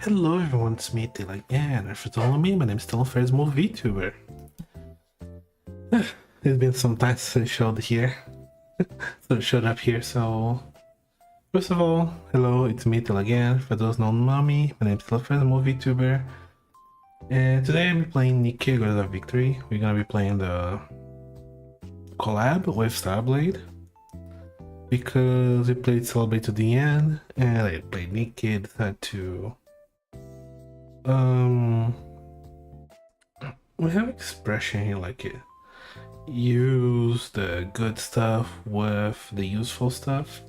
Hello everyone, it's me Tailon again. If it's only me, my name is Tailon Fenrius, VTuber. It's been some time since I showed here. Showed up here, so first of all, hello, it's me Tailon again. For those not know me, my name is Tailon Fenrius, VTuber. And today I'm playing Nikke Goddess of Victory. We're gonna be playing the collab with Starblade. Because we played Celebrate to the end and I played Nikke, decided to we have expression here like it. Use the good stuff with the useful stuff.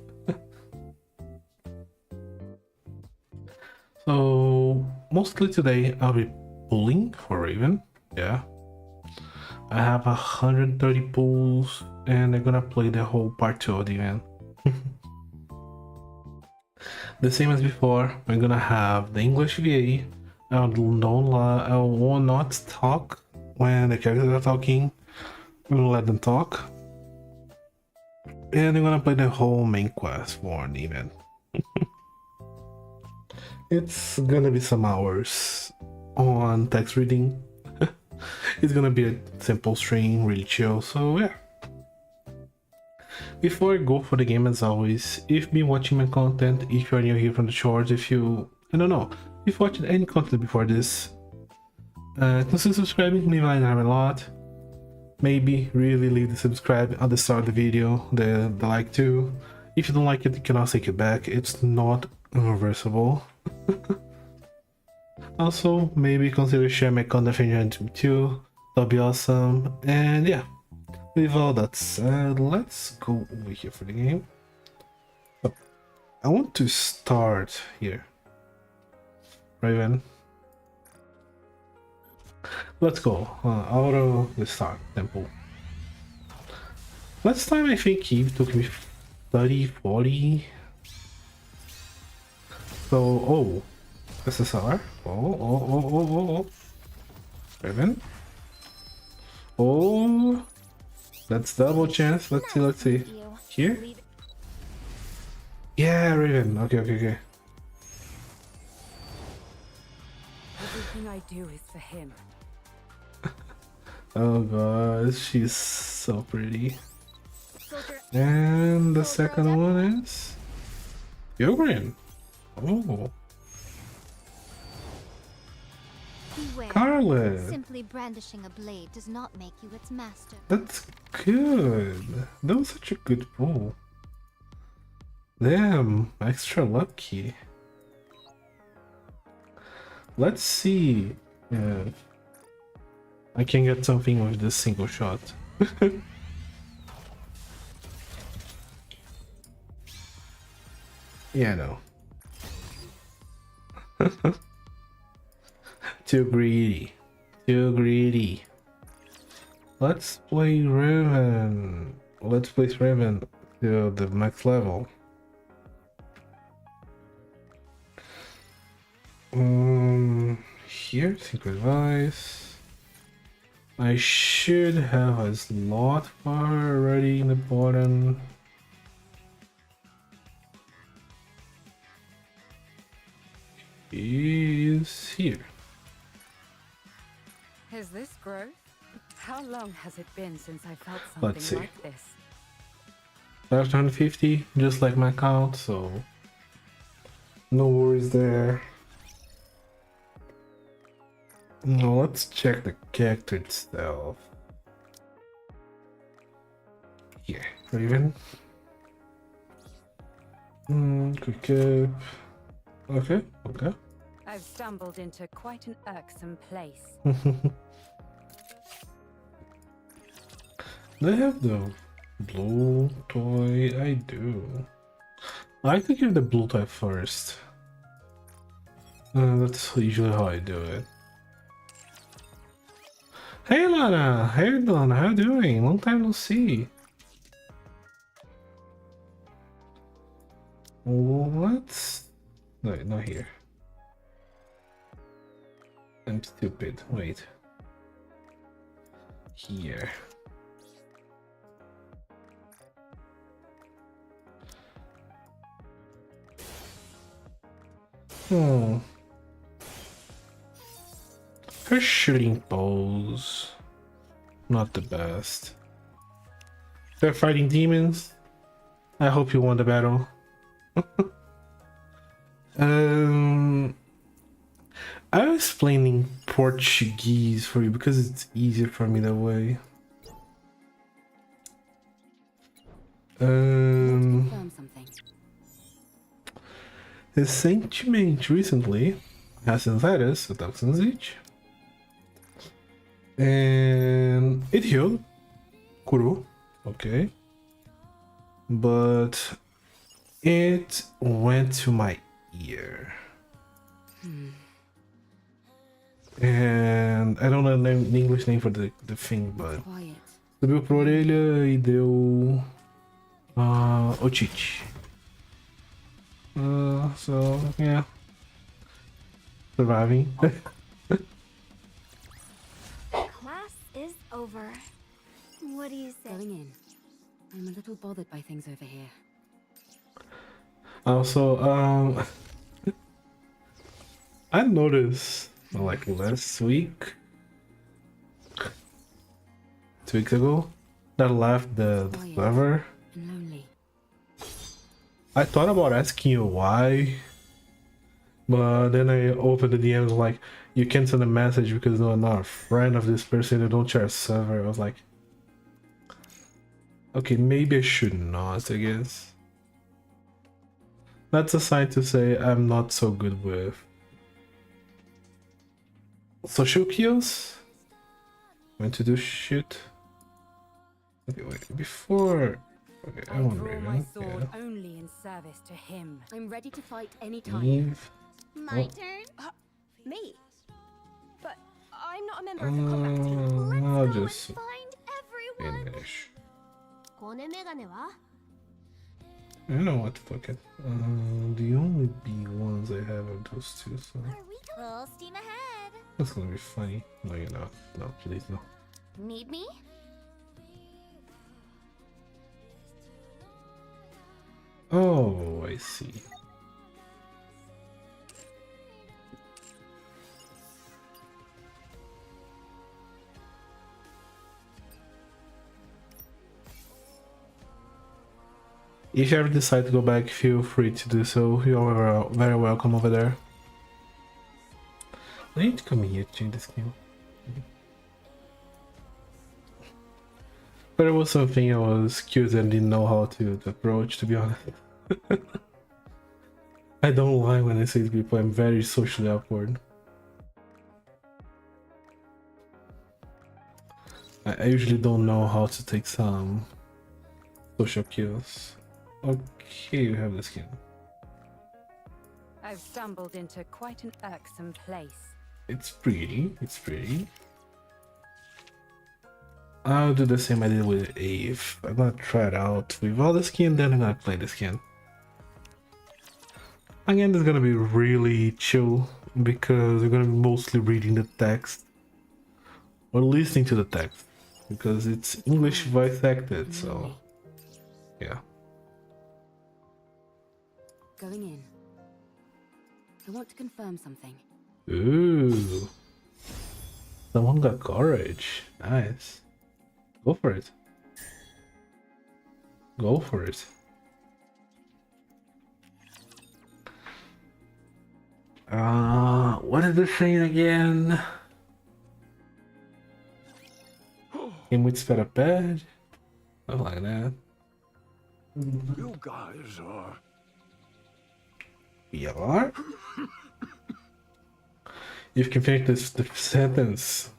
So mostly today I'll be pulling for Raven. Yeah. I have 130 pulls and I'm gonna play the whole part 2 of the event. The same as before, we're gonna have the English VA. I will not talk when the characters are talking. We'll let them talk. And I'm gonna play the whole main quest for the event. It's gonna be some hours on text reading. It's gonna be a simple stream, really chill, so yeah. Before I go for the game, as always, if you've been watching my content, if you're new here from the shores, if you watched any content before this, consider subscribing, leave a like, a lot. Maybe really leave the subscribe at the start of the video, the like too. If you don't like it, you can also take it back. It's not irreversible. Also, maybe consider sharing my content with me too. That'll be awesome. And yeah, with all that said, let's go over here for the game. So, I want to start here. Raven. Let's go. Auto, let's start. Temple. Last time I think Eve took me 30, 40. So, oh. SSR. Oh. Raven. Oh. That's double chance. Let's see. Here? Yeah, Raven. Okay. Everything I do is for him. Oh god, she's so pretty. And the second one is Yogrin. Oh. Carlet. Simply brandishing a blade does not make you its master. That's good. That was such a good pull. Damn, extra lucky. Let's see if I can get something with this single shot. Yeah, no. Too greedy. Let's play Raven. Let's place Raven to the max level. Here, Secret Advice. I should have a slot for her already in the bottom. Is here. Is this growth? How long has it been since I felt something like this? That's 150, just like my account, so no worries there. Now let's check the character itself. Here, Raven. Quick up. Okay. I've stumbled into quite an irksome place. They have the blue toy. I do. I like to give the blue toy first. That's usually how I do it. Hey Lana! Hey Lana, how you doing? Long time no see. What? No, not here. I'm stupid. Wait. Here. Her shooting pose, not the best. They're fighting demons. I hope you won the battle. I'm explaining Portuguese for you because it's easier for me that way. Recentemente, recently, Harassment, toxicity, and it healed. Kuro, okay, but it went to my ear. And I don't know the English name for the thing, but subiu pra orelha e deu otite. So yeah, surviving. Class is over. What do you say? Going in. I'm a little bothered by things over here. Also, I noticed like last week, 2 weeks ago, that I left the server. And lonely. I thought about asking you why, but then I opened the DMs like, you can't send a message because I'm not a friend of this person, they don't share a server. I was like, okay, maybe I should not, I guess. That's a sign to say I'm not so good with social cues. When to do shit. Okay, wait, before... Okay, I want draw Raven. my sword Yeah. only in service to him. I'm ready to fight any time. Eve. My Oh. turn? Me? But I'm not a member of the combat team. Let's I'll go just and find everyone. finish. こねメガネは? I don't know what to fuck it. The only B ones I have are those two, so Are we full steam ahead? that's gonna be funny. No, you're not. No, please no. Need me? Oh, I see. If you ever decide to go back, feel free to do so. You're very welcome over there. I need to come here to change this game. But it was something I was curious and didn't know how to approach, to be honest. I don't lie when I say to people I'm very socially awkward. I usually don't know how to take some social cues. Okay, we have the skin. I've stumbled into quite an irksome place. It's pretty, it's pretty. I'll do the same I did with Eve. I'm gonna try it out with all the skin, then I'm gonna play the skin. Again, it's gonna be really chill because we're gonna be mostly reading the text or listening to the text because it's English voice acted, so yeah. Going in. I want to confirm something. Ooh. Someone got courage. Nice. Go for it. Go for it. What is the saying again? Him with sped up bed? Something like that. You guys are... We are? You can finish this the sentence.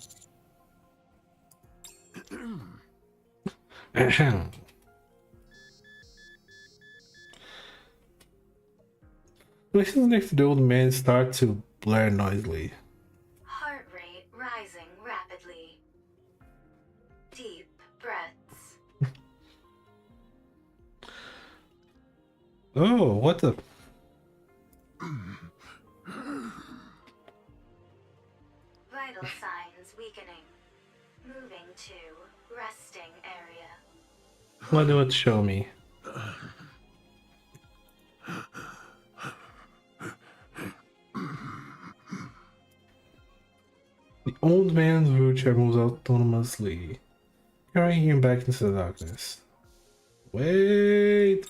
Places next to the old man start to blare noisily. Heart rate rising rapidly. Deep breaths. Oh, what the? Vital signs weakening. Moving to resting area. What do it show me? The wheelchair moves autonomously. Carrying him back into the darkness. Wait!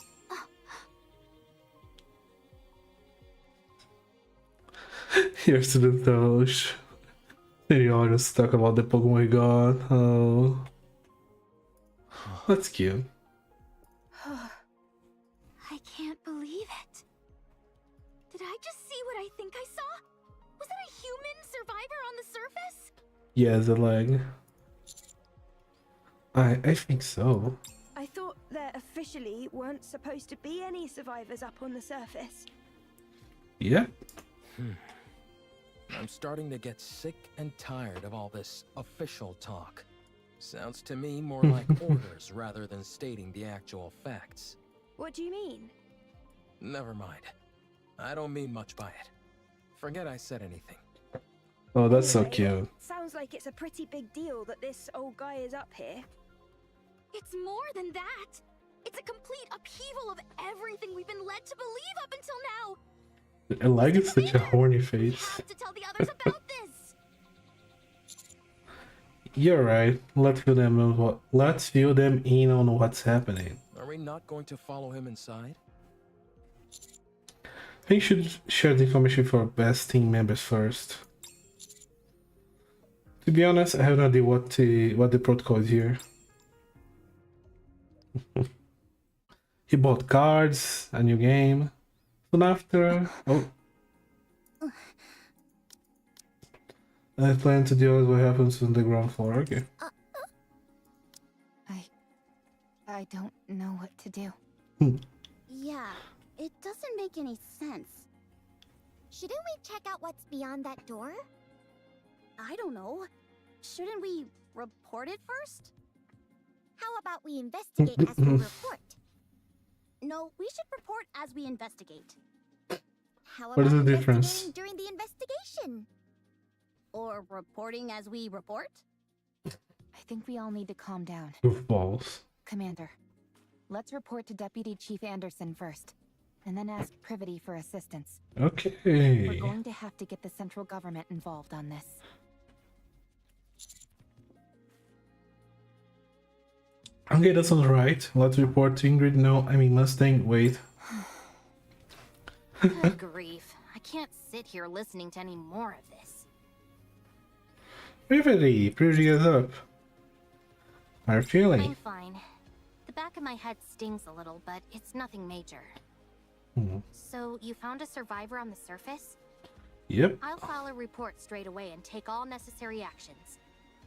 Here's to the Tosh. Then you all just talk about the Pokemon we got. Oh. That's cute. I can't believe it. Did I just see what I think I saw? Was that a human survivor on the surface? Yeah, the leg. I think so. I thought there officially weren't supposed to be any survivors up on the surface. Yeah. I'm starting to get sick and tired of all this official talk. Sounds to me more like orders rather than stating the actual facts. What do you mean? Never mind. I don't mean much by it. Forget I said anything. Oh, that's so Anyway, cute. Sounds like it's a pretty big deal that this old guy is up here. It's more than that. It's a complete upheaval of everything we've been led to believe up until now. I like it's such a horny We face. have to tell the others about this. You're right. Let's fill them in. Let's fill them in on what's happening. Are we not going to follow him inside? I think you should share the information for best team members first. To be honest, I have no idea what the protocol is here. He bought cards, a new game. Soon after, I plan to deal with what happens on the ground floor. Okay. I don't know what to do. Yeah, it doesn't make any sense. Shouldn't we check out what's beyond that door? I don't know. Shouldn't we report it first? How about we investigate as we report? No, we should report as we investigate. How What is about the difference? investigating during the investigation? Or reporting as we report? I think we all need to calm down. Goofballs. Commander, let's report to Deputy Chief Anderson first, and then ask Privity for assistance. We're Okay. going to have to get the central government involved on this. Okay, that sounds right. Let's report to Ingrid. No, I mean Mustang. Wait. Good grief. I can't sit here listening to any more of this. Privity gets up. How are you I'm feeling? fine. The back of my head stings a little, but it's nothing major. So, you found a survivor on the surface? Yep. I'll file a report straight away and take all necessary actions.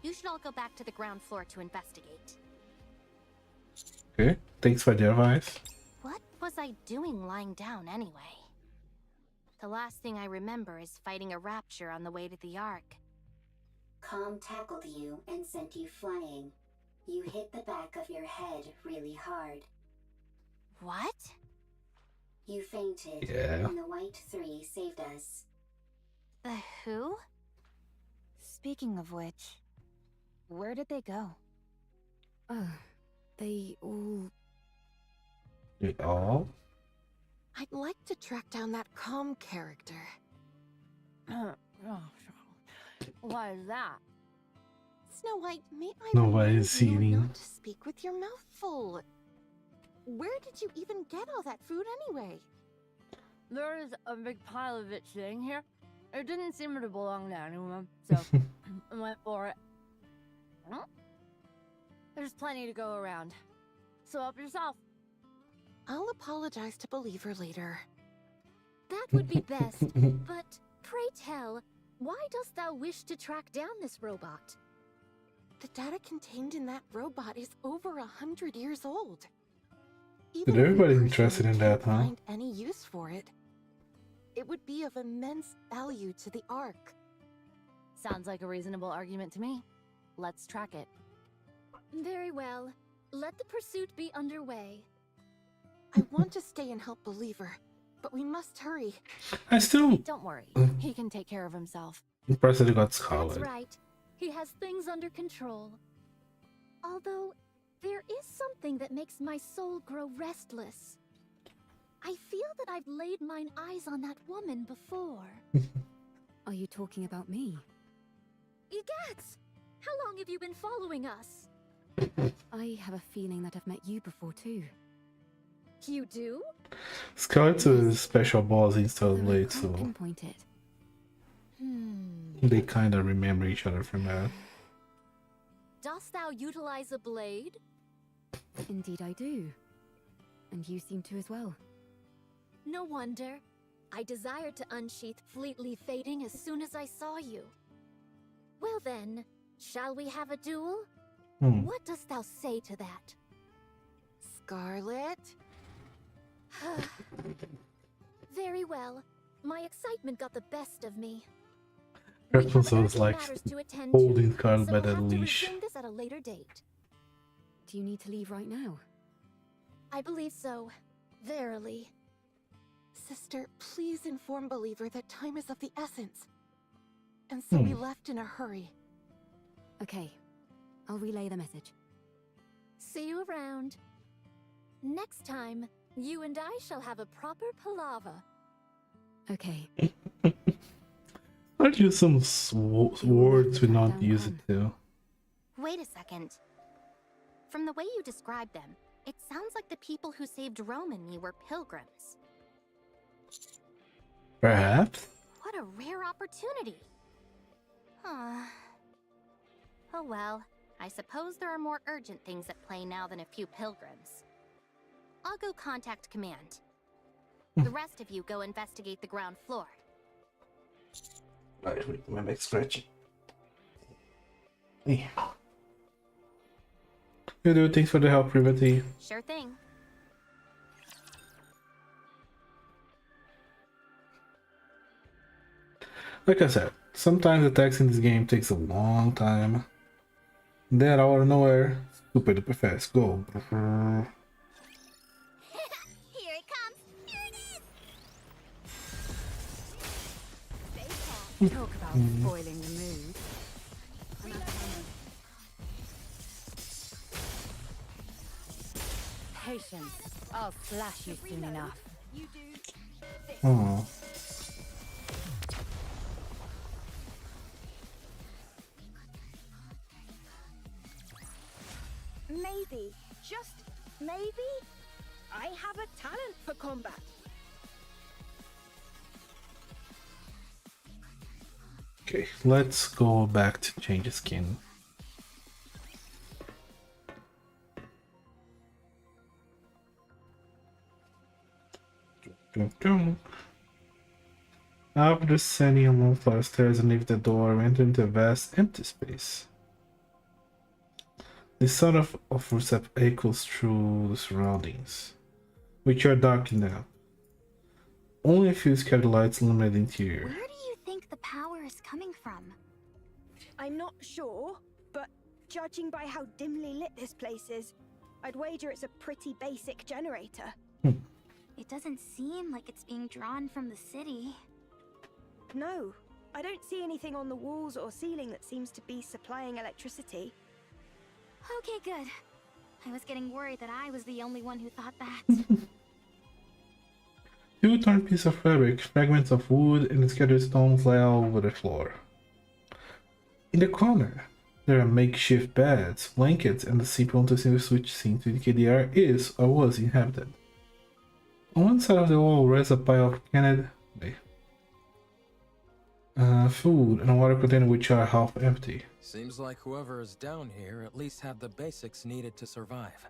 You should all go back to the ground floor to investigate. Okay. Thanks for the advice. What was I doing lying down anyway? The last thing I remember is fighting a rapture on the way to the Ark. Calm tackled you and sent you flying. You hit the back of your head really hard. What? You fainted, Yeah. and the White Three saved us. The who? Speaking of which, where did they go? They all... We all? I'd like to track down that calm character. Why is that? Snow White, may I Nobody remind is you eating. not to speak with your mouth full. Where did you even get all that food anyway? There is a big pile of it sitting here. It didn't seem to belong to anyone, so I went for it. There's plenty to go around. So help yourself. I'll apologize to Believer later. That would be best. But pray tell, why dost thou wish to track down this robot? The data contained in that robot is over 100 years old. Dude, Even if we everybody's personally interested in can't that, huh? find any use for it, it would be of immense value to the Ark. Sounds like a reasonable argument to me. Let's track it. Very well. Let the pursuit be underway. I want to stay and help Believer, but we must hurry. I still Don't worry, he can take care of himself. impressed that he got That's Scarlet. right. He has things under control. Although, there is something that makes my soul grow restless. I feel that I've laid mine eyes on that woman before. Are you talking about me? Egads! How long have you been following us? I have a feeling that I've met you before too. You do? Scarlet's a special boss installed Although I late, can't so pinpoint it. they kind of remember each other from that. Dost thou utilize a blade? Indeed I do. And you seem to as well. No wonder. I desired to unsheath fleetly fading as soon as I saw you. Well then, shall we have a duel? What dost thou say to that? Scarlet? Very well. My excitement got the best of me. Rapunzel was like holding Scarlet by the so we'll have to leash. resume this at a later date. Do you need to leave right now? I believe so. Verily. Sister, please inform Believer that time is of the essence. And so we left in a hurry. Okay. I'll relay the message. See you around. Next time, you and I shall have a proper palaver. Okay. I'd use some words we not use it to. Wait a second. From the way you described them, it sounds like the people who saved Rome and me were pilgrims. Perhaps? What a rare opportunity. Oh well, I suppose there are more urgent things at play now than a few pilgrims. I'll go contact command. The rest of you go investigate the ground floor. Right, wait, my back scratching. Yeah. You do, thanks for the help, Privity. Sure thing. Like I said, sometimes the text in this game takes a long time. Then out of nowhere, super duper fast. Go. Here it comes! Here it is! Talk about spoiling the mood. Patience. I'll slash you soon enough. Oh. Maybe, just maybe, I have a talent for combat. Okay, let's go back to change the skin. After descending along flight stairs and leave the door, we enter into a vast empty space. The sound of footsteps echoes through the surroundings, which are dark now. Only a few scattered lights illuminate the interior. Where do you think the power is coming from? I'm not sure, but judging by how dimly lit this place is, I'd wager it's a pretty basic generator. It doesn't seem like it's being drawn from the city. No, I don't see anything on the walls or ceiling that seems to be supplying electricity. Okay, good. I was getting worried that I was the only one who thought that. Two torn pieces of fabric, fragments of wood, and scattered stones lie all over the floor. In the corner, there are makeshift beds, blankets, and a simple ultrasonic switch seem to indicate the area is or was inhabited. On one side of the wall rests a pile of canned food and a water container which are half empty. Seems like whoever is down here at least had the basics needed to survive.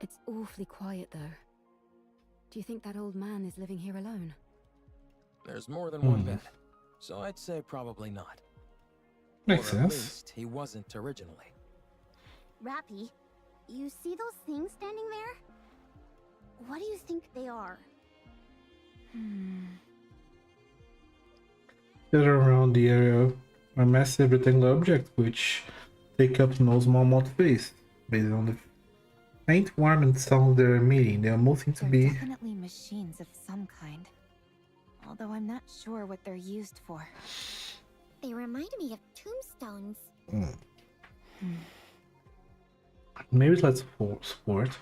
It's awfully quiet though. Do you think that old man is living here alone? There's more than one bed, so I'd say probably not. Makes Or at sense. least he wasn't originally. Rappy, you see those things standing there? What do you think they are? Scattered around the area are massive rectangular objects which take up no small amount of space. Based on the faint warmth and sound they're emitting, they almost seem to They're be definitely machines of some kind. Although I'm not sure what they're used for. They remind me of tombstones. Maybe let's sport.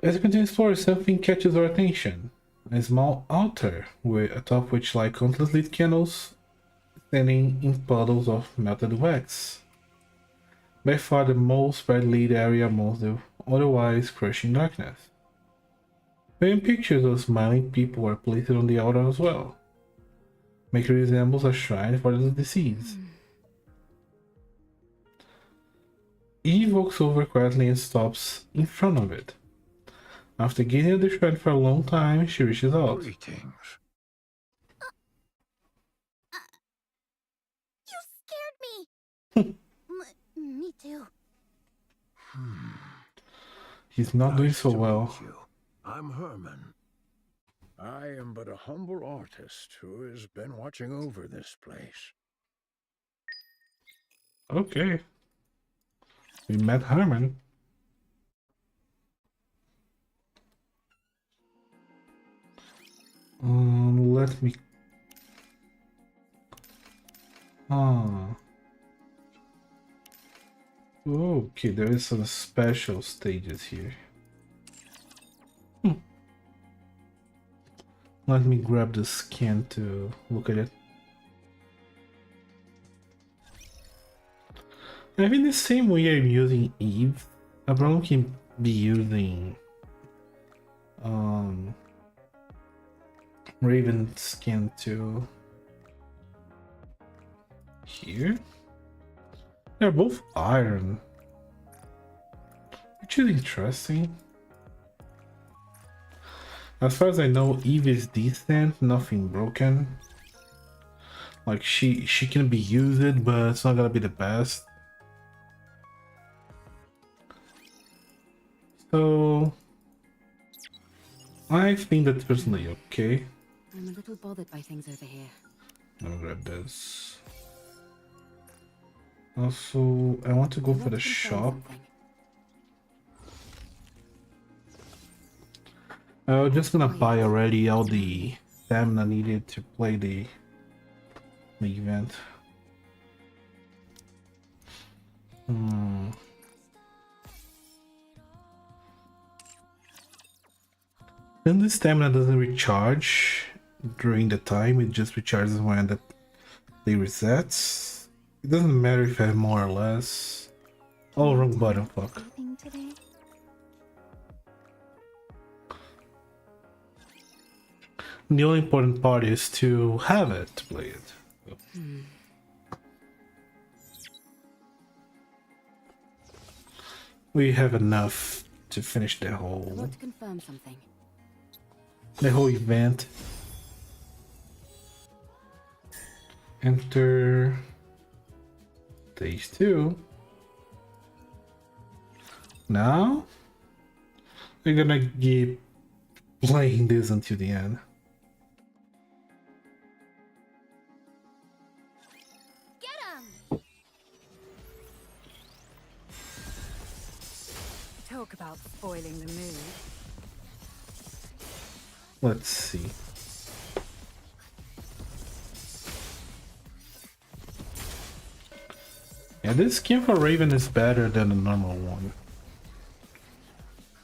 As you continue exploring, something catches our attention. A small altar with atop which lie countless lit candles standing in puddles of melted wax. By far the most brightly lit area amongst the otherwise crushing darkness. Painted pictures of smiling people were placed on the altar as well, making it resemble a shrine for the deceased. Eve walks over quietly and stops in front of it. After gazing at the shrine for a long time, she reaches out. Greetings. You scared me! Me too. He's not doing Nice so to well. meet you. I'm Herman. I am but a humble artist who has been watching over this place. Okay. We met Herman. Let me... Okay, there is some special stages here. Let me grab the scan to look at it. I think the same way I'm using Eve, I probably can be using Raven skin to here. They're both iron, which is interesting. As far as I know, Eve is decent, nothing broken. Like she can be used, but it's not gonna be the best. So I think that's personally okay. I'm a little bothered by things over here. Let me grab this. Also, I want to go for the shop. I was just gonna buy already all the stamina needed to play the event. Then the stamina doesn't recharge during the time, it just recharges when they resets. It doesn't matter if I have more or less. Oh, wrong button, fuck. The only important part is to have it to play it. We have enough to finish the I whole want to confirm something. Event. Enter stage 2. Now we're gonna keep playing this until the end. Get him! Talk about spoiling the mood. Let's see. Yeah, this skin for Raven is better than the normal one.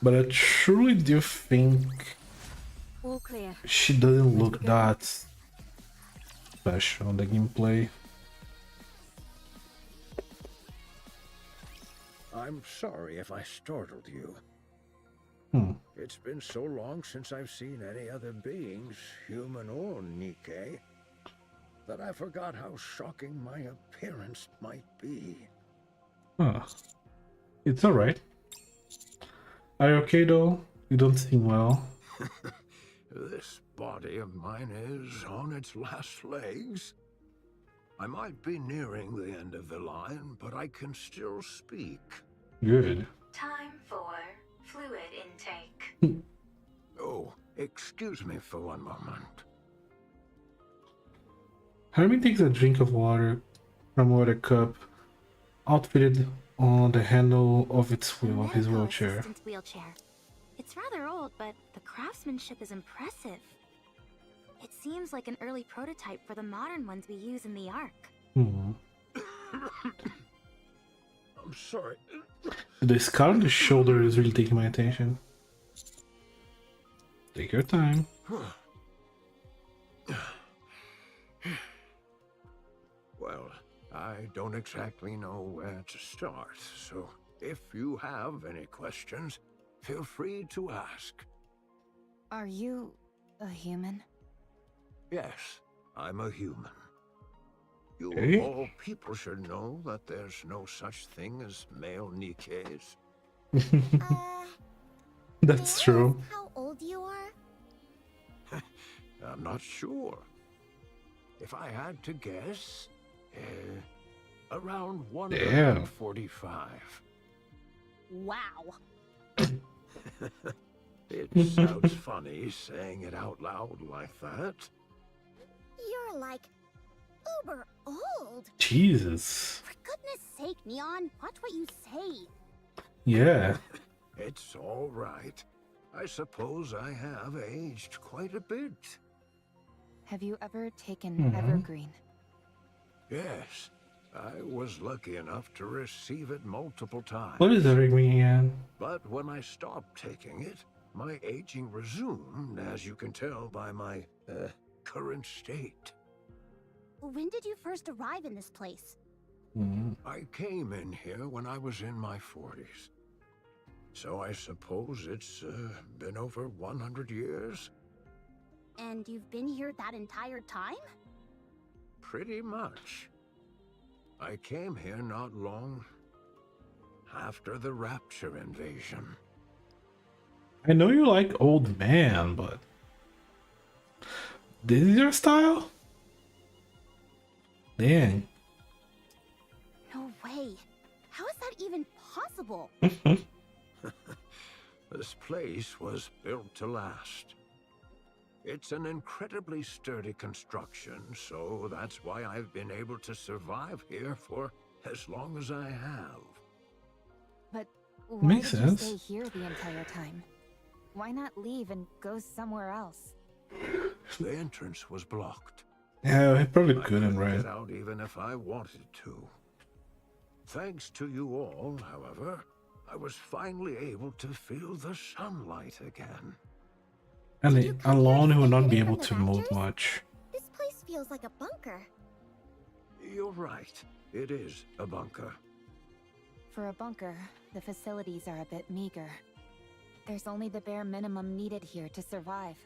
But I truly do think All clear. she doesn't look that special in the gameplay. I'm sorry if I startled you. It's been so long since I've seen any other beings, human or Nikke, that I forgot how shocking my appearance might be. It's alright. Are you okay though? You don't seem well. This body of mine is on its last legs. I might be nearing the end of the line, but I can still speak. Good. Time for fluid intake. Oh, excuse me for one moment. Hermie takes a drink of water from a water cup, outfitted on the handle of his wheelchair. Wheelchair. It's rather old, but the craftsmanship is impressive. It seems like an early prototype for the modern ones we use in the Ark. I'm sorry. The scar on the shoulder is really taking my attention. Take your time. Well, I don't exactly know where to start, so if you have any questions, feel free to ask. Are you a human? Yes, I'm a human. You Okay. of all people should know that there's no such thing as male Nikkes. That's true. How old you are? I'm not sure. If I had to guess, around 145. Wow. It sounds funny saying it out loud like that. You're like uber old. Jesus. For goodness sake, Neon, watch what you say. Yeah. It's all right. I suppose I have aged quite a bit. Have you ever taken Evergreen? Yes, I was lucky enough to receive it multiple times. What is Evergreen again? But when I stopped taking it, my aging resumed, as you can tell by my current state. When did you first arrive in this place? I came in here when I was in my 40s. So I suppose it's been over 100 years? And you've been here that entire time? Pretty much. I came here not long after the Rapture invasion. I know you like old man, but this is your style? Dang. No way. How is that even possible? This place was built to last. It's an incredibly sturdy construction, so that's why I've been able to survive here for as long as I have. But why Makes did sense. you stay here the entire time? Why not leave and go somewhere else? The entrance was blocked. Yeah, he probably I couldn't, right? get out even if I wanted to. Thanks to you all, however, I was finally able to feel the sunlight again. And alone he will not be able to move much. This place feels like a bunker. You're right. It is a bunker. For a bunker, the facilities are a bit meager. There's only the bare minimum needed here to survive.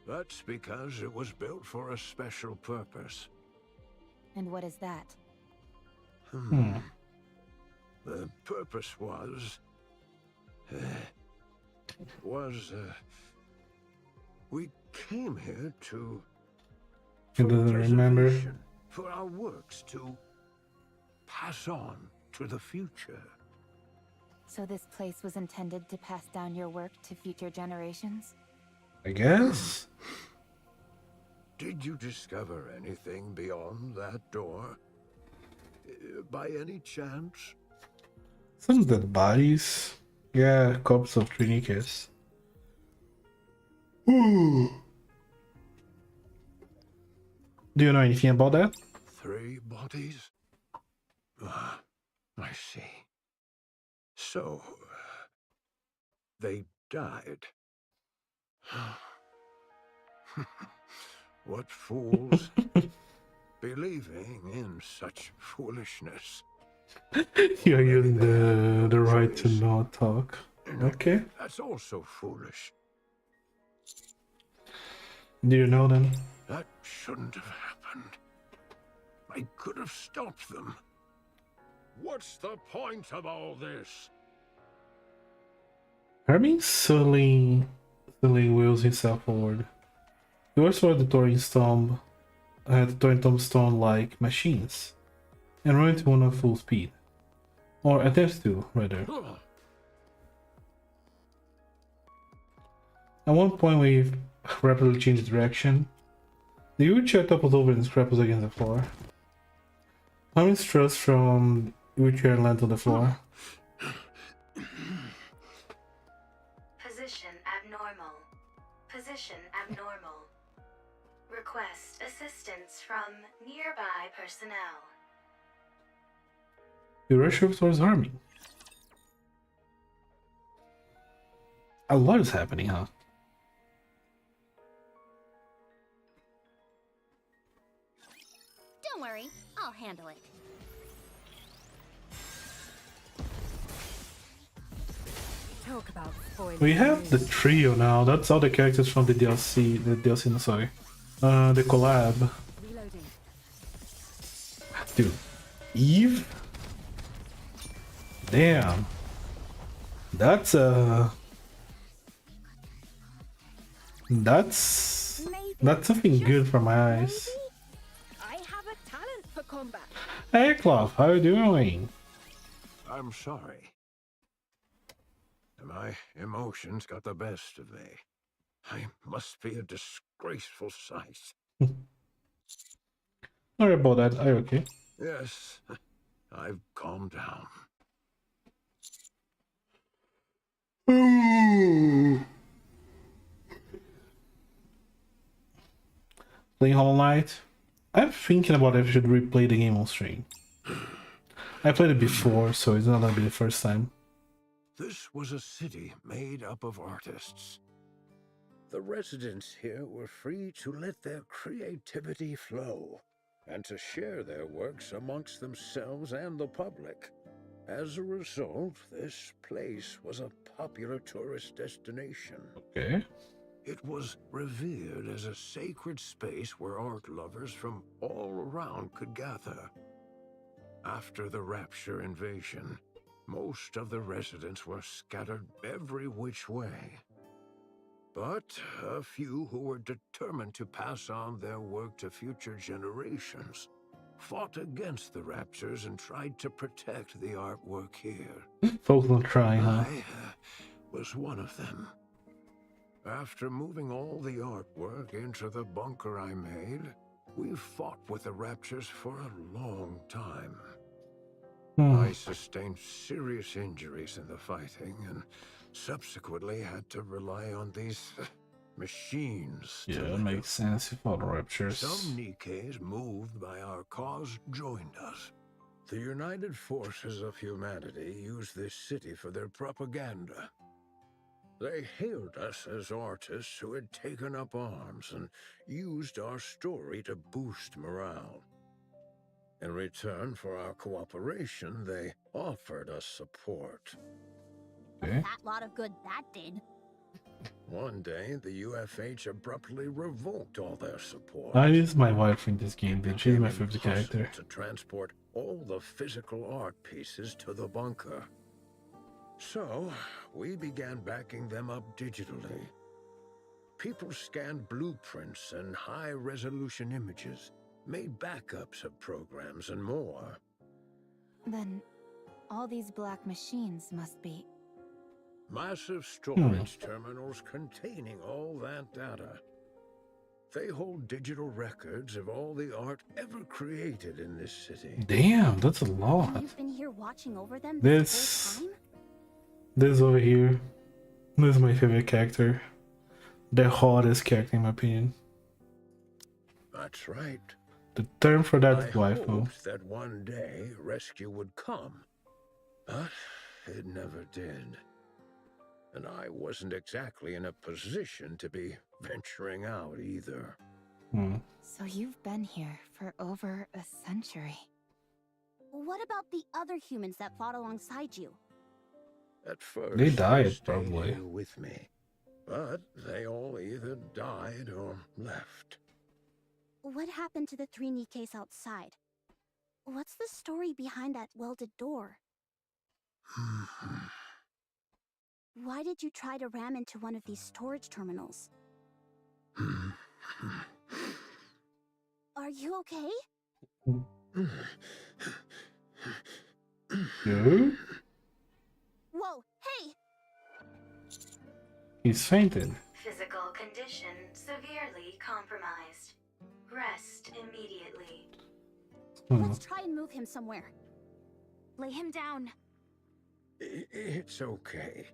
That's because it was built for a special purpose. And what is that? The purpose was... we came here to... He for doesn't remember. preservation, for our works to pass on to the future. So this place was intended to pass down your work to future generations? I guess? Did you discover anything beyond that door? By any chance? Some dead bodies. Yeah, corpse of Nikke. Do you know anything about that? 3 bodies? Ah, I see. So, they died. What fools, believing in such foolishness. You're using the right to not talk. Okay. That's also foolish. Do you know them? That shouldn't have happened. I could have stopped them. What's the point of all this? Hermine suddenly wheels himself forward. He works for the Thorin Tombstone-like machines, and run into one at full speed. Or attempts to, rather. At one point we rapidly changed direction. The wheelchair topples over and scrapes against the floor. Hermine's thrust from the wheelchair lands on the floor. Position abnormal. Position abnormal. Request assistance from nearby personnel. You rush over towards Hermine. A lot is happening, huh? Don't worry, handle it. Talk about spoiling. We have the trio now. That's all the characters from the DLC. The DLC, no, sorry. The collab. Reloading. Dude, Eve. Damn. That's that's something good for my eyes. I have a talent for combat. Hey, Clough, how you doing? I'm sorry. My emotions got the best of me. I must be a disgraceful sight. Sorry about that. Are you okay? Yes, I've calmed down. Playing Hollow Knight. I'm thinking about if I should replay the game on stream. I played it before, so it's not gonna be the first time. This was a city made up of artists. The residents here were free to let their creativity flow and to share their works amongst themselves and the public. As a result, this place was a popular tourist destination. Okay. It was revered as a sacred space where art lovers from all around could gather. After the Rapture invasion, most of the residents were scattered every which way. But a few who were determined to pass on their work to future generations fought against the Raptures and tried to protect the artwork here. Folks don't try, huh? I was one of them. After moving all the artwork into the bunker I made, we fought with the Raptures for a long time. I sustained serious injuries in the fighting and subsequently had to rely on these machines. Yeah, it makes sense if all the Raptures. Some Nikkes moved by our cause joined us. The United Forces of Humanity used this city for their propaganda. They hailed us as artists who had taken up arms and used our story to boost morale. In return for our cooperation, they offered us support. Okay. That lot of good that did. One day, the UFH abruptly revoked all their support. I use my wife in this game, dude. She's my favorite Impossible character. to transport all the physical art pieces to the bunker. So, we began backing them up digitally. People scanned blueprints and high-resolution images, made backups of programs and more. Then, all these black machines must be... Massive storage terminals containing all that data. They hold digital records of all the art ever created in this city. Damn, that's a And lot. you've been here watching over them This whole time? this over here. This is my favorite character. The hottest character in my opinion. That's right. The term for that I waifu. hoped that one day rescue would come, but it never did. And I wasn't exactly in a position to be venturing out either. So you've been here for over a century. What about the other humans that fought alongside you? At first, They died, stayed probably. here with me, but they all either died or left. What happened to the 3 Nikkes outside? What's the story behind that welded door? Why did you try to ram into one of these storage terminals? Are you okay? Dude? Whoa, hey! He's fainted. Physical condition severely compromised. Rest immediately. Let's try and move him somewhere. Lay him down. It's okay.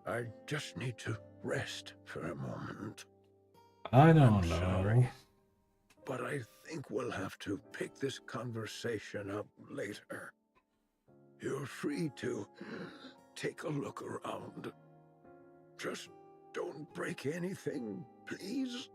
I just need to rest for a moment. I don't I'm know. sorry, but I think we'll have to pick this conversation up later. You're free to take a look around. Just don't break anything, please.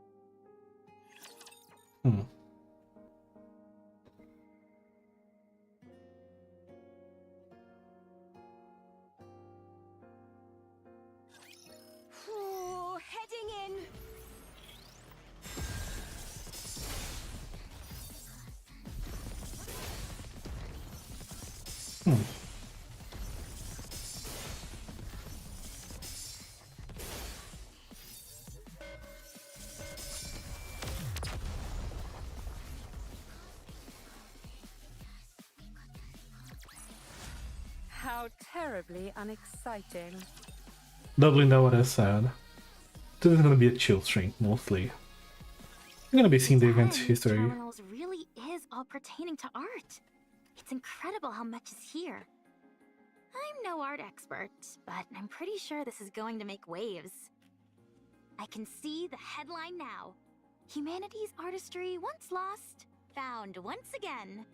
How terribly unexciting. Doubling down what I said. This is gonna be a chill stream, mostly. I'm gonna be seeing the event's history. Terminals really is all pertaining to art. It's incredible how much is here. I'm no art expert, but I'm pretty sure this is going to make waves. I can see the headline now. Humanity's artistry once lost, found once again.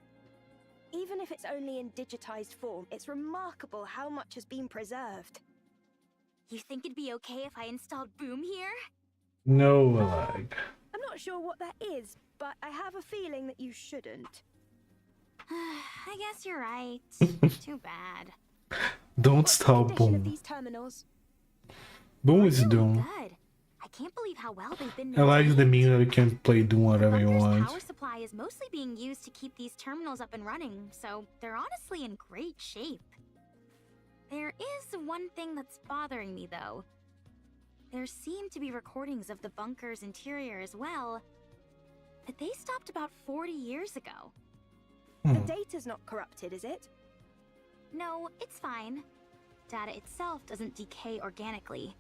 Even if it's only in digitized form, it's remarkable how much has been preserved. You think it'd be okay if I installed Boom here? No lag. I'm not sure what that is, but I have a feeling that you shouldn't. I guess you're right. Too bad. Don't stop Condition of Boom. these terminals. Boom is Really Doom. good. I can't believe how well they've been I like the maintained. meme that you can play Doom whatever you Bunker's want. power supply is mostly being used to keep these terminals up and running, so they're honestly in great shape. There is one thing that's bothering me, though. There seem to be recordings of the bunker's interior as well, but they stopped about 40 years ago. The data's not corrupted, is it? No, it's fine. Data itself doesn't decay organically.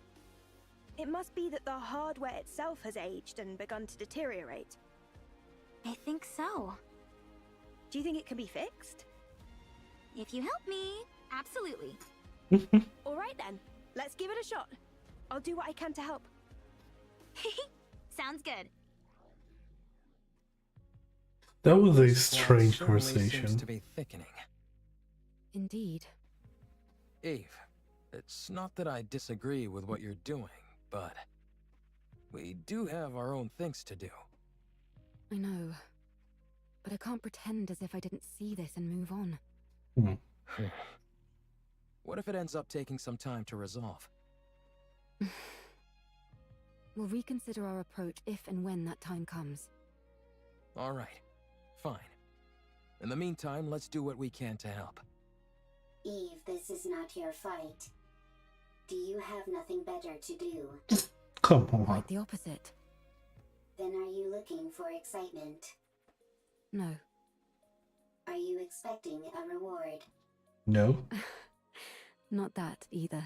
It must be that the hardware itself has aged and begun to deteriorate. I think so. Do you think it can be fixed? If you help me, absolutely. All right then, let's give it a shot. I'll do what I can to help. Sounds good. That was a This plot strange certainly seems conversation. to be thickening. Indeed. Eve, it's not that I disagree with what you're doing, but we do have our own things to do. I know. But I can't pretend as if I didn't see this and move on. What if it ends up taking some time to resolve? We'll reconsider our approach if and when that time comes. All right, fine. In the meantime, let's do what we can to help. Eve, this is not your fight. Do you have nothing better to do? Come on. Quite the opposite. Then are you looking for excitement? No. Are you expecting a reward? No. Not that either.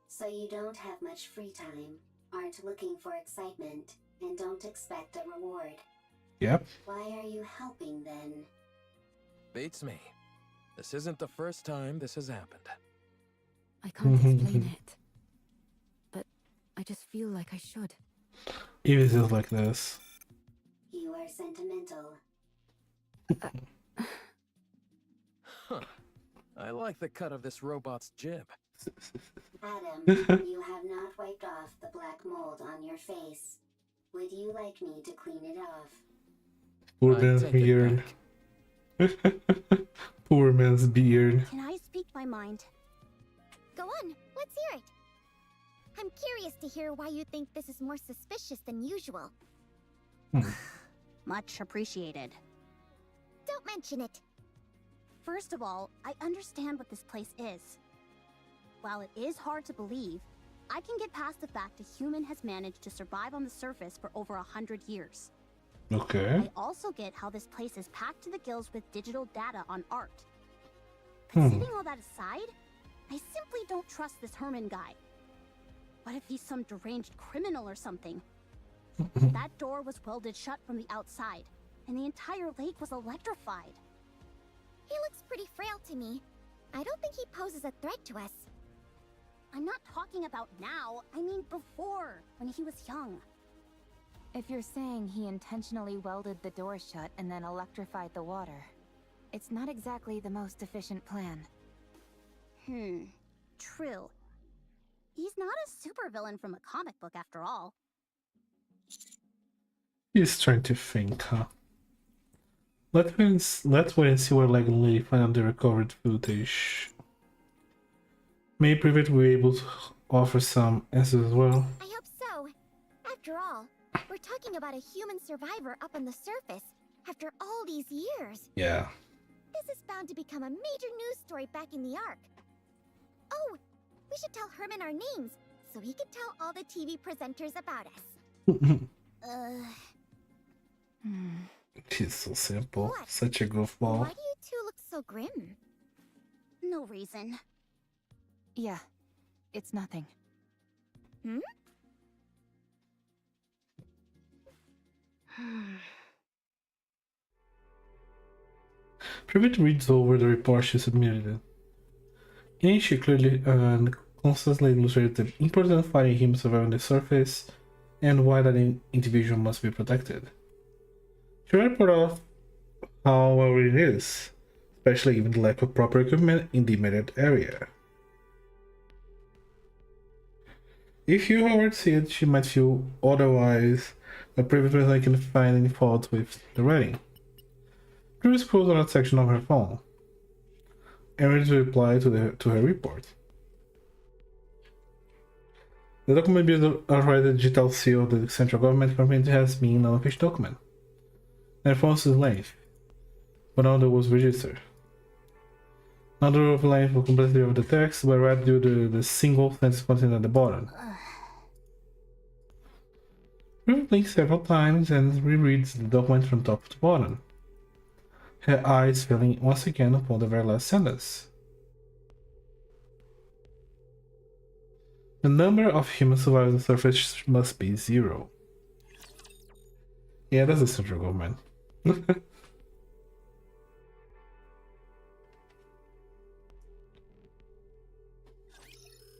So you don't have much free time, aren't looking for excitement, and don't expect a reward. Yep. Why are you helping then? Beats me. This isn't the first time this has happened. I can't explain it. But I just feel like I should. Eve is just like this. You are sentimental. Huh. I like the cut of this robot's jib. Adam, you have not wiped off the black mold on your face. Would you like me to clean it off? Poor I man's take it beard. back. Poor man's beard. Can I speak my mind? Go on, let's hear it. I'm curious to hear why you think this is more suspicious than usual. Much appreciated. Don't mention it. First of all, I understand what this place is. While it is hard to believe, I can get past the fact a human has managed to survive on the surface for over 100 years. Okay. I also get how this place is packed to the gills with digital data on art. But setting all that aside, I simply don't trust this Herman guy. What if he's some deranged criminal or something? That door was welded shut from the outside, and the entire lake was electrified. He looks pretty frail to me. I don't think he poses a threat to us. I'm not talking about now, I mean before, when he was young. If you're saying he intentionally welded the door shut and then electrified the water, it's not exactly the most efficient plan. True. He's not a supervillain from a comic book after all. He's trying to think, huh? Let's wait and see what Legend Lady find on the recovered footage. Maybe Privet will be able to offer some answers as well. I hope so. After all, we're talking about a human survivor up on the surface after all these years. Yeah. This is bound to become a major news story back in the Ark. Oh, we should tell Herman our names, so he can tell all the TV presenters about us. She's so simple. What? Such a goofball. Why do you two look so grim? No reason. Yeah, it's nothing. Hmm? Privet reads over the report she submitted. In it, she clearly and constantly illustrated the importance of finding him surviving the surface and why that individual must be protected. She reported off how well it is, especially given the lack of proper equipment in the immediate area. If you however see it, she might feel otherwise, but Privet was can find any fault with the writing. Drew scrolls on that section of her phone and reads the reply to her report. The document bears the digital seal of the central government confirmed it has been an unofficial document. And phone's length, but none of it was registered. Neither of the length was completely of the text, but rather due to the single sentence content at the bottom. Ruth blinks several times and rereads the document from top to bottom, her eyes filling once again upon the very last sentence. The number of humans surviving on the surface must be 0. Yeah, that's the central government.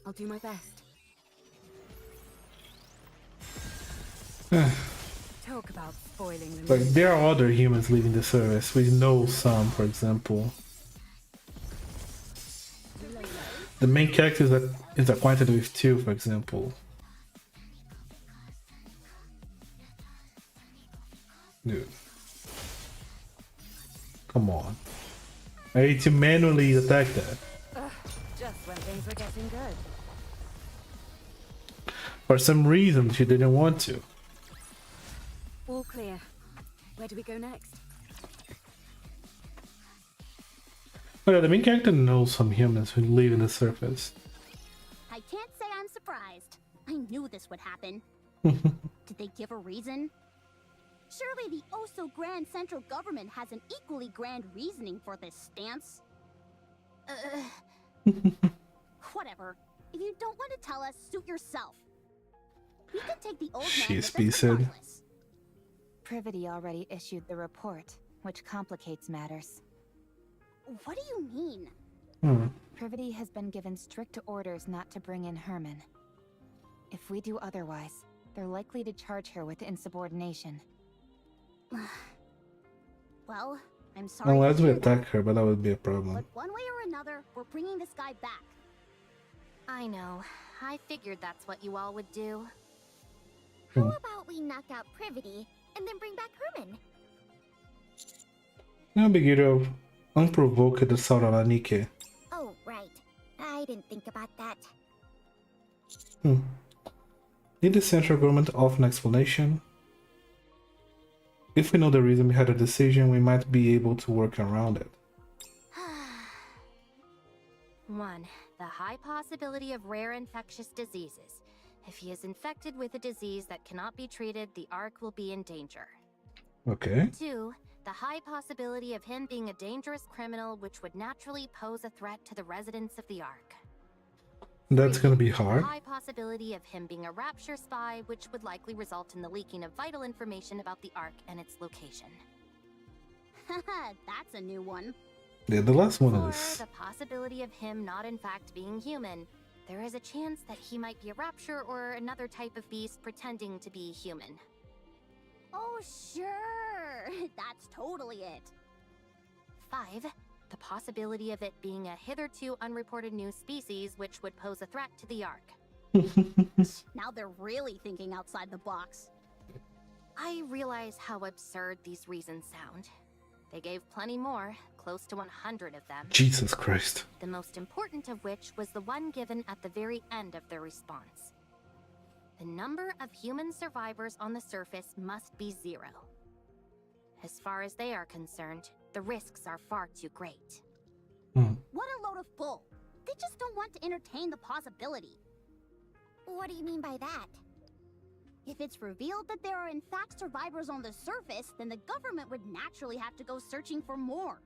I'll do my best. Talk about spoiling the Like, there are other humans leaving the service. We know some, for example. The main character is acquainted with 2, for example. Dude. Come on. I need to manually attack that. just when things were getting good. For some reason, she didn't want to. All clear. Where do we go next? But the main character knows some humans who live in the surface. I can't say I'm surprised. I knew this would happen. Did they give a reason? Surely the oh-so-grand central government has an equally grand reasoning for this stance. Whatever. If you don't want to tell us, suit yourself. We can take the old man with us regardless. Privity already issued the report, which complicates matters. What do you mean? Privity has been given strict orders not to bring in Herman. If we do otherwise, they're likely to charge her with insubordination. Well, I'm sorry. Unless we attack her, but that would be a problem. But one way or another, we're bringing this guy back. I know. I figured that's what you all would do. Hmm. How about we knock out Privity and then bring back Herman? Now begin of unprovoked assault on Nikke. Oh, right. I didn't think about that. Need the central government offer an explanation? If we know the reason behind the decision, we might be able to work around it. 1. The high possibility of rare infectious diseases. If he is infected with a disease that cannot be treated, the Ark will be in danger. Okay. 2. The high possibility of him being a dangerous criminal, which would naturally pose a threat to the residents of the Ark. That's gonna be hard. The high possibility of him being a Rapture spy, which would likely result in the leaking of vital information about the Ark and its location. Haha, that's a new one. Yeah, the last one 4. is... The possibility of him not in fact being human. There is a chance that he might be a Rapture or another type of beast pretending to be human. Oh, sure. That's totally it. 5. The possibility of it being a hitherto unreported new species which would pose a threat to the Ark. Now they're really thinking outside the box. I realize how absurd these reasons sound. They gave plenty more, close to 100 of them. Jesus Christ. The most important of which was the one given at the very end of their response. The number of human survivors on the surface must be 0. As far as they are concerned, the risks are far too great. What a load of bull. They just don't want to entertain the possibility. What do you mean by that? If it's revealed that there are in fact survivors on the surface, then the government would naturally have to go searching for more.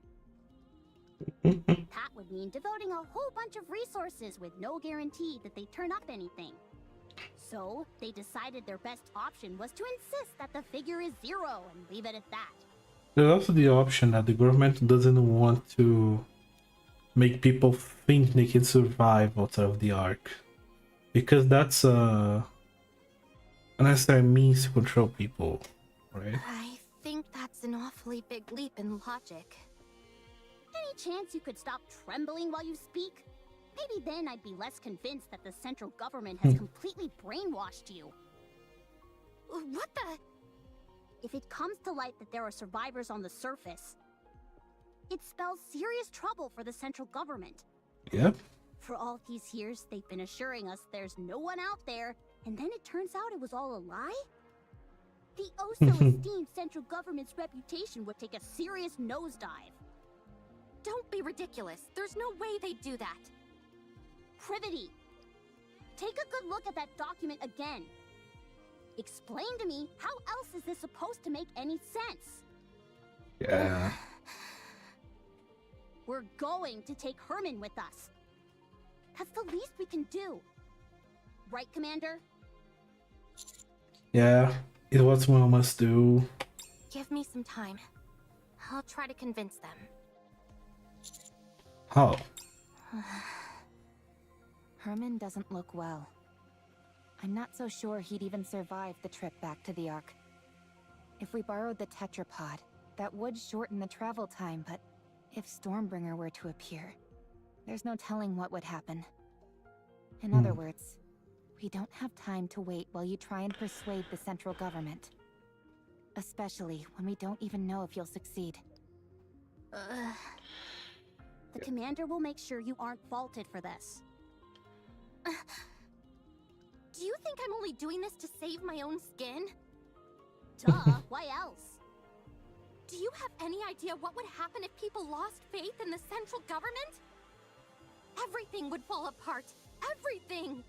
That would mean devoting a whole bunch of resources with no guarantee that they turn up anything. So, they decided their best option was to insist that the figure is 0 and leave it at that. There's also the option that the government doesn't want to make people think they can survive outside of the Ark, because that's a unnecessary means to control people, right? I think that's an awfully big leap in logic. Any chance you could stop trembling while you speak? Maybe then I'd be less convinced that the central government has completely brainwashed you. What the? If it comes to light that there are survivors on the surface, it spells serious trouble for the central government. Yep. For all these years, they've been assuring us there's no one out there, and then it turns out it was all a lie? The oh-so-esteemed central government's reputation would take a serious nosedive. Don't be ridiculous. There's no way they'd do that. Privity. Take a good look at that document again. Explain to me, how else is this supposed to make any sense? Yeah. We're going to take Herman with us. That's the least we can do. Right, Commander? Yeah, it's what one must do. Give me some time. I'll try to convince them. How? Herman doesn't look well. I'm not so sure he'd even survive the trip back to the Ark. If we borrowed the tetrapod, that would shorten the travel time, but if Stormbringer were to appear, there's no telling what would happen. In other words, we don't have time to wait while you try and persuade the central government. Especially when we don't even know if you'll succeed. The commander will make sure you aren't faulted for this. Do you think I'm only doing this to save my own skin? Duh, why else? Do you have any idea what would happen if people lost faith in the central government? Everything would fall apart. Everything!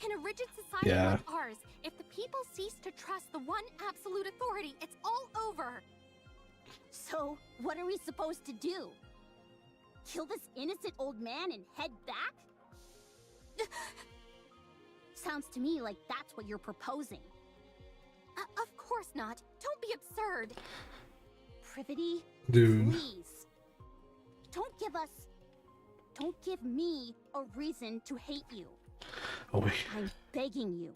In a rigid society like ours, if the people cease to trust the one absolute authority, it's all over. So, what are we supposed to do? Kill this innocent old man and head back? Sounds to me like that's what you're proposing. Of course not. Don't be absurd. Privity, dude. Please. Don't give me a reason to hate you. Oh wait. I'm begging you.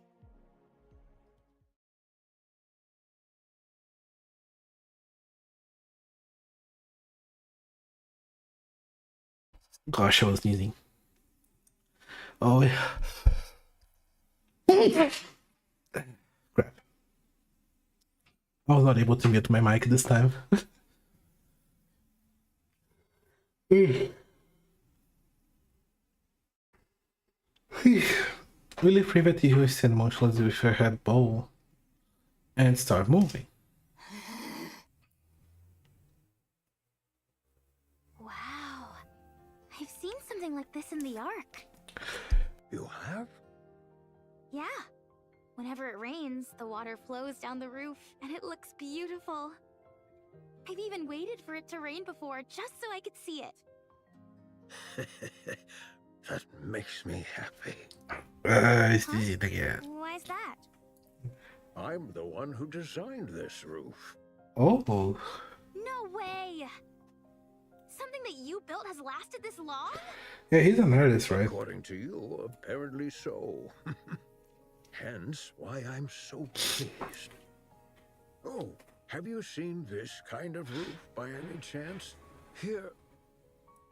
Gosh, I was sneezing. Oh yeah. Crap. I was not able to mute my mic this time. Really private you stand motionless with your head bow and start moving. Wow. I've seen something like this in the Ark. You have? Yeah. Whenever it rains, the water flows down the roof, and it looks beautiful. I've even waited for it to rain before, just so I could see it. That makes me happy. I see it again. Why's that? I'm the one who designed this roof. Oh. No way! Something that you built has lasted this long? Yeah, he's an artist, right? According to you, apparently so. Hence why I'm so pleased. Oh, have you seen this kind of roof by any chance? Here.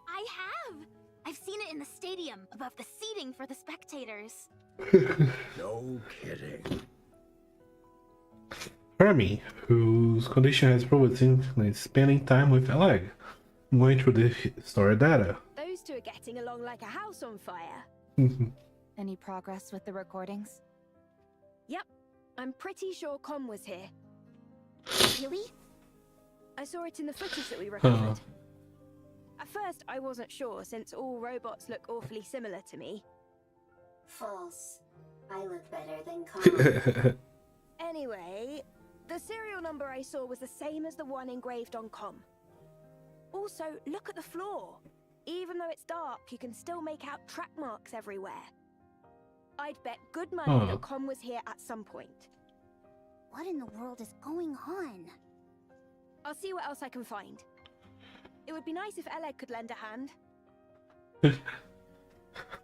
I have! I've seen it in the stadium, above the seating for the spectators. No kidding. Hermie, whose condition has proven significantly spending time with Alec, going through the story data. Those two are getting along like a house on fire. Any progress with the recordings? Yep, I'm pretty sure Con was here. Really? I saw it in the footage that we recovered. At first, I wasn't sure since all robots look awfully similar to me. False. I look better than common. Anyway, the serial number I saw was the same as the one engraved on Com. Also, look at the floor. Even though it's dark, you can still make out track marks everywhere. I'd bet good money that Com was here at some point. What in the world is going on? I'll see what else I can find. It would be nice if Oleg could lend a hand.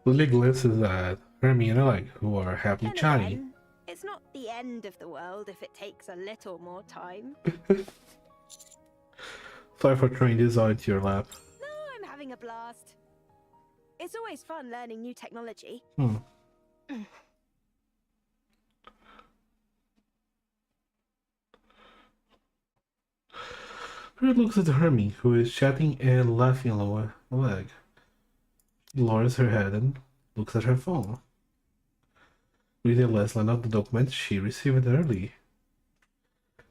Lily glances at Hermie and Oleg, who are happily chatting. It's not the end of the world if it takes a little more time. Sorry for throwing this out into your lap. No, I'm having a blast. It's always fun learning new technology. Fred looks at Hermie, who is chatting and laughing along Oleg. She lowers her head and looks at her phone. Reading the last line of the document she received early.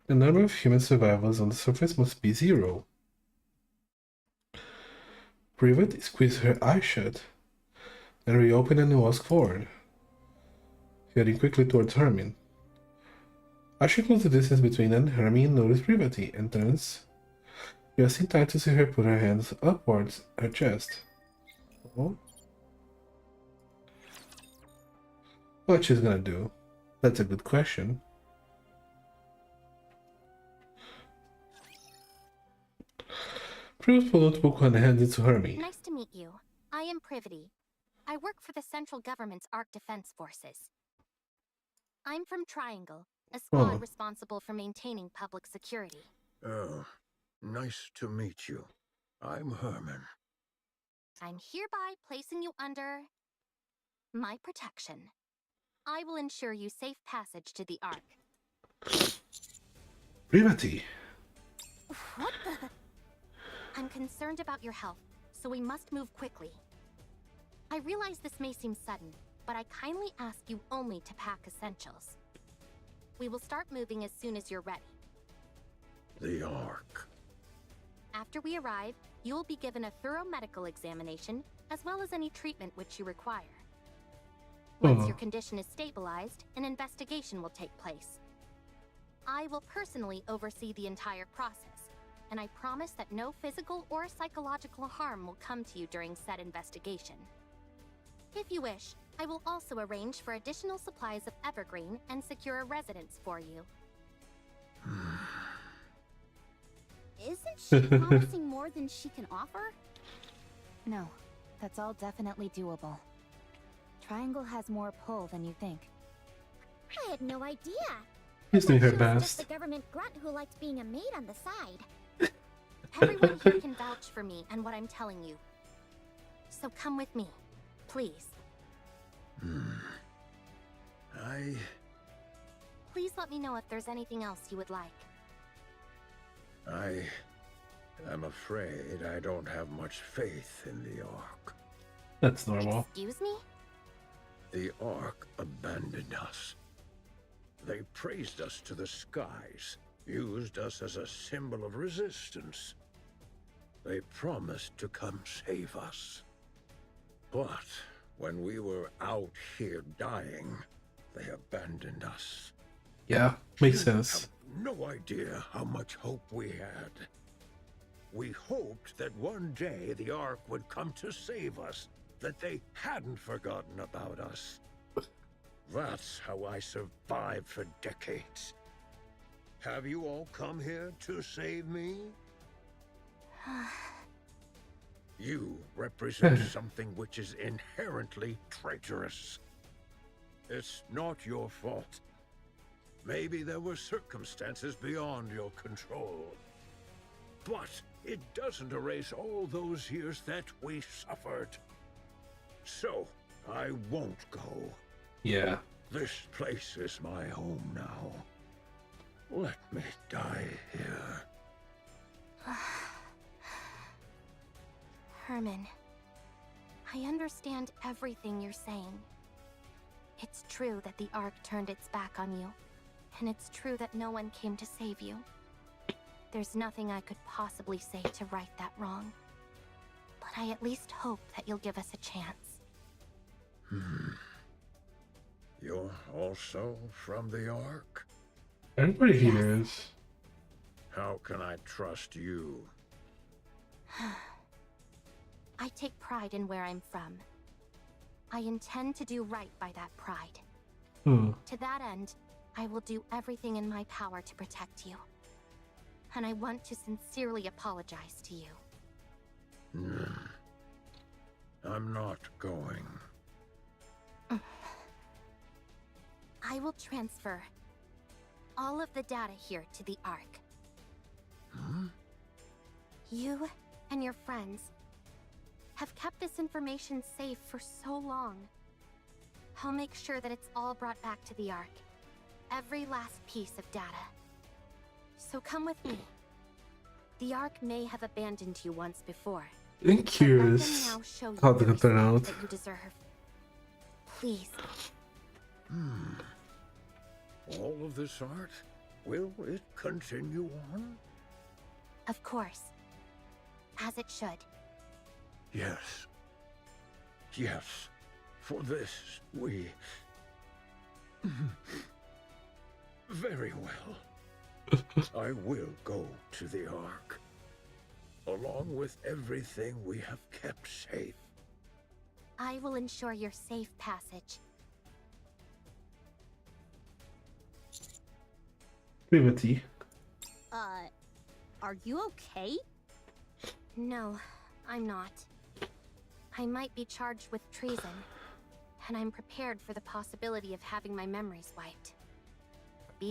The number of human survivors on the surface must be 0. Privet squeezed her eyes shut, then reopened and walked forward, heading quickly towards Hermie. As she closed the distance between them, Hermie noticed Privet and turns, just in time to see her put her hands upwards her chest. Oh. What she's gonna do? That's a good question. Privet pulled out the book and handed it to Hermie. Nice to meet you. I am Privity. I work for the central government's Ark Defense Forces. I'm from Triangle, a squad responsible for maintaining public security. Oh, nice to meet you. I'm Herman. I'm hereby placing you under my protection. I will ensure you safe passage to the Ark. Privity. What the? I'm concerned about your health, so we must move quickly. I realize this may seem sudden, but I kindly ask you only to pack essentials. We will start moving as soon as you're ready. The Ark. After we arrive, you will be given a thorough medical examination, as well as any treatment which you require. Once your condition is stabilized, an investigation will take place. I will personally oversee the entire process, and I promise that no physical or psychological harm will come to you during said investigation. If you wish, I will also arrange for additional supplies of evergreen and secure a residence for you. Isn't she promising more than she can offer? No, that's all definitely doable. Triangle has more pull than you think. I had no idea. She's doing her She was just best. the government grunt who liked being a maid on the side. Everyone here can vouch for me and what I'm telling you. So come with me, please. Please let me know if there's anything else you would like. I am afraid I don't have much faith in the Ark. That's normal. Excuse me? The Ark abandoned us. They praised us to the skies, used us as a symbol of resistance. They promised to come save us. But when we were out here dying, they abandoned us. Yeah, makes sense. No idea how much hope we had. We hoped that one day the Ark would come to save us, that they hadn't forgotten about us. That's how I survived for decades. Have you all come here to save me? You represent something which is inherently traitorous. It's not your fault. Maybe there were circumstances beyond your control. But it doesn't erase all those years that we suffered. So, I won't go. Yeah. This place is my home now. Let me die here. Herman, I understand everything you're saying. It's true that the Ark turned its back on you, and it's true that no one came to save you. There's nothing I could possibly say to right that wrong. But I at least hope that you'll give us a chance. You're also from the Ark? Everybody here is. How can I trust you? I take pride in where I'm from. I intend to do right by that pride. To that end, I will do everything in my power to protect you. And I want to sincerely apologize to you. I'm not going. I will transfer all of the data here to the Ark. You and your friends have kept this information safe for so long. I'll make sure that it's all brought back to the Ark. Every last piece of data. So come with me. The Ark may have abandoned you once before. I'm curious how they can turn out. That you deserve. Please. All of this art? Will it continue on? Of course. As it should. Yes. Yes. For this, we... Very well. I will go to the Ark. Along with everything we have kept safe. I will ensure your safe passage. Privity. Are you okay? No, I'm not. I might be charged with treason, and I'm prepared for the possibility of having my memories wiped.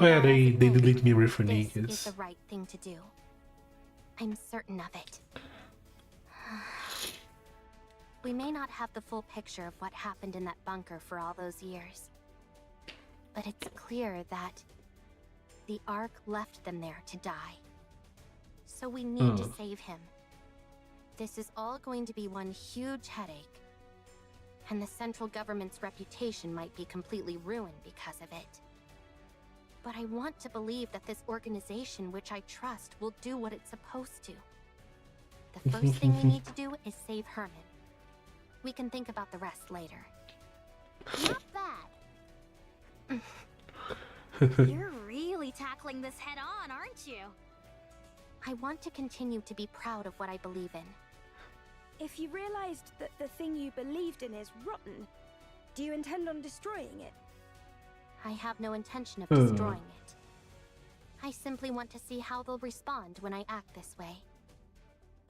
Oh yeah, they delete me for This Nikke. is the right thing to do. I'm certain of it. We may not have the full picture of what happened in that bunker for all those years. But it's clear that the Ark left them there to die. So we need to save him. This is all going to be one huge headache. And the central government's reputation might be completely ruined because of it. But I want to believe that this organization, which I trust, will do what it's supposed to. The first thing we need to do is save Herman. We can think about the rest later. Not bad. You're really tackling this head on, aren't you? I want to continue to be proud of what I believe in. If you realized that the thing you believed in is rotten, do you intend on destroying it? I have no intention of destroying it. I simply want to see how they'll respond when I act this way.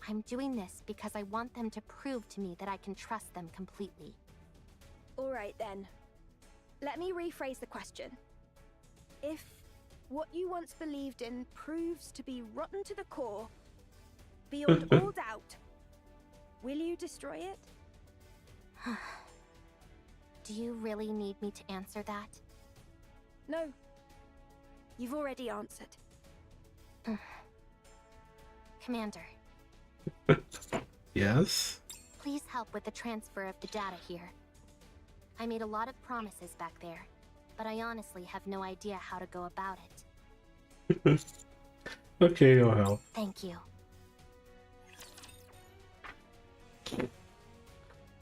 I'm doing this because I want them to prove to me that I can trust them completely. Alright then. Let me rephrase the question. If what you once believed in proves to be rotten to the core, beyond all doubt, will you destroy it? Do you really need me to answer that? No. You've already answered. Commander. Yes? Please help with the transfer of the data here. I made a lot of promises back there, but I honestly have no idea how to go about it. Okay, I'll help. Thank you.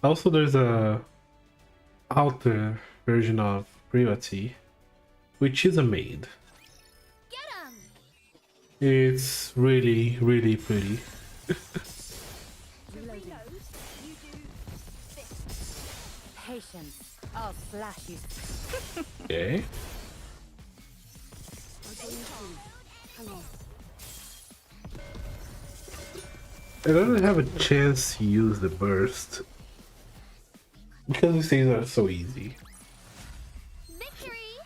Also, there's a outer version of Privity, which is a maid. Get him! It's really, really pretty. Patience. I'll slash you. Okay. I don't have a chance to use the burst because these things are so easy. Victory!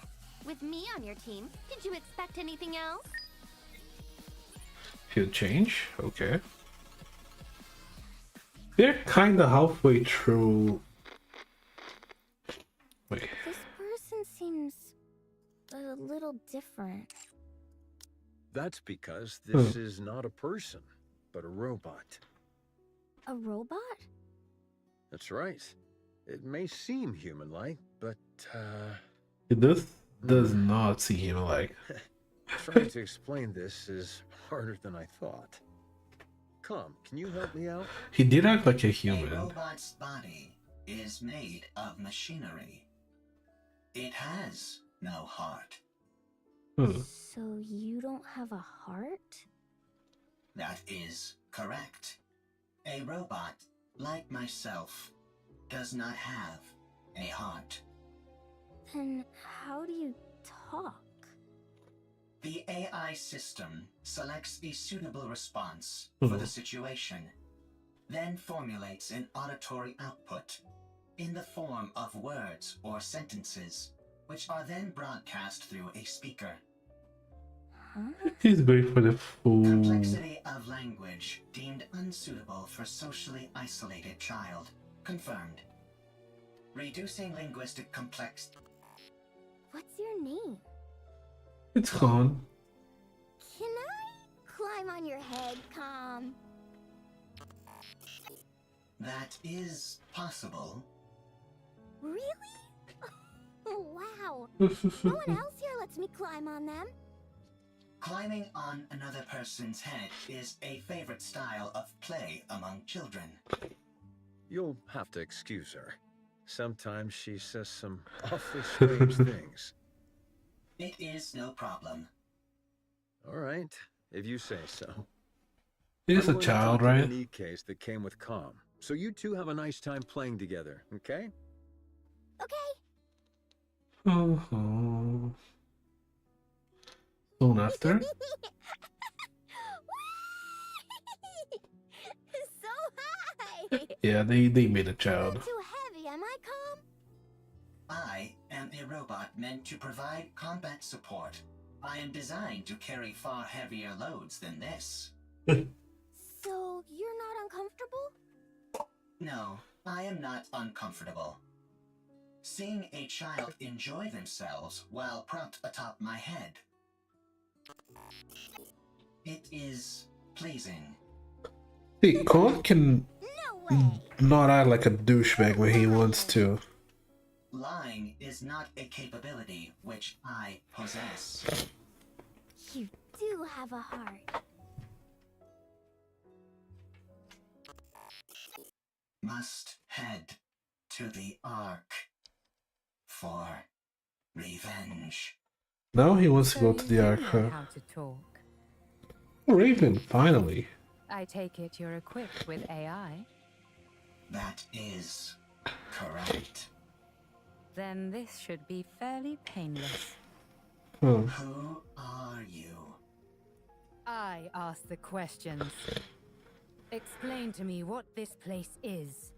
With me on your team, did you expect anything else? Field change, okay. They're kinda halfway through. Wait. This person seems a little different. That's because this is not a person, but a robot. A robot? That's right. It may seem human-like, but, This does not seem like. trying to explain this is harder than I thought. Come, can you help me out? He did act like a A human. robot's body is made of machinery. It has no heart. So you don't have a heart? That is correct. A robot, like myself, does not have a heart. Then how do you talk? The AI system selects a suitable response for the situation, then formulates an auditory output in the form of words or sentences, which are then broadcast through a speaker. He's going for the food. Complexity of language deemed unsuitable for socially isolated child. Confirmed. Reducing linguistic complexity. What's your name? It's gone. Can I climb on your head, Calm? That is possible. Really? Wow. No one else here lets me climb on them. Climbing on another person's head is a favorite style of play among children. You'll have to excuse her. Sometimes she says some awfully strange things. It is no problem. All right, if you say so. He's a I'm going to child, talk to right? the Nikkes that came with Com. So you two have a nice time playing together, okay? Okay. Uh-huh. Soon after? So high! Yeah, they made a child. Not too heavy, am I, Calm? I am a robot meant to provide combat support. I am designed to carry far heavier loads than this. So you're not uncomfortable? No, I am not uncomfortable. Seeing a child enjoy themselves while propped atop my head. It is pleasing. See, Con can No way! not act like a douchebag when he wants to. Lying is not a capability which I possess. You do have a heart. Must head to the Ark for revenge. Now he wants to go to the Ark. How to talk. Raven, finally. I take it you're equipped with AI? That is correct. Then this should be fairly painless. Hmm. Who are you? I ask the questions. Explain to me what this place is.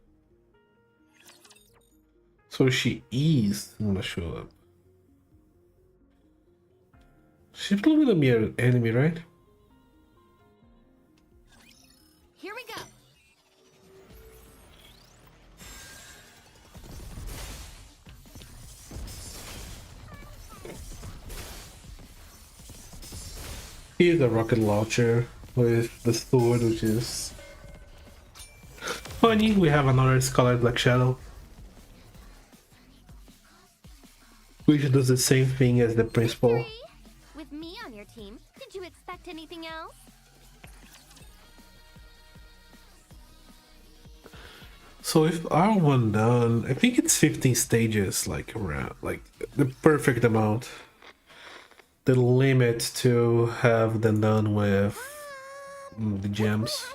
So she is gonna show up. She's probably gonna be an enemy, right? Here we go. Here's a rocket launcher with the sword, which is funny. We have another Scarlet Black Shadow, which does the same thing as the principal. With me on your team, did you expect anything else? So if R1 done, I think it's 15 stages, like around, like the perfect amount. The limit to have them done with the gems.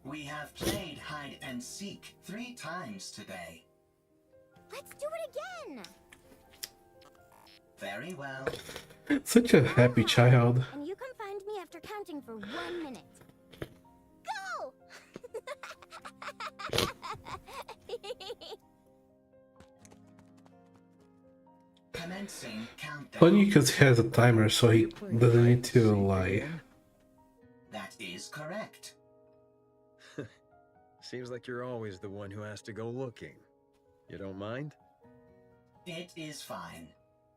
We have played hide and seek 3 times today. Let's do it again! Very well. Such a happy child. And you can find me after counting for 1 minute. Go! Commencing countdown. Funny because he has a timer, so he doesn't need to lie. That is correct. Seems like you're always the one who has to go looking. You don't mind? It is fine.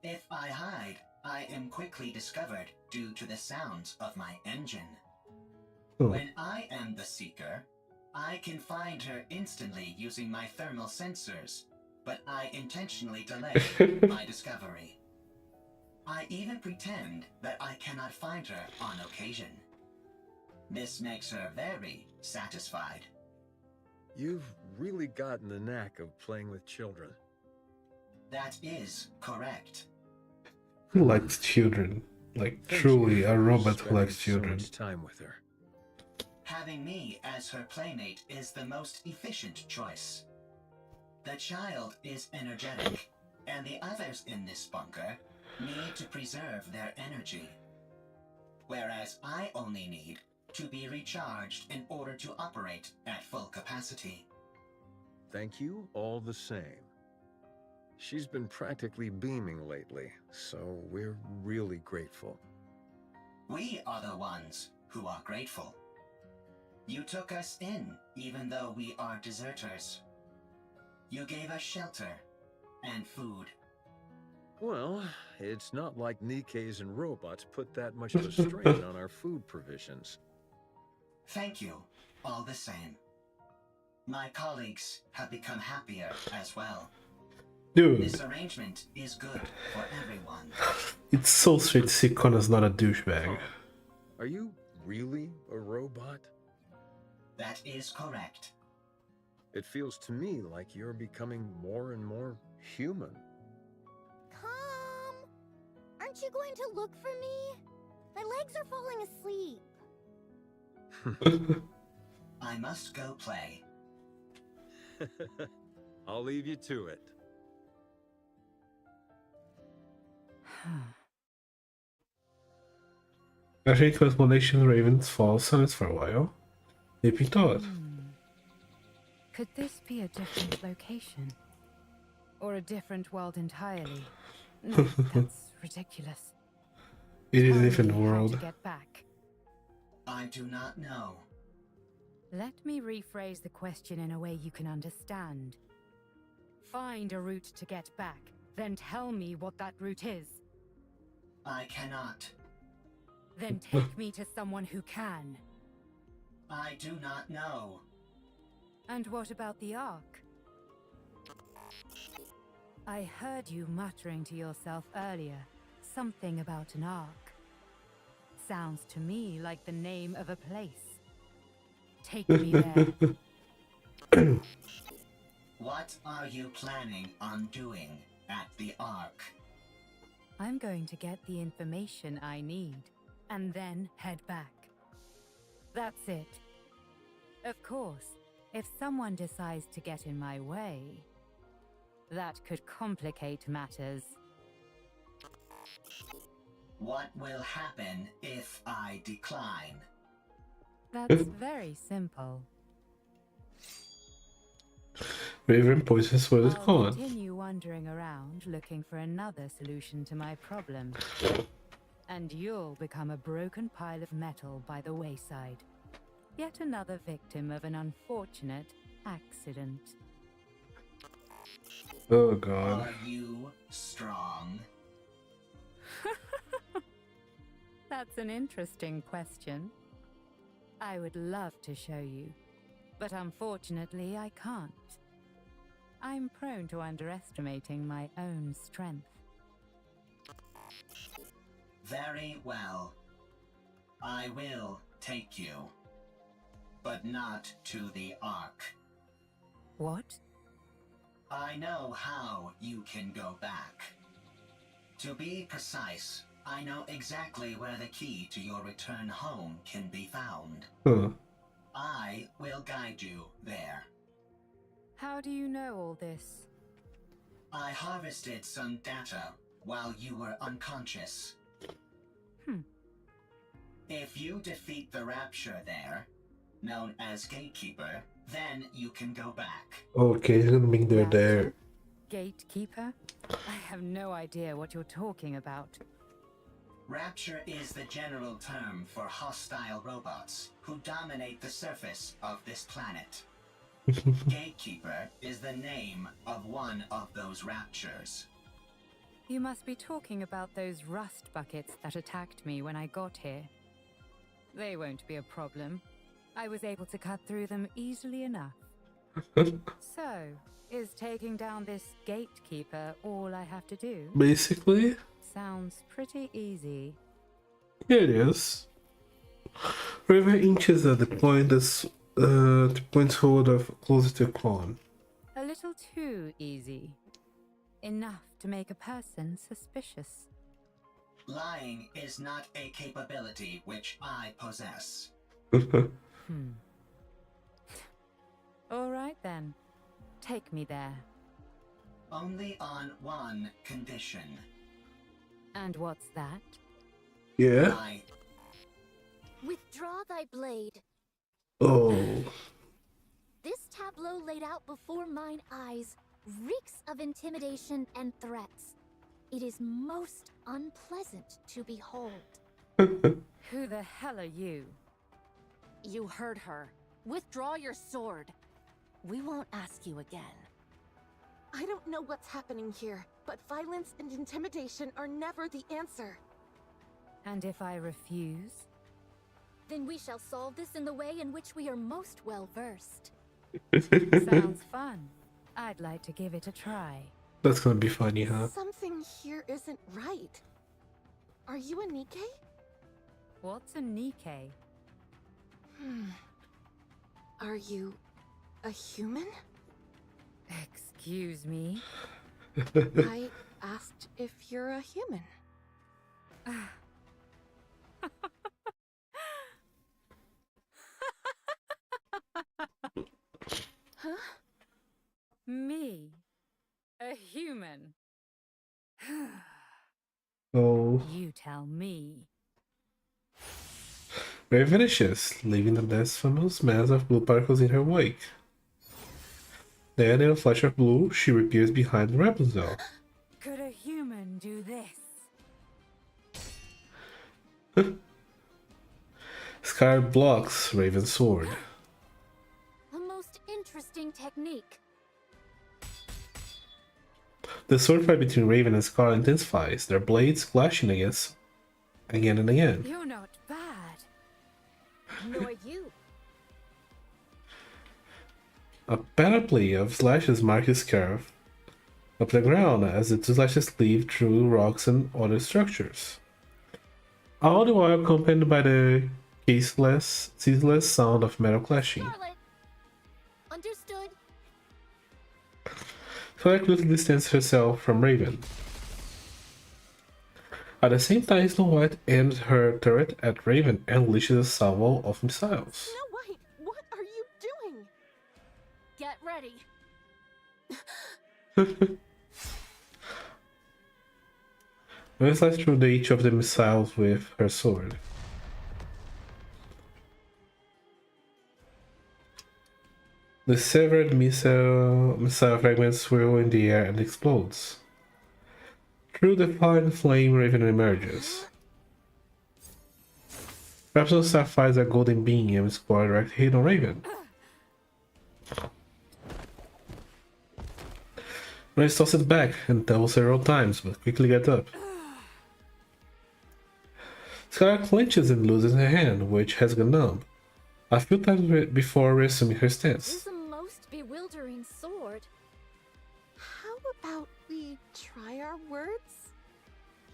If I hide, I am quickly discovered due to the sounds of my engine. Oh. When I am the seeker, I can find her instantly using my thermal sensors, but I intentionally delay my discovery. I even pretend that I cannot find her on occasion. This makes her very satisfied. You've really gotten the knack of playing with children. That is correct. Who likes children? Like, Thank truly you a for robot who spending likes children. So much time with her. Having me as her playmate is the most efficient choice. The child is energetic, and the others in this bunker need to preserve their energy. Whereas I only need to be recharged in order to operate at full capacity. Thank you all the same. She's been practically beaming lately, so we're really grateful. We are the ones who are grateful. You took us in, even though we are deserters. You gave us shelter and food. Well, it's not like Nikkes and robots put that much of a strain on our food provisions. Thank you, all the same. My colleagues have become happier as well. Dude, This arrangement is good for everyone. it's so straight to see Connor's not a douchebag. Are you really a robot? That is correct. It feels to me like you're becoming more and more human. Come! Aren't you going to look for me? My legs are falling asleep. I must go play. I'll leave you to it. After the explanation, Ravens falls silence for a while. Deep in thought. Could this be a different location? Or a different world entirely? No, that's ridiculous. It is a Tell different me how world. to get back. I do not know. Let me rephrase the question in a way you can understand. Find a route to get back, then tell me what that route is. I cannot. Then take me to someone who can. I do not know. And what about the Ark? I heard you muttering to yourself earlier, something about an Ark. Sounds to me like the name of a place. Take me there. What are you planning on doing at the Ark? I'm going to get the information I need, and then head back. That's it. Of course, if someone decides to get in my way, that could complicate matters. What will happen if I decline? That's very simple. Raven poisons for the I'll con. continue wandering around looking for another solution to my problem. And you'll become a broken pile of metal by the wayside. Yet another victim of an unfortunate accident. Oh god. Are you strong? That's an interesting question. I would love to show you, but unfortunately I can't. I'm prone to underestimating my own strength. Very well. I will take you. But not to the Ark. What? I know how you can go back. To be precise, I know exactly where the key to your return home can be found. Huh. I will guide you there. How do you know all this? I harvested some data while you were unconscious. If you defeat the Rapture there, known as Gatekeeper, then you can go back. Okay, he's gonna make there. Gatekeeper? I have no idea what you're talking about. Rapture is the general term for hostile robots who dominate the surface of this planet. Gatekeeper is the name of one of those raptures. You must be talking about those rust buckets that attacked me when I got here. They won't be a problem. I was able to cut through them easily enough. So, is taking down this gatekeeper all I have to do? Basically, Sounds pretty easy. here it is. Raven inches at the point hold of closer to Quan. A little too easy. Enough to make a person suspicious. Lying is not a capability which I possess. All right then. Take me there. Only on one condition. And what's that? Yeah. Withdraw thy blade. Oh. This tableau laid out before mine eyes reeks of intimidation and threats. It is most unpleasant to behold. Who the hell are you? You heard her. Withdraw your sword. We won't ask you again. I don't know what's happening here, but violence and intimidation are never the answer. And if I refuse? Then we shall solve this in the way in which we are most well versed. Sounds fun. I'd like to give it a try. That's gonna be funny, huh? Something here isn't right. Are you a Nikke? What's a Nikke? Are you a human? Excuse me? I asked if you're a human. Huh? Me? A human? Oh. You tell me. Raven vanishes, leaving the blasphemous mass of blue particles in her wake. Then, in a flash of blue, she reappears behind Rapunzel. Could a human do this? Scar blocks Raven's sword. A most interesting technique. The sword fight between Raven and Scar intensifies, their blades clashing again and again. You're not bad. Nor you. A panoply of slashes mark his scarf up the ground as the two slashes cleave through rocks and other structures. All the while accompanied by the ceaseless sound of metal clashing. Charlotte. Understood. Scarlet quickly distances herself from Raven. At the same time, Snow White aims her turret at Raven and unleashes a salvo of missiles. Snow White, what are you doing? Get ready. Raven slices through each of the missiles with her sword. The severed missile fragments swirl in the air and explodes. Through the fine flame, Raven emerges. Rapunzel fires a golden beam and square direct hit on Raven. Raven tosses it back and doubles several times, but quickly gets up. Scarlet clenches and loses her hand, which has gone numb, a few times before resuming her stance. This is a most bewildering sword. How about we try our words?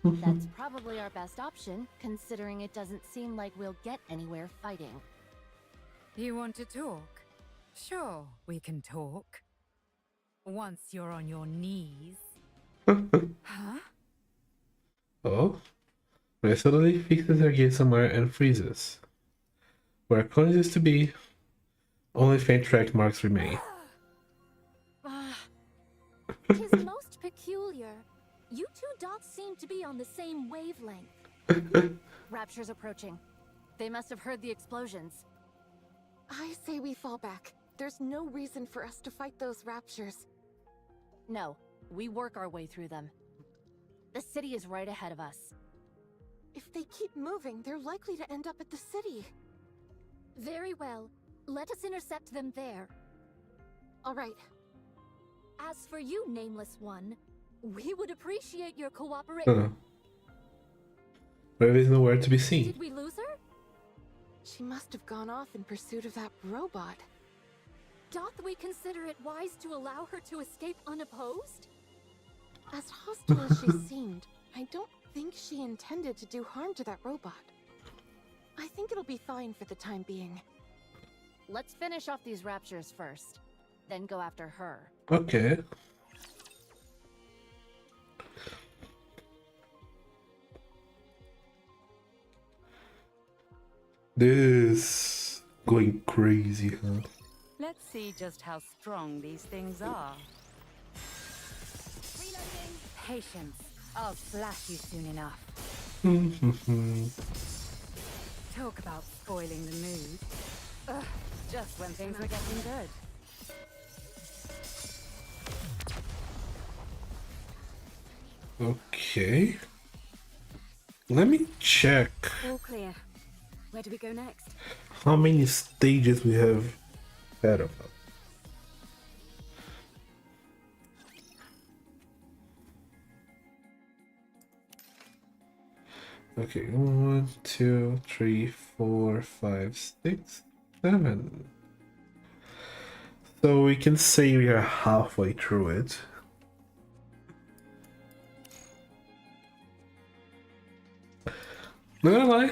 That's probably our best option, considering it doesn't seem like we'll get anywhere fighting. You want to talk? Sure, we can talk. Once you're on your knees. Huh? Oh? Ray suddenly fixes her gaze somewhere and freezes. Where Connie used to be, only faint track marks remain. Tis most peculiar. You two dots seem to be on the same wavelength. Rapture's approaching. They must have heard the explosions. I say we fall back. There's no reason for us to fight those raptures. No, we work our way through them. The city is right ahead of us. If they keep moving, they're likely to end up at the city. Very well. Let us intercept them there. All right. As for you, Nameless One, we would appreciate your cooperation. Raven is nowhere to be seen. Did we lose her? She must have gone off in pursuit of that robot. Doth we consider it wise to allow her to escape unopposed? As hostile as she seemed, I don't think she intended to do harm to that robot. I think it'll be fine for the time being. Let's finish off these raptures first, then go after her. Okay. This going crazy, huh? Let's see just how strong these things are. Patience. I'll flash you soon enough. Talk about spoiling the mood. Ugh, just when things were getting good. Okay. Let me check All clear. Where do we go next? how many stages we have ahead of us. Okay, 1, 2, 3, 4, 5, 6, 7. So we can say we are halfway through it. Not gonna lie,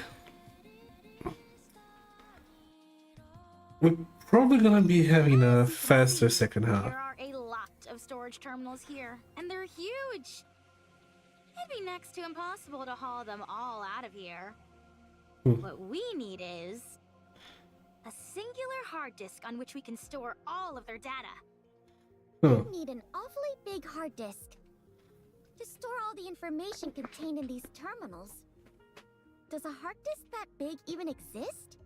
we're probably gonna be having a faster second half. There are a lot of storage terminals here, and they're huge. It'd be next to impossible to haul them all out of here. What we need is a singular hard disk on which we can store all of their data. Huh. We need an awfully big hard disk to store all the information contained in these terminals. Does a hard disk that big even exist?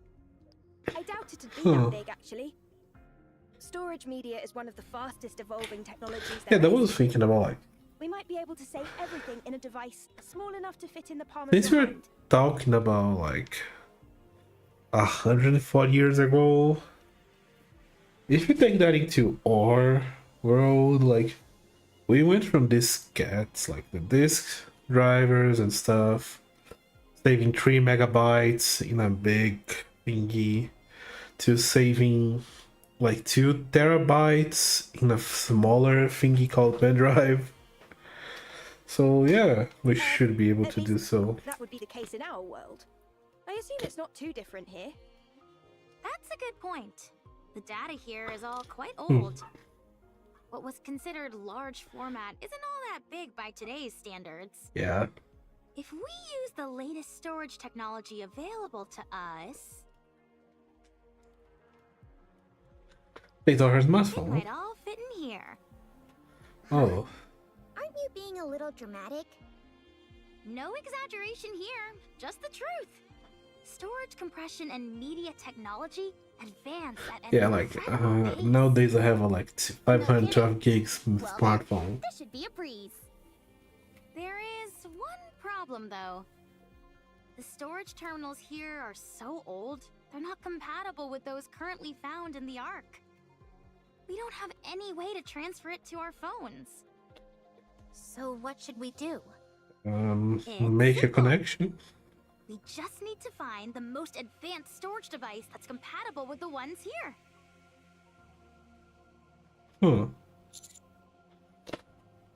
I doubt it'd be that big, actually. Storage media is one of the fastest evolving technologies Yeah, there that is. was thinking about like, We might be able to save everything in a device small enough to fit in the palm of since your we're hand. talking about like 140 years ago, if you take that into our world, like we went from diskettes, like the disk drivers and stuff, saving 3 megabytes in a big thingy, to saving like 2 terabytes in a smaller thingy called pen drive. So yeah, we should be able to do so. That would be the case in our world. I assume it's not too different here. That's a good point. The data here is all quite old. What was considered large format isn't all that big by today's standards. Yeah. If we use the latest storage technology available to us, It's our it smartphone. might all fit in here. Oh. Aren't you being a little dramatic? No exaggeration here, just the truth. Storage compression and media technology advance at an Yeah, like incredible pace. nowadays I have a like 512 gigs smartphone. This should be a breeze. There is one problem though. The storage terminals here are so old, they're not compatible with those currently found in the Ark. We don't have any way to transfer it to our phones. So what should we do? Make a connection. We just need to find the most advanced storage device that's compatible with the ones here. Huh.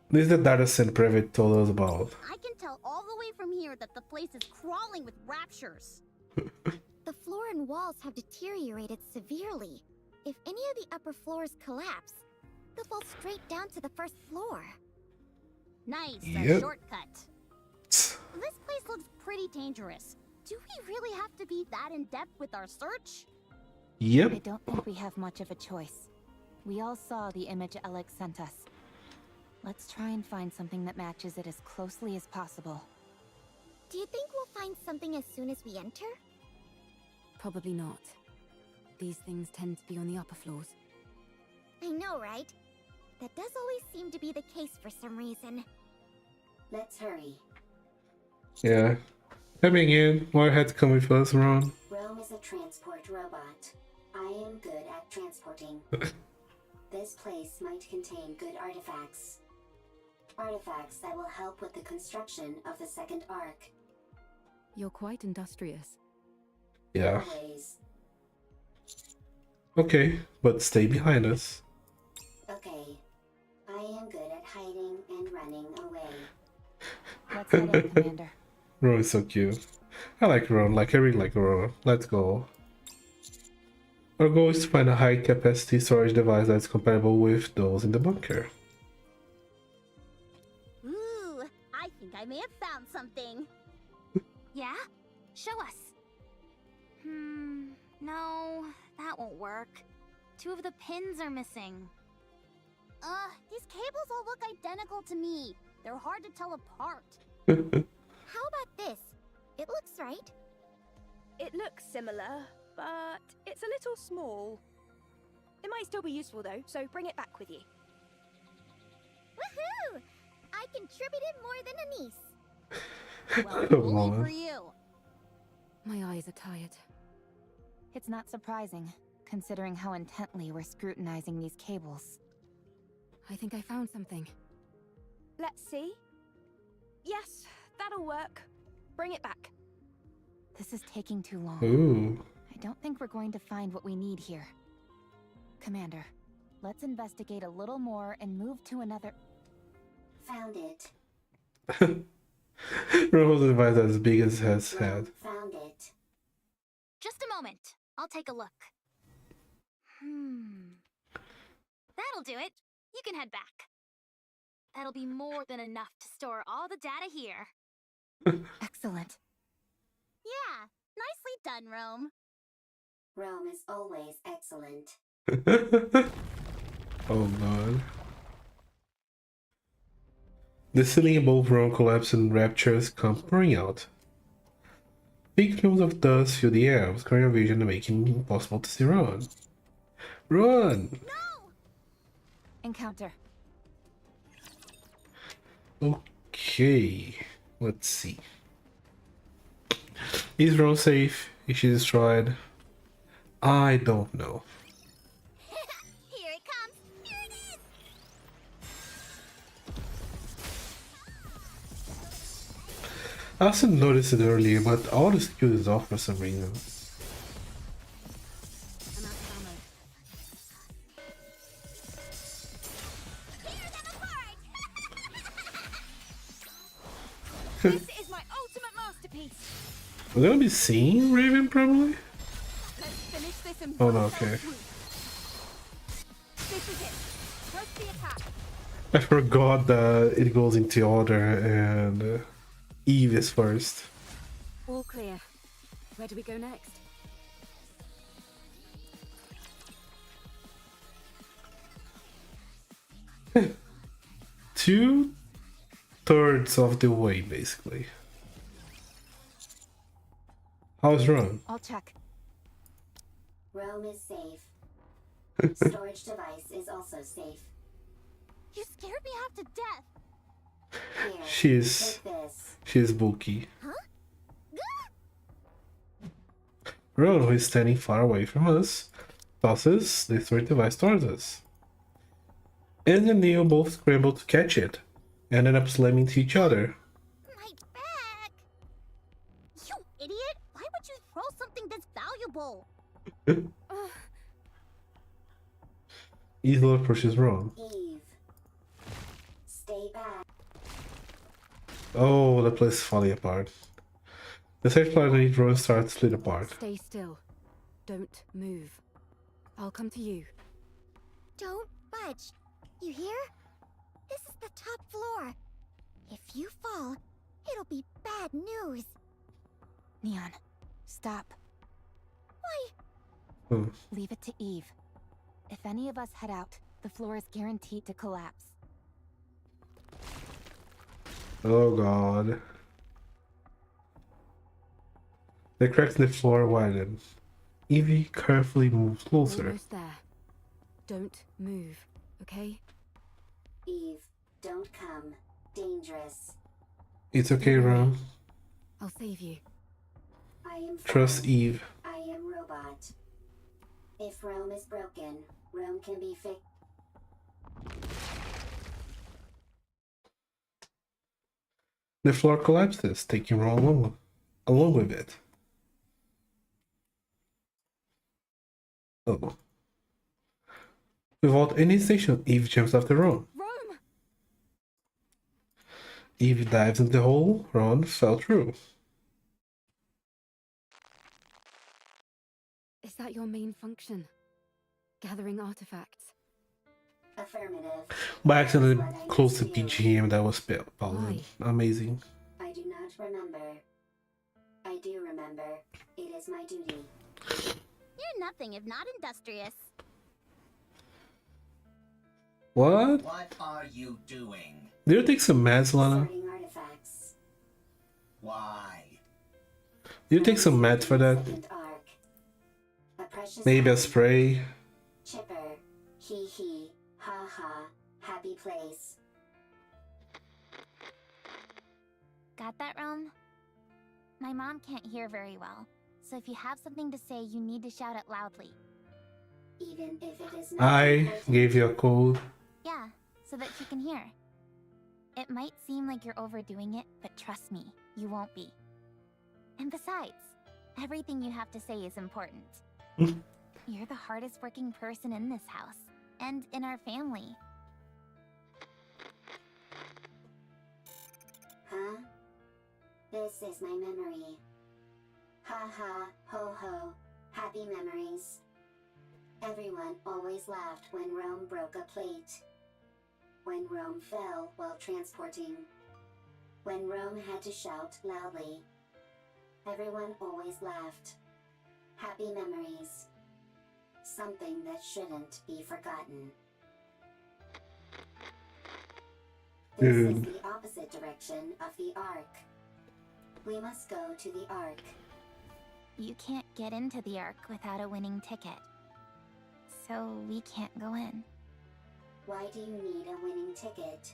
This is the data center Private told us about. I can tell all the way from here that the place is crawling with raptures. The floor and walls have deteriorated severely. If any of the upper floors collapse, they'll fall straight down to the first floor. Nice, a Yep. shortcut. This place looks pretty dangerous. Do we really have to be that in-depth with our search? Yep. I don't think we have much of a choice. We all saw the image Alex sent us. Let's try and find something that matches it as closely as possible. Do you think we'll find something as soon as we enter? Probably not. These things tend to be on the upper floors. I know, right? That does always seem to be the case for some reason. Let's hurry. Yeah. Coming in. Why had to come with us, Ron? Rome is a transport robot. I am good at transporting. This place might contain good artifacts. Artifacts that will help with the construction of the second arc. You're quite industrious. Yeah. Always. Okay, but stay behind us. Okay. I am good at hiding and running away. Let's head in, Commander. Ron is so cute. I like Ron, like I really like Ron. Let's go. Our goal is to find a high-capacity storage device that's compatible with those in the bunker. Ooh, I think I may have found something. Yeah? Show us. No, that won't work. 2 of the pins are missing. These cables all look identical to me. They're hard to tell apart. How about this? It looks right. It looks similar, but it's a little small. It might still be useful though, so bring it back with you. Woohoo! I contributed more than a niece. Well, Come only on. for you. My eyes are tired. It's not surprising, considering how intently we're scrutinizing these cables. I think I found something. Let's see. Yes, that'll work. Bring it back. This is taking too long. Ooh. I don't think we're going to find what we need here. Commander, let's investigate a little more and move to another... Found it. Ron holds a device as big as his head. Found it. Just a moment. I'll take a look. That'll do it. You can head back. That'll be more than enough to store all the data here. Excellent. Yeah, nicely done, Rome. Rome is always excellent. Oh god. The ceiling above Rome collapses and raptures come pouring out. Big plumes of dust fill the air, obscuring our vision and making it impossible to see Ron. Run! No! Encounter. Okay, let's see. Is Ron safe? Is she destroyed? I don't know. Here it comes! Here it is! I also noticed it earlier, but all the skill is off for some reason. I'm out of ammo. Tear them apart! This is my ultimate masterpiece. We're gonna be seeing Raven probably? Let's finish this in Oh no, one fell okay. swoop. This is it. Press the attack. I forgot that it goes into order and Eve is first. All clear. Where do we go next? Two-thirds of the way, basically. How's Ron? I'll check. Rome is safe. Storage device is also safe. You scared me half to death. Here, She's take this. bulky. Huh? Ron, who is standing far away from us, tosses the storage device towards us. Anne and Neil both scramble to catch it, and end up slamming into each other. My bag! You idiot! Why would you throw something this valuable? Isla approaches Ron. Eve. Stay back. Oh, the place is falling apart. The search planet Ron starts to split apart. Stay still. Don't move. I'll come to you. Don't budge. You hear? This is the top floor. If you fall, it'll be bad news. Neon, stop. Why? Leave it to Eve. If any of us head out, the floor is guaranteed to collapse. Oh god. The cracks in the floor widen. Evie carefully moves closer. Almost there. Don't move, okay? Eve, don't come. Dangerous. It's okay, Ron. I'll save you. I am Trust fine. Eve. I am robot. If Rome is broken, Rome can be fixed. The floor collapses, taking Ron along with it. Oh. Without any hesitation, Eve jumps off the room. Rome! Eve dives into the hole Ron fell through. Is that your main function? Gathering artifacts? Affirmative. By accident, close the BGM that was spelled. Amazing. I do not remember. I do remember. It is my duty. You're nothing if not industrious. What? What are you doing? Do you take some meds, Lana? Sorting artifacts. Why? Do you take some meds for that? Maybe a spray? Chipper. Hee hee. Ha ha. Happy place. Got that, Rome? My mom can't hear very well, so if you have something to say, you need to shout it loudly. Even if it is not I important. gave you a code. Yeah, so that she can hear. It might seem like you're overdoing it, but trust me, you won't be. And besides, everything you have to say is important. You're the hardest working person in this house, and in our family. Huh? This is my memory. Ha ha, ho ho, happy memories. Everyone always laughed when Rome broke a plate. When Rome fell while transporting. When Rome had to shout loudly. Everyone always laughed. Happy memories. Something that shouldn't be forgotten. This is the opposite direction of the Ark. We must go to the Ark. You can't get into the Ark without a winning ticket. So we can't go in. Why do you need a winning ticket?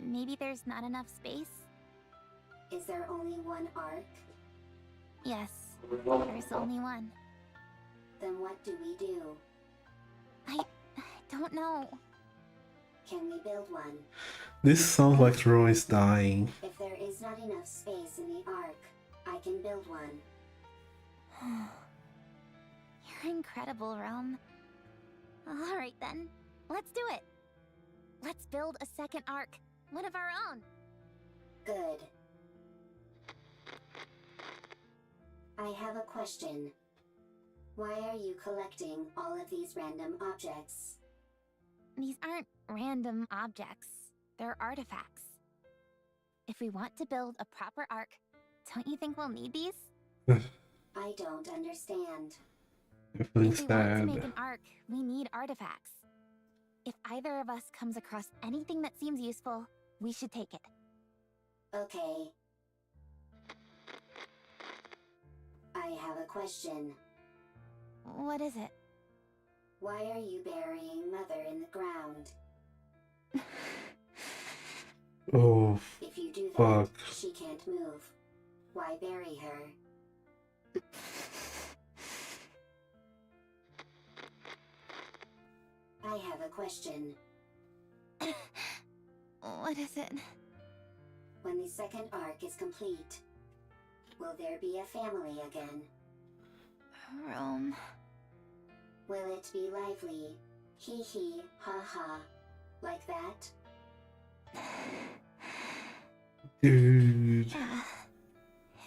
Maybe there's not enough space? Is there only one Ark? Yes, there's only one. Then what do we do? I don't know. Can we build one? This sounds like Ron is dying. If there is not enough space in the Ark, I can build one. You're incredible, Rome. Alright then, let's do it. Let's build a second Ark, one of our own. Good. I have a question. Why are you collecting all of these random objects? These aren't random objects. They're artifacts. If we want to build a proper Ark, don't you think we'll need these? I don't understand. I'm feeling If we want to sad. make an Ark, we need artifacts. If either of us comes across anything that seems useful, we should take it. Okay. I have a question. What is it? Why are you burying Mother in the ground? Oh, If you do that, fuck. she can't move. Why bury her? I have a question. What is it? When the second Ark is complete, will there be a family again? Rome. Will it be lively? Hee hee, ha ha. Like that? Dude. Yeah,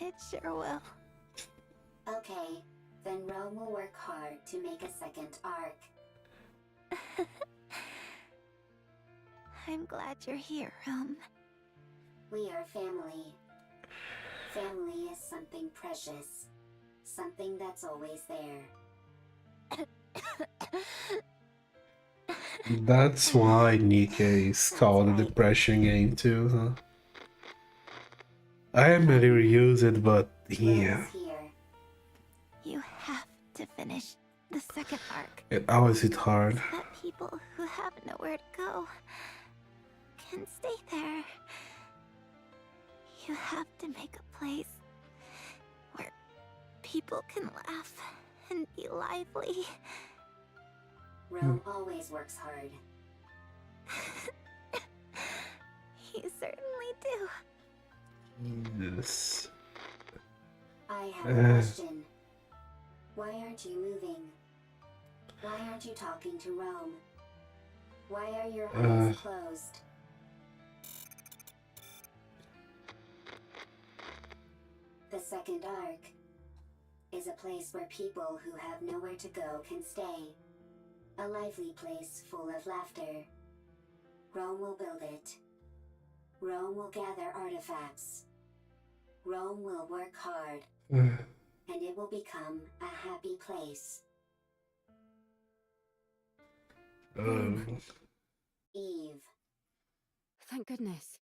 it sure will. Okay, then Rome will work hard to make a second Ark. I'm glad you're here, Rome. We are family. Family is something precious. Something that's always there. That's why Nikke is called a depression game too, huh? I haven't really used it, but yeah. You have to finish the second Ark. It always hit hard. So that people who have nowhere to go can stay there. You have to make a place where people can laugh and be lively. Rome always works hard. You certainly do. Yes. I have a question. Why aren't you moving? Why aren't you talking to Rome? Why are your eyes closed? The second arc is a place where people who have nowhere to go can stay. A lively place full of laughter. Rome will build it. Rome will gather artifacts. Rome will work hard. And it will become a happy place. Eve. Thank goodness.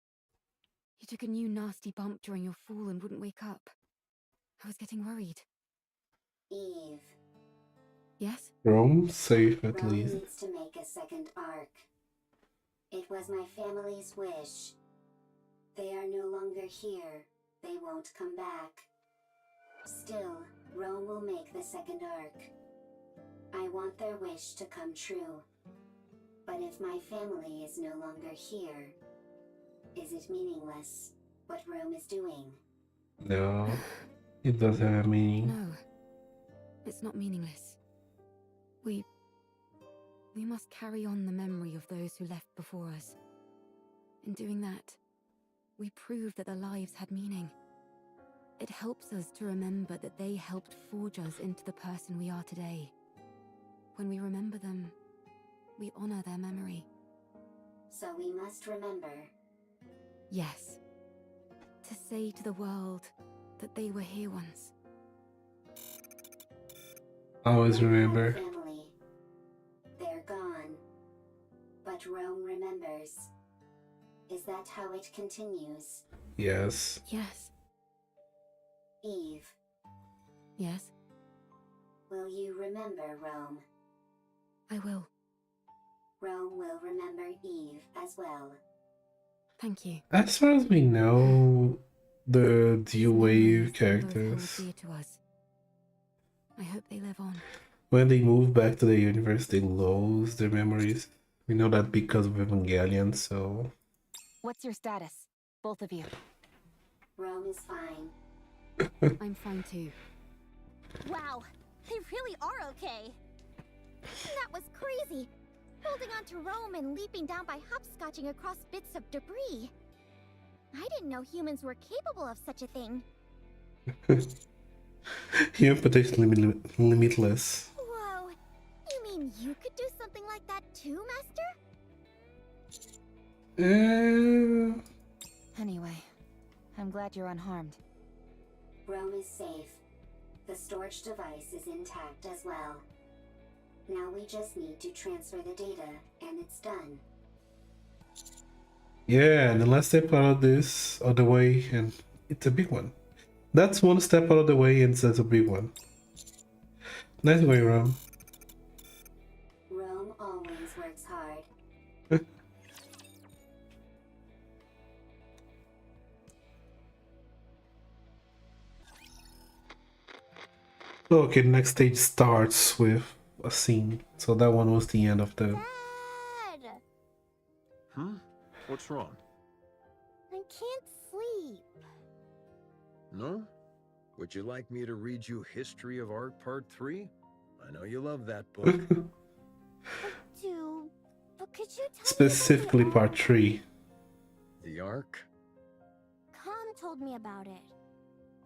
You took a new nasty bump during your fall and wouldn't wake up. I was getting worried. Eve. Yes? Rome, safe at Rome least. needs to make a second arc. It was my family's wish. They are no longer here. They won't come back. Still, Rome will make the second arc. I want their wish to come true. But if my family is no longer here, is it meaningless what Rome is doing? No, it does have a meaning. No, it's not meaningless. We must carry on the memory of those who left before us. In doing that, we prove that their lives had meaning. It helps us to remember that they helped forge us into the person we are today. When we remember them, we honor their memory. So we must remember. Yes. To say to the world that they were here once. Always remember. Family. They're gone. But Rome remembers. Is that how it continues? Yes. Yes. Eve. Yes? Will you remember Rome? I will. Rome will remember Eve as well. Thank you. As far as we know, the D-Wave Both characters, hold dear to us. I hope they live on. when they move back to the universe, they lose their memories. We know that because of Evangelion, so... What's your status? Both of you. Rome is fine. I'm fine too. Wow, they really are okay. That was crazy. Holding on to Rome and leaping down by hopscotching across bits of debris. I didn't know humans were capable of such a thing. Human potential limitless. Whoa, you mean you could do something like that too, Master? Anyway, I'm glad you're unharmed. Rome is safe. The storage device is intact as well. Now we just need to transfer the data, and it's done. Yeah, and the last step out of this, out of the way, and it's a big one. That's one step out of the way, and that's a big one. Nice way, Rome. Rome always works hard. Okay, the next stage starts with a scene. So that one was the end of the... Dad! What's wrong? I can't sleep. No? Would you like me to read you History of Art Part 3? I know you love that book. I do, but could you tell Specifically me part 3. The Ark? Calm told me about it.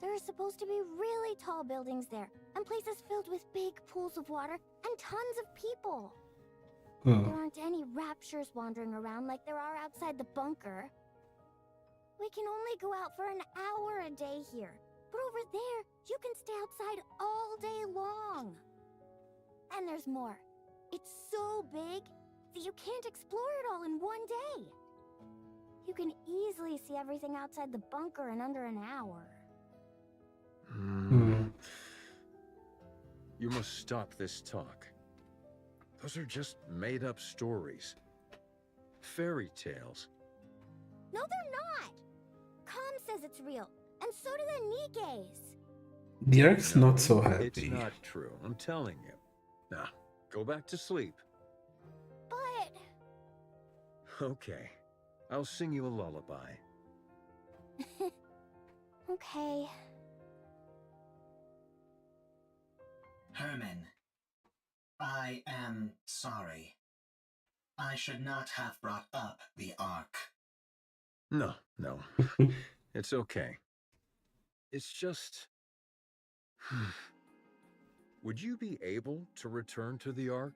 There are supposed to be really tall buildings there, and places filled with big pools of water, and tons of people. There aren't any raptures wandering around like there are outside the bunker. We can only go out for an hour a day here, but over there, you can stay outside all day long. And there's more. It's so big that you can't explore it all in one day. You can easily see everything outside the bunker in under an hour. You must stop this talk. Those are just made-up stories. Fairy tales. No, they're not! Calm says it's real, and so do the Nikkes. The Ark's not so happy. It's not true, I'm telling you. Now, go back to sleep. But... Okay, I'll sing you a lullaby. Okay. Herman, I am sorry. I should not have brought up the Ark. No. It's okay. It's just... Would you be able to return to the Ark?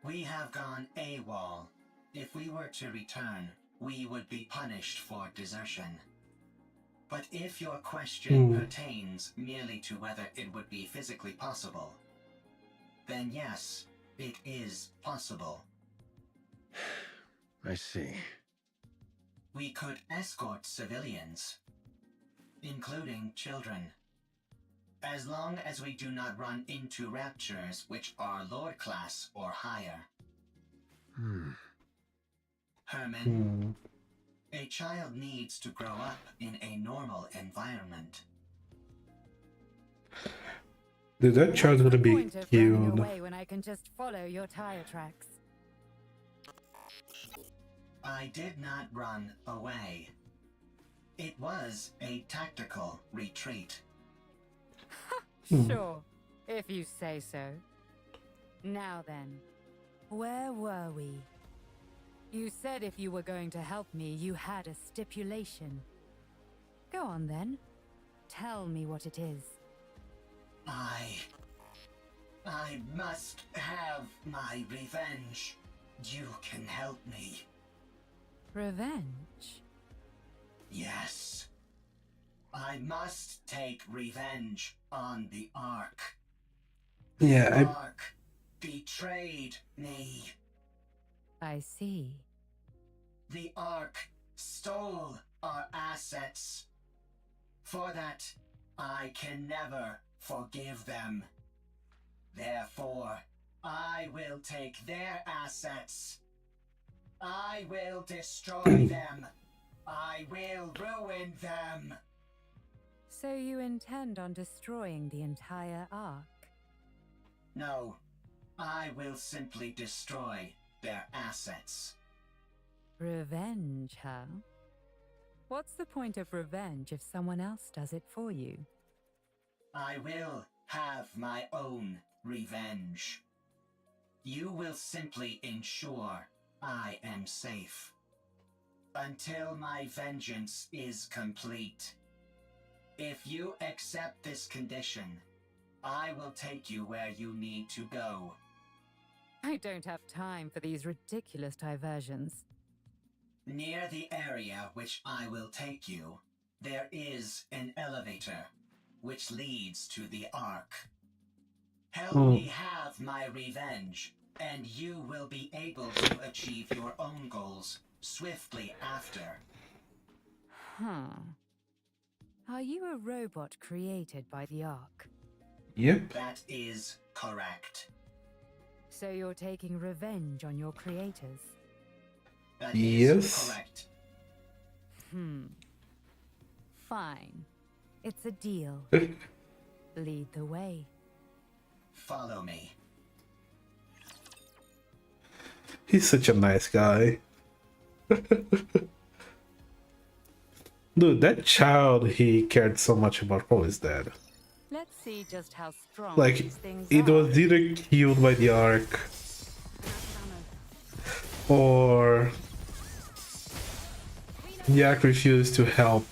We have gone AWOL. If we were to return, we would be punished for desertion. But if your question pertains merely to whether it would be physically possible, then yes, it is possible. I see. We could escort civilians, including children. As long as we do not run into raptures which are Lord class or higher. Herman, a child needs to grow up in a normal environment. Dude, that child's gonna be Point of cute. running away when I can just follow your tire tracks. I did not run away. It was a tactical retreat. Sure, if you say so. Now then, where were we? You said if you were going to help me, you had a stipulation. Go on then. Tell me what it is. I must have my revenge. You can help me. Revenge? Yes. I must take revenge on the Ark. Yeah, The Ark betrayed me. I see. The Ark stole our assets. For that, I can never forgive them. Therefore, I will take their assets. I will destroy them. I will ruin them. So you intend on destroying the entire Ark? No, I will simply destroy their assets. Revenge, huh? What's the point of revenge if someone else does it for you? I will have my own revenge. You will simply ensure I am safe. Until my vengeance is complete. If you accept this condition, I will take you where you need to go. I don't have time for these ridiculous diversions. Near the area which I will take you, there is an elevator, which leads to the Ark. Help me have my revenge, and you will be able to achieve your own goals swiftly after. Huh. Are you a robot created by the Ark? Yep. That is correct. So you're taking revenge on your creators? That Yes. is correct. Fine. It's a deal. Lead the way. Follow me. He's such a nice guy. Dude, that child he cared so much about probably is dead. Let's see just how strong Like, these things it are. was either killed by the Ark or the Ark refused to help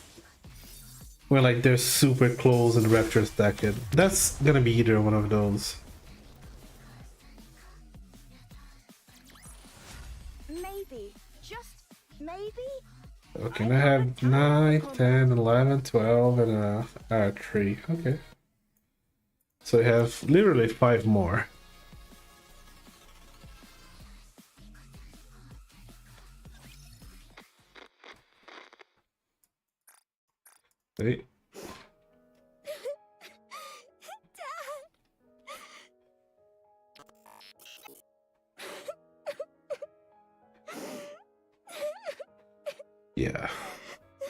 when like they're super close and Raptors attack it. That's gonna be either one of those. Maybe, just maybe? Okay, I have 9, 10, 11, 12, and a 3. Okay. So I have literally 5 more. Wait. Yeah.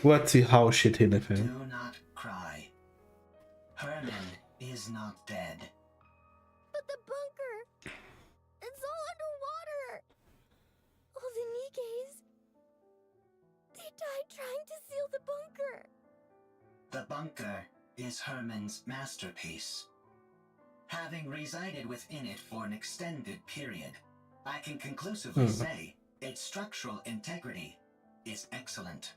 Let's see how shit hit him. Do not cry. Herman is not dead. But the bunker! It's all underwater! All the Nikkes... They died trying to seal the bunker! The bunker is Herman's masterpiece. Having resided within it for an extended period, I can conclusively say its structural integrity is excellent.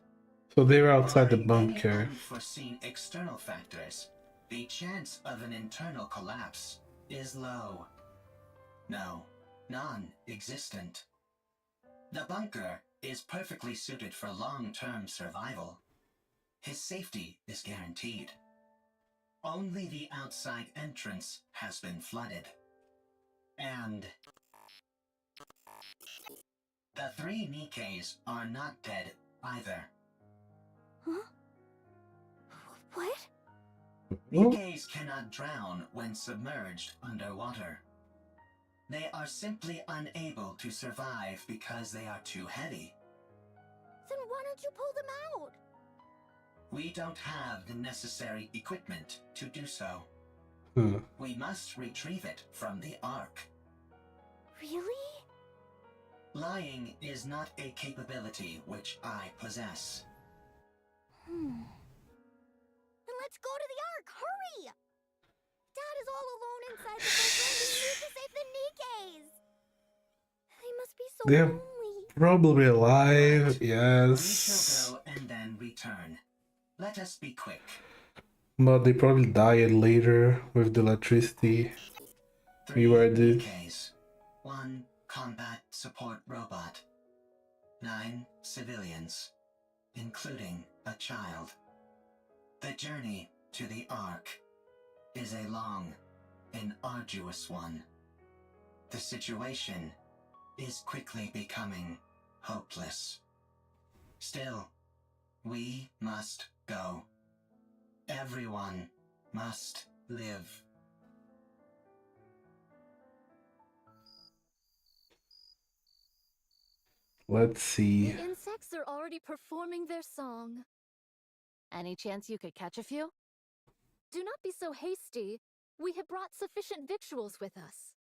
So they were outside the Barring bunker. any unforeseen external factors, the chance of an internal collapse is low. No, non-existent. The bunker is perfectly suited for long-term survival. His safety is guaranteed. Only the outside entrance has been flooded. And the 3 Nikkes are not dead either. Huh? What? Nikkes cannot drown when submerged underwater. They are simply unable to survive because they are too heavy. Then why don't you pull them out? We don't have the necessary equipment to do so. We must retrieve it from the Ark. Really? Lying is not a capability which I possess. Then let's go to the Ark, hurry! Dad is all alone inside the bunker and we need to save the Nikkes! They must be so They're lonely. probably alive, We yes. shall go and then return. Let us be quick. But they probably died later with the electricity. 3 We were the... Nikkes, 1 combat support robot, 9 civilians, including a child. The journey to the Ark is a long and arduous one. The situation is quickly becoming hopeless. Still, we must go. Everyone must live. Let's see. The insects are already performing their song. Any chance you could catch a few? Do not be so hasty. We have brought sufficient victuals with us.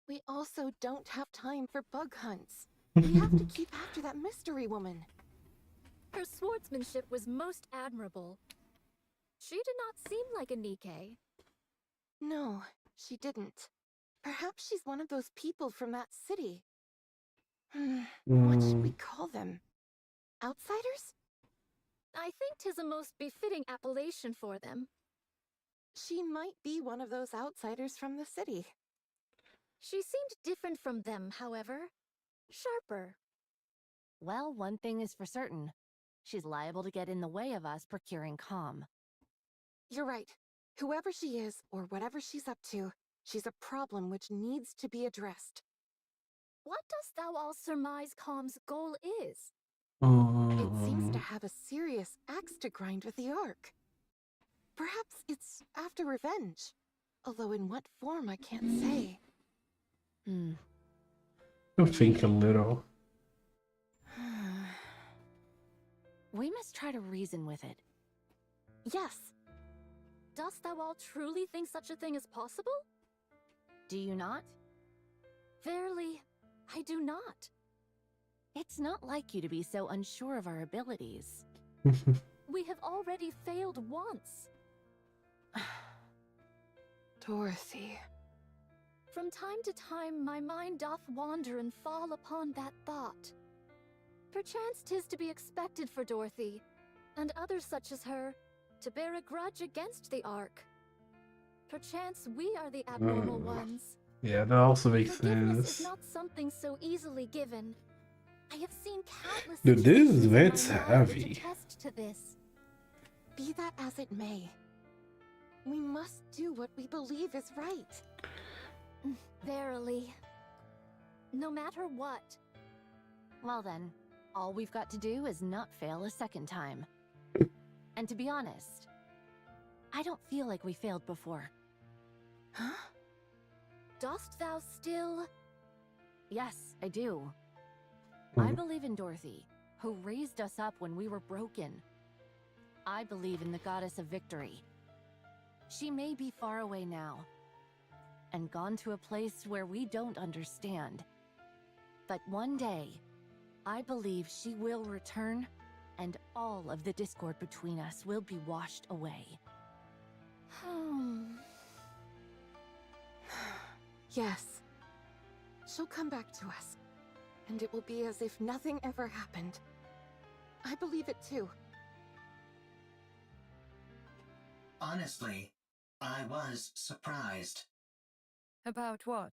We also don't have time for bug hunts. We have to keep after that mystery woman. Her swordsmanship was most admirable. She did not seem like a Nikke. No, she didn't. Perhaps she's one of those people from that city. What should we call them? Outsiders? I think 'tis a most befitting appellation for them. She might be one of those outsiders from the city. She seemed different from them, however. Sharper. Well, one thing is for certain. She's liable to get in the way of us procuring calm. You're right. Whoever she is, or whatever she's up to, she's a problem which needs to be addressed. What dost thou all surmise Calm's goal is? It seems to have a serious axe to grind with the Ark. Perhaps it's after revenge. Although in what form I can't say. I'll think a little. We must try to reason with it. Yes. Dost thou all truly think such a thing is possible? Do you not? Verily, I do not. It's not like you to be so unsure of our abilities. We have already failed once. Dorothy. From time to time my mind doth wander and fall upon that thought. Perchance 'tis to be expected for Dorothy, and others such as her, to bear a grudge against the Ark. Perchance we are the abnormal ones. Yeah, that also makes Forgiveness sense. is not something so easily given. I have seen countless Dude, this situations in my event's life which heavy. attest to this. Be that as it may, we must do what we believe is right. Verily. No matter what. Well then, all we've got to do is not fail a second time. And to be honest, I don't feel like we failed before. Huh? Dost thou still? Yes, I do. I believe in Dorothy, who raised us up when we were broken. I believe in the goddess of victory. She may be far away now, and gone to a place where we don't understand. But one day, I believe she will return, and all of the discord between us will be washed away. Yes. She'll come back to us, and it will be as if nothing ever happened. I believe it too. Honestly, I was surprised. About what?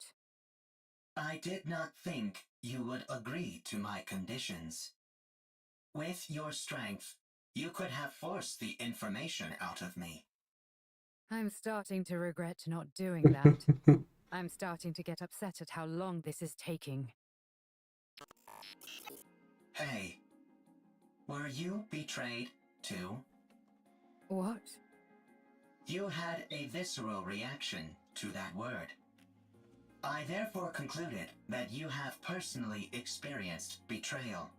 I did not think you would agree to my conditions. With your strength, you could have forced the information out of me. I'm starting to regret not doing that. I'm starting to get upset at how long this is taking. Hey, were you betrayed too? What? You had a visceral reaction to that word. I therefore concluded that you have personally experienced betrayal.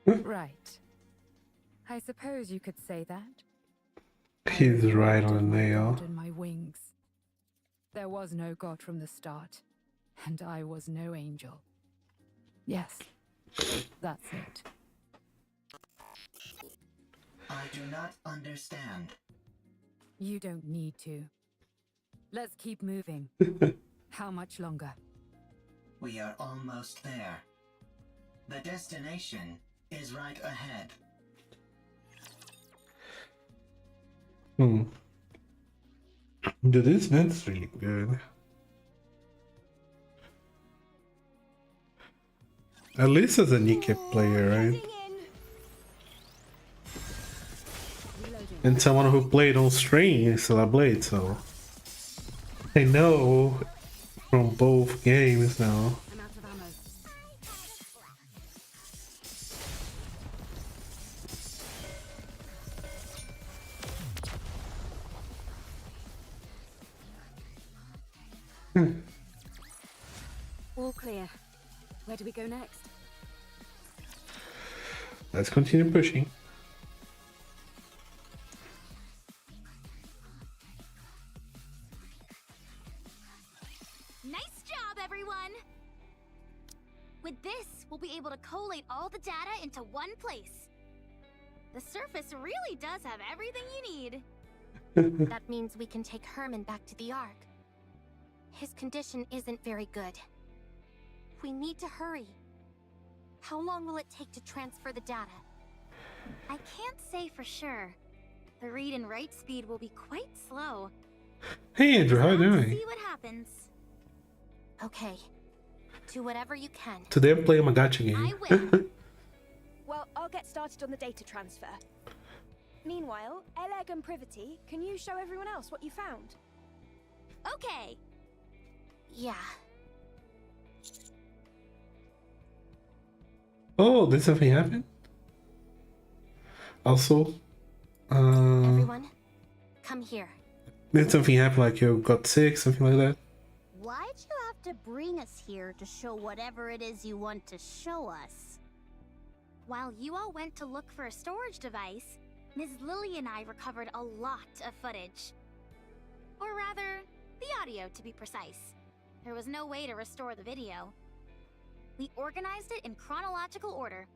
Right. I suppose you could say that. He's right on the nail. In my wings. There was no God from the start, and I was no angel. Yes, that's it. I do not understand. You don't need to. Let's keep moving. How much longer? We are almost there. The destination is right ahead. Dude, this vent's really good. At least as a Nikke player, right? And someone who played on stream Blade, so I know from both games now. I'm out of ammo. All clear. Where do we go next? Let's continue pushing. Nice job, everyone! With this, we'll be able to collate all the data into one place. The surface really does have everything you need. That means we can take Herman back to the Ark. His condition isn't very good. We need to hurry. How long will it take to transfer the data? I can't say for sure. The read and write speed will be quite slow. Hey Andrew, how are you doing? See what happens. Okay. Do whatever you can. Today I'm playing my gacha game. I will. Well, I'll get started on the data transfer. Meanwhile, Eleg and Privity, can you show everyone else what you found? Okay. Yeah. Oh, did something happen? Also, Everyone, come here. did something happen, like you got sick, something like that? Why'd you have to bring us here to show whatever it is you want to show us? While you all went to look for a storage device, Ms. Lily and I recovered a lot of footage. Or rather, the audio to be precise. There was no way to restore the video. We organized it in chronological order.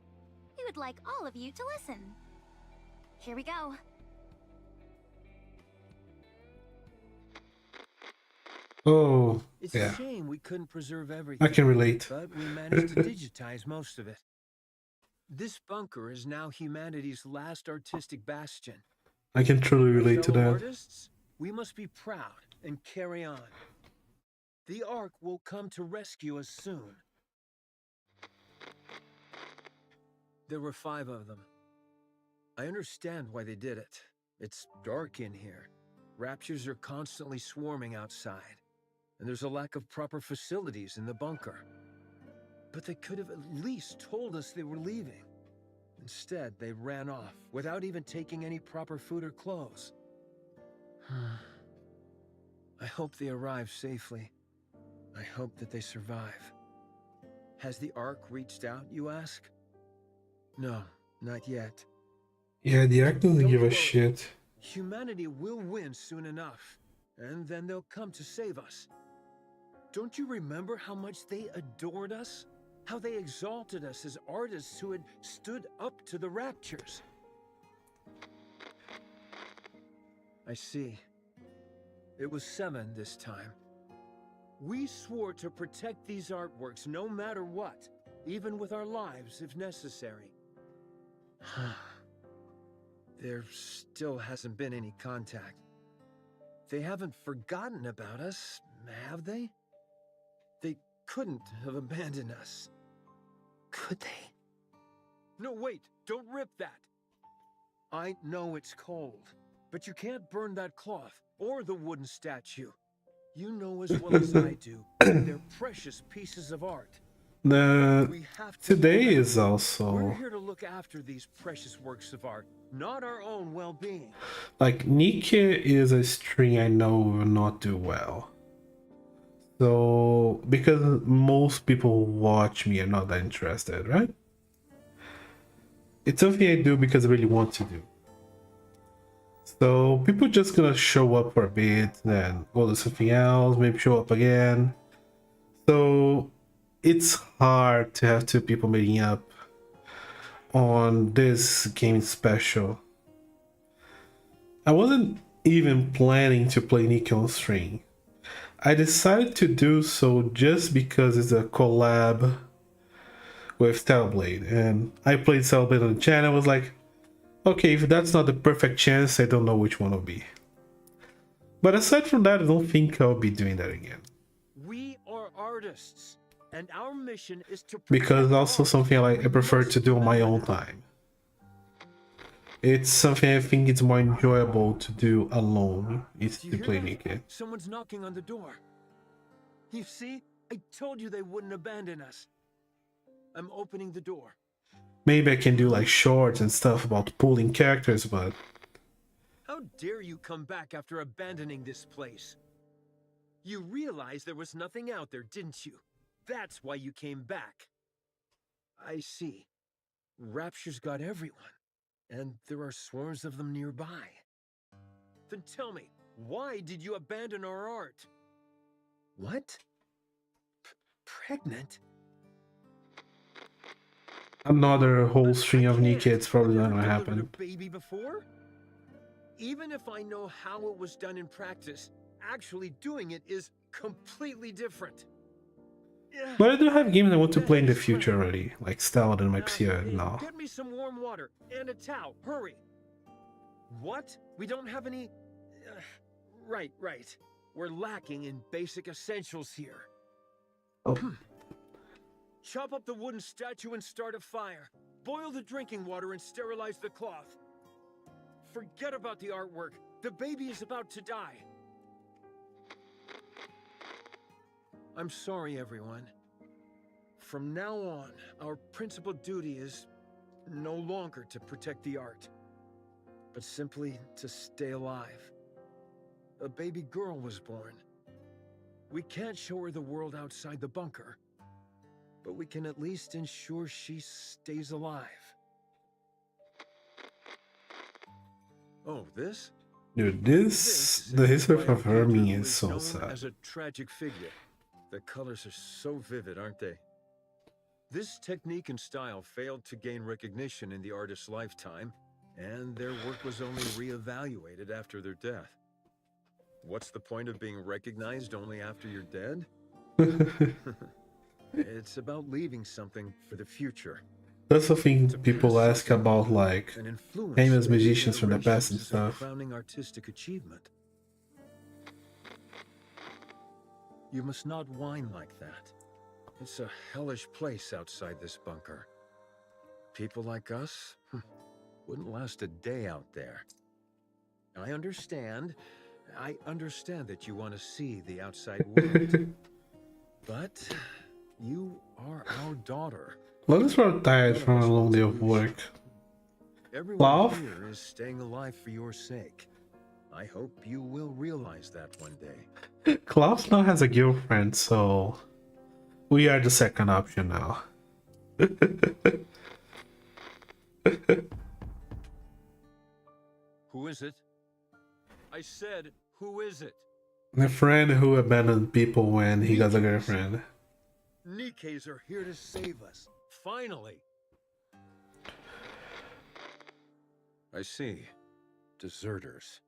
We would like all of you to listen. Here we go. Oh, It's yeah. a shame we couldn't preserve everything. I can relate. But we managed to digitize most of it. This bunker is now humanity's last artistic bastion. I can truly relate to Fellow that. artists, we must be proud and carry on. The Ark will come to rescue us soon. There were 5 of them. I understand why they did it. It's dark in here. Raptures are constantly swarming outside. And there's a lack of proper facilities in the bunker. But they could have at least told us they were leaving. Instead, they ran off without even taking any proper food or clothes. I hope they arrive safely. I hope that they survive. Has the Ark reached out, you ask? No, not yet. Yeah, the Ark doesn't Don't give a worry. shit. Humanity will win soon enough, and then they'll come to save us. Don't you remember how much they adored us? How they exalted us as artists who had stood up to the raptures? I see. It was 7 this time. We swore to protect these artworks no matter what, even with our lives if necessary. There still hasn't been any contact. They haven't forgotten about us, have they? They couldn't have abandoned us. Could they? No, wait, don't rip that. I know it's cold, but you can't burn that cloth or the wooden statue. You know as well as I do, they're precious pieces of art. Today is We're also here to look after these precious works of art, not our own well-being. like Nikke is a string I know will not do well. So because most people who watch me are not that interested, right? It's something I do because I really want to do. So people just gonna show up for a bit, then go to something else, maybe show up again. So it's hard to have 2 people meeting up on this game special. I wasn't even planning to play Nikke on stream. I decided to do so just because it's a collab with Tailon, and I played Tailon on the channel. I was like, okay, if that's not the perfect chance, I don't know which one will be. But aside from that, I don't think I'll be doing that again. We are artists, and our mission is to Because also something I prefer to do on my own time. It's something I think it's more enjoyable to do alone, is to play Nikke. Someone's knocking on the door. You see? I told you they wouldn't abandon us. I'm opening the door. Maybe I can do like shorts and stuff about pulling characters, but... How dare you come back after abandoning this place? You realized there was nothing out there, didn't you? That's why you came back. I see. Rapture's got everyone, and there are swarms of them nearby. Then tell me, why did you abandon our art? What? Pregnant? Another whole string of Nikke, it's probably not gonna happen. Baby before? Even if I know how it was done in practice, actually doing it is completely different. But I do have games I want to play in the future already, like Tailon and my PC now. Get me some warm water and a towel, hurry. What? We don't have any... Right. We're lacking in basic essentials here. Oh. Chop up the wooden statue and start a fire. Boil the drinking water and sterilize the cloth. Forget about the artwork. The baby is about to die. I'm sorry, everyone. From now on, our principal duty is no longer to protect the art, but simply to stay alive. A baby girl was born. We can't show her the world outside the bunker, but we can at least ensure she stays alive. Oh, this? Dude, the history of Hermie is so sad. As a tragic figure. The colors are so vivid, aren't they? This technique and style failed to gain recognition in the artist's lifetime, and their work was only re-evaluated after their death. What's the point of being recognized only after you're dead? It's about leaving something for the future. That's the thing people ask about, like, famous musicians from the past and stuff. Crowning artistic achievement. You must not whine like that. It's a hellish place outside this bunker. People like us wouldn't last a day out there. I understand that you want to see the outside world. But you are our daughter. Logan's probably tired from a long day of work. Everyone here is staying alive for your sake. I hope you will realize that one day. Klaus now has a girlfriend, so we are the second option now. Who is it? I said, who is it? The friend who abandoned people when he got a girlfriend. Nikkes are here to save us. Finally. I see. Deserters.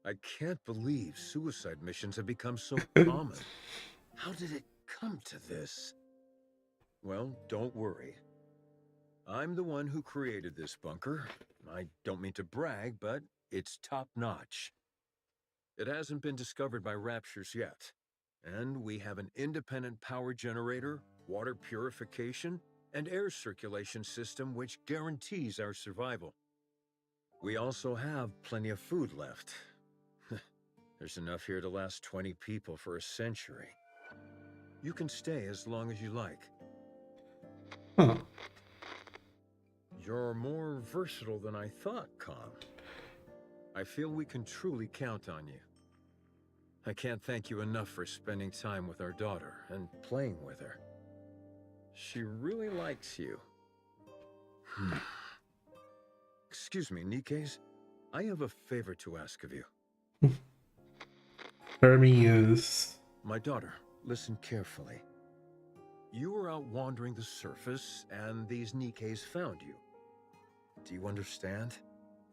I can't believe suicide missions have become so common. How did it come to this? Well, don't worry. I'm the one who created this bunker. I don't mean to brag, but it's top-notch. It hasn't been discovered by Raptures yet. And we have an independent power generator, water purification, and air circulation system which guarantees our survival. We also have plenty of food left. There's enough here to last 20 people for a century. You can stay as long as you like. Huh. You're more versatile than I thought, Com. I feel we can truly count on you. I can't thank you enough for spending time with our daughter and playing with her. She really likes you. Excuse me, Nikkes. I have a favor to ask of you. Fenrius. My daughter, listen carefully. You were out wandering the surface, and these Nikkes found you. Do you understand?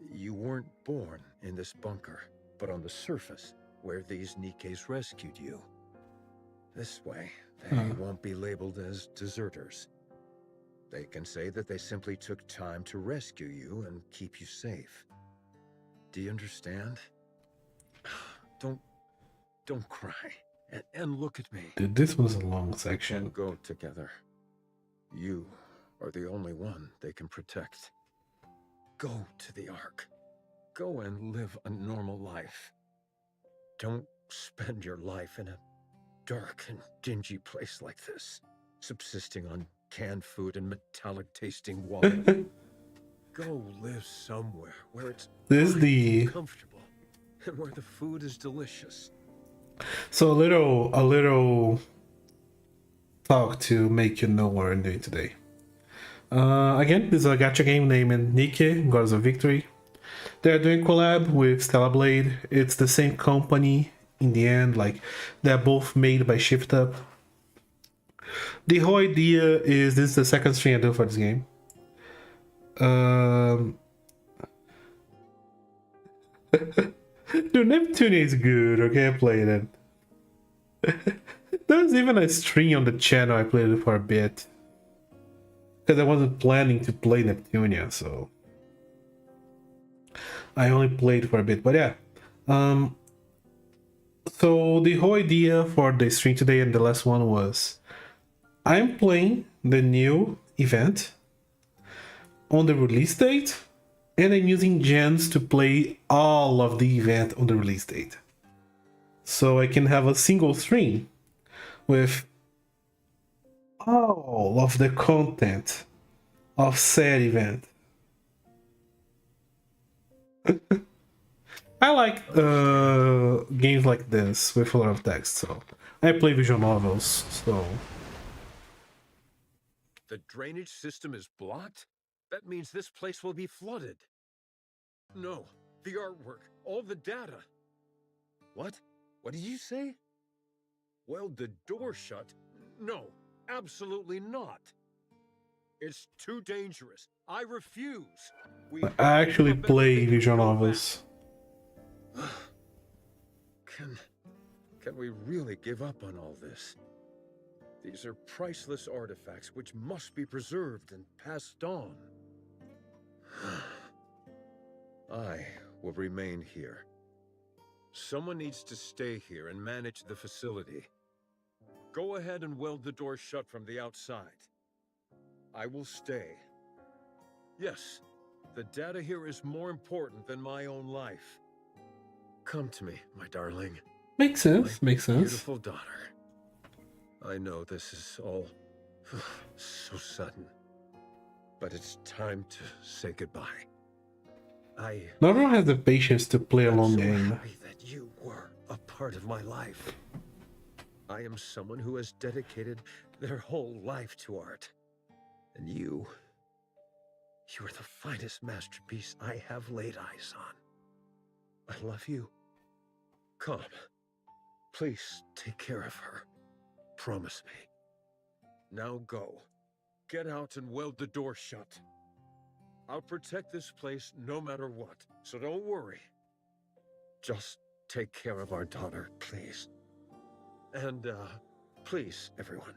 You weren't born in this bunker, but on the surface, where these Nikkes rescued you. This way, they won't be labeled as deserters. They can say that they simply took time to rescue you and keep you safe. Do you understand? Don't cry. And look at me. Dude, this was a long section. And go together. You are the only one they can protect. Go to the Ark. Go and live a normal life. Don't spend your life in a dark and dingy place like this, subsisting on canned food and metallic-tasting water. Go live somewhere where it's comfortable and where the food is delicious. So a little talk to make you know what I'm doing today. Again, this is a gacha game named Nikke, Gods of Victory. They're doing collab with Stella Blade. It's the same company in the end, like they're both made by Shift Up. The whole idea is this is the second stream I do for this game. Dude, Neptune is good, okay? I played it. There's even a stream on the channel I played it for a bit. Because I wasn't planning to play Neptunia, so I only played for a bit, but yeah. So the whole idea for the stream today and the last one was I'm playing the new event on the release date, and I'm using gens to play all of the event on the release date. So I can have a single stream with all of the content of said event. I like games like this with a lot of text, so I play visual novels, so... The drainage system is blocked? That means this place will be flooded. No, the artwork, all the data. What? What did you say? Weld the door shut? No, absolutely not. It's too dangerous. I refuse. I actually play visual novels. Can we really give up on all this? These are priceless artifacts which must be preserved and passed on. I will remain here. Someone needs to stay here and manage the facility. Go ahead and weld the door shut from the outside. I will stay. Yes, the data here is more important than my own life. Come to me, my darling. Makes sense, makes sense. Beautiful daughter. I know this is all so sudden, but it's time to say goodbye. Not everyone has the patience to play a long game. Happy that you were a part of my life. I am someone who has dedicated their whole life to art. And you are the finest masterpiece I have laid eyes on. I love you. Come, please take care of her. Promise me. Now go. Get out and weld the door shut. I'll protect this place no matter what, so don't worry. Just take care of our daughter, please. And, please, everyone,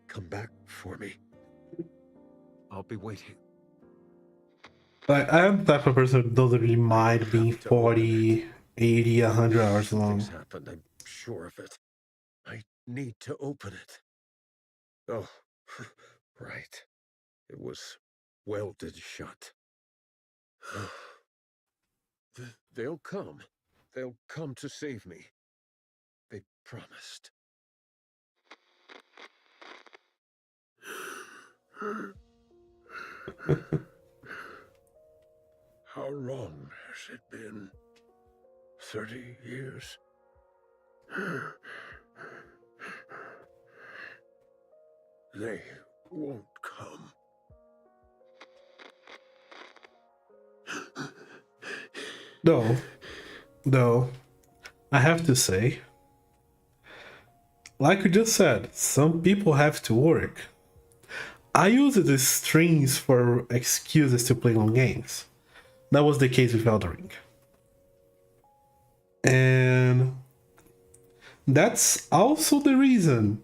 come back for me. I'll be waiting. Like, I am the type of person who doesn't really mind being 40, 80, 100 hours long. Things happened, I'm sure of it. I need to open it. Oh, right. It was welded shut. They'll come. They'll come to save me. They promised. How long has it been? 30 years? They won't come. Though, I have to say, like you just said, some people have to work. I use the strings for excuses to play long games. That was the case with Elden Ring. And that's also the reason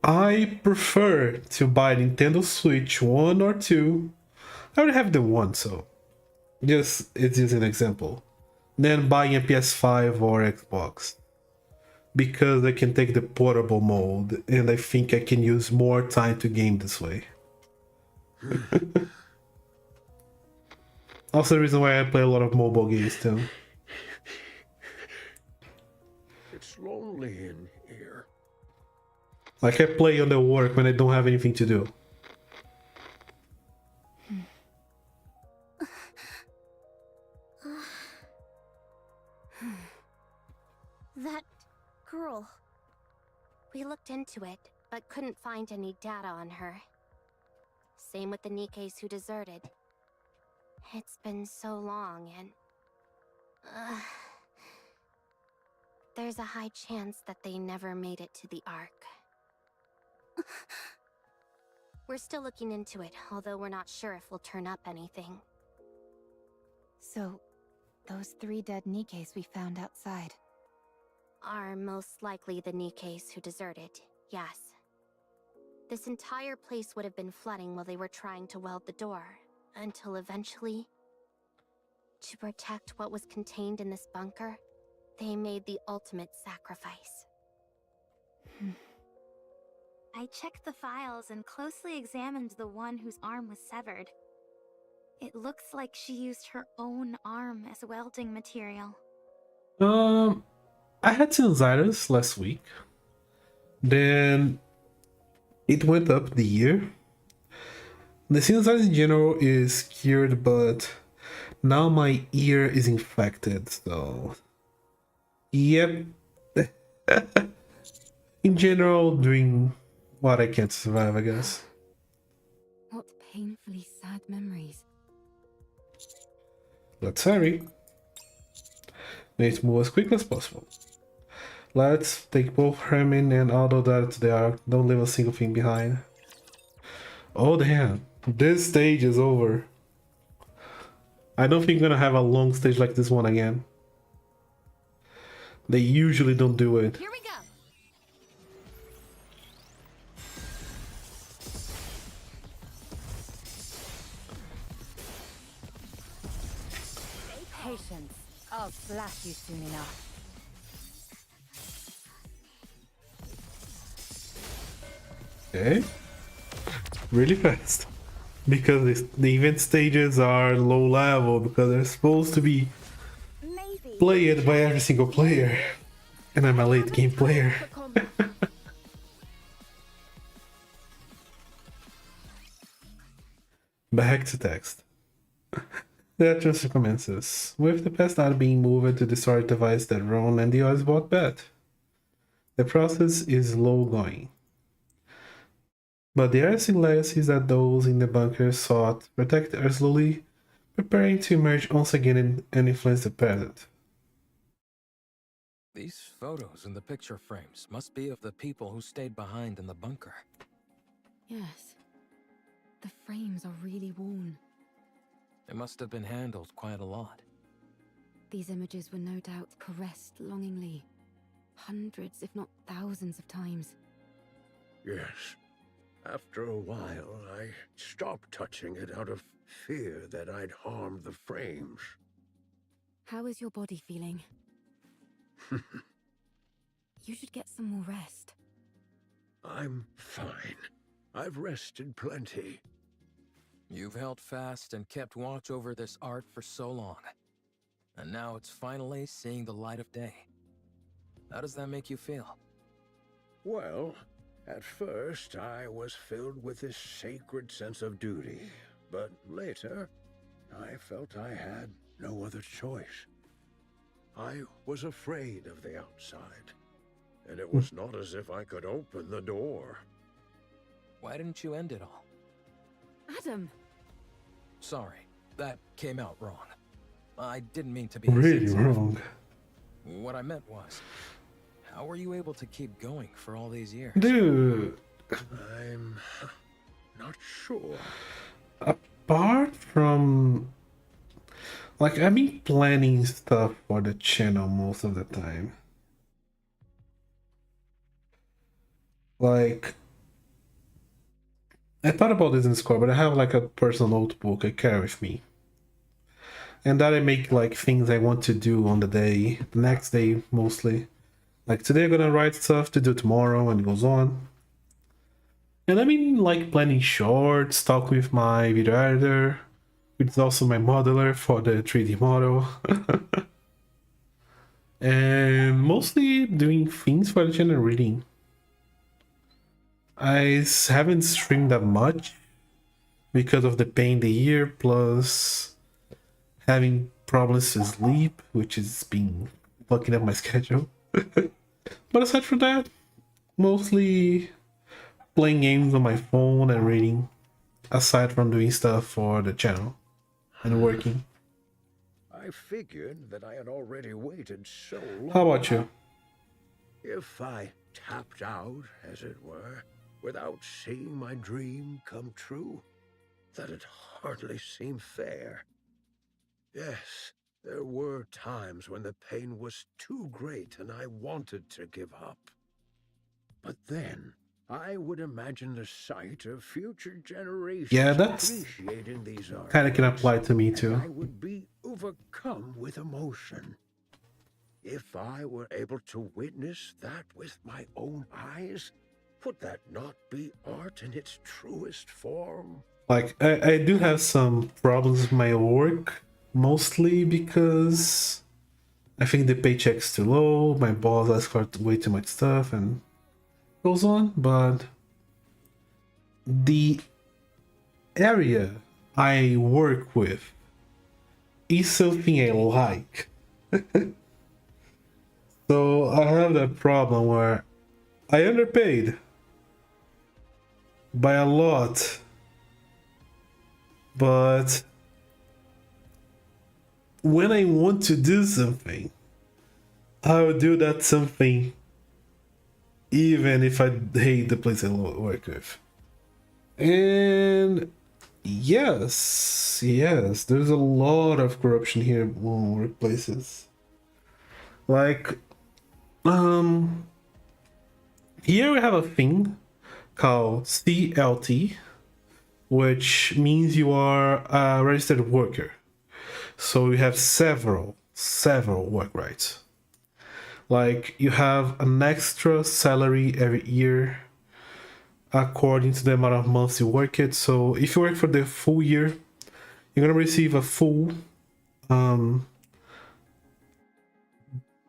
I prefer to buy Nintendo Switch 1 or 2. I already have the 1, so it's just an example. Then buying a PS5 or Xbox. Because I can take the portable mode, and I think I can use more time to game this way. Also the reason why I play a lot of mobile games too. It's lonely in here. Like I play on the work when I don't have anything to do. That girl. We looked into it, but couldn't find any data on her. Same with the Nikkes who deserted. It's been so long and... there's a high chance that they never made it to the Ark. We're still looking into it, although we're not sure if we'll turn up anything. So, those 3 dead Nikkes we found outside are most likely the Nikkes who deserted, yes. This entire place would have been flooding while they were trying to weld the door, until eventually, to protect what was contained in this bunker, they made the ultimate sacrifice. I checked the files and closely examined the one whose arm was severed. It looks like she used her own arm as welding material. I had sinusitis last week. Then it went up the year. The sinusitis in general is cured, but now my ear is infected, so... Yep. In general, doing what I can to survive, I guess. What painfully sad memories. Let's hurry. Let's move as quickly as possible. Let's take both Hermin and Aldo data to the Ark. Don't leave a single thing behind. Oh damn, this stage is over. I don't think I'm gonna have a long stage like this one again. They usually don't do it. Here we go. Patience. I'll slash you soon enough. Okay. Really fast. Because the event stages are low level, because they're supposed to be played by every single player. And I'm a late game player. Back to text. The transfer commences, with the past data being moved to the storage device that Ron and the others bought bet. The process is slow going. But the RC legacies that those in the bunker sought protect are slowly preparing to emerge once again and influence the present. These photos in the picture frames must be of the people who stayed behind in the bunker. Yes. The frames are really worn. It must have been handled quite a lot. These images were no doubt caressed longingly, hundreds if not thousands of times. Yes. After a while, I stopped touching it out of fear that I'd harmed the frames. How is your body feeling? You should get some more rest. I'm fine. I've rested plenty. You've held fast and kept watch over this art for so long. And now it's finally seeing the light of day. How does that make you feel? Well, at first I was filled with this sacred sense of duty. But later, I felt I had no other choice. I was afraid of the outside. And it was not as if I could open the door. Why didn't you end it all? Adam! Sorry, that came out wrong. I didn't mean to be Really insensitive. wrong. What I meant was, how were you able to keep going for all these years? Dude. I'm not sure. Apart from... Like, I've been planning stuff for the channel most of the time. Like... I thought about this in Discord, but I have like a personal notebook I carry with me. And that I make like things I want to do on the day, the next day mostly. Like today I'm gonna write stuff to do tomorrow and it goes on. And I've been like planning shorts, talk with my video editor, which is also my modeler for the 3D model. And mostly doing things for the channel, reading. I haven't streamed that much because of the pain in the ear, plus having problems to sleep, which has been fucking up my schedule. But aside from that, mostly playing games on my phone and reading, aside from doing stuff for the channel and working. I figured that I had already waited so long. How about you? If I tapped out, as it were, without seeing my dream come true, that'd hardly seem fair. Yes, there were times when the pain was too great and I wanted to give up. But then, I would imagine the sight of future generations appreciating these arts. Kind of can apply to me too. I would be overcome with emotion. If I were able to witness that with my own eyes, would that not be art in its truest form? Like, I do have some problems with my work, mostly because I think the paycheck's too low, my boss asks for way too much stuff and goes on, but the area I work with is something I like. So I have that problem where I underpaid by a lot, but when I want to do something, I will do that something even if I hate the place I work with. And yes, there's a lot of corruption here in workplaces. Like, here we have a thing called CLT, which means you are a registered worker. So you have several work rights. Like, you have an extra salary every year according to the amount of months you work it. So if you work for the full year, you're gonna receive a full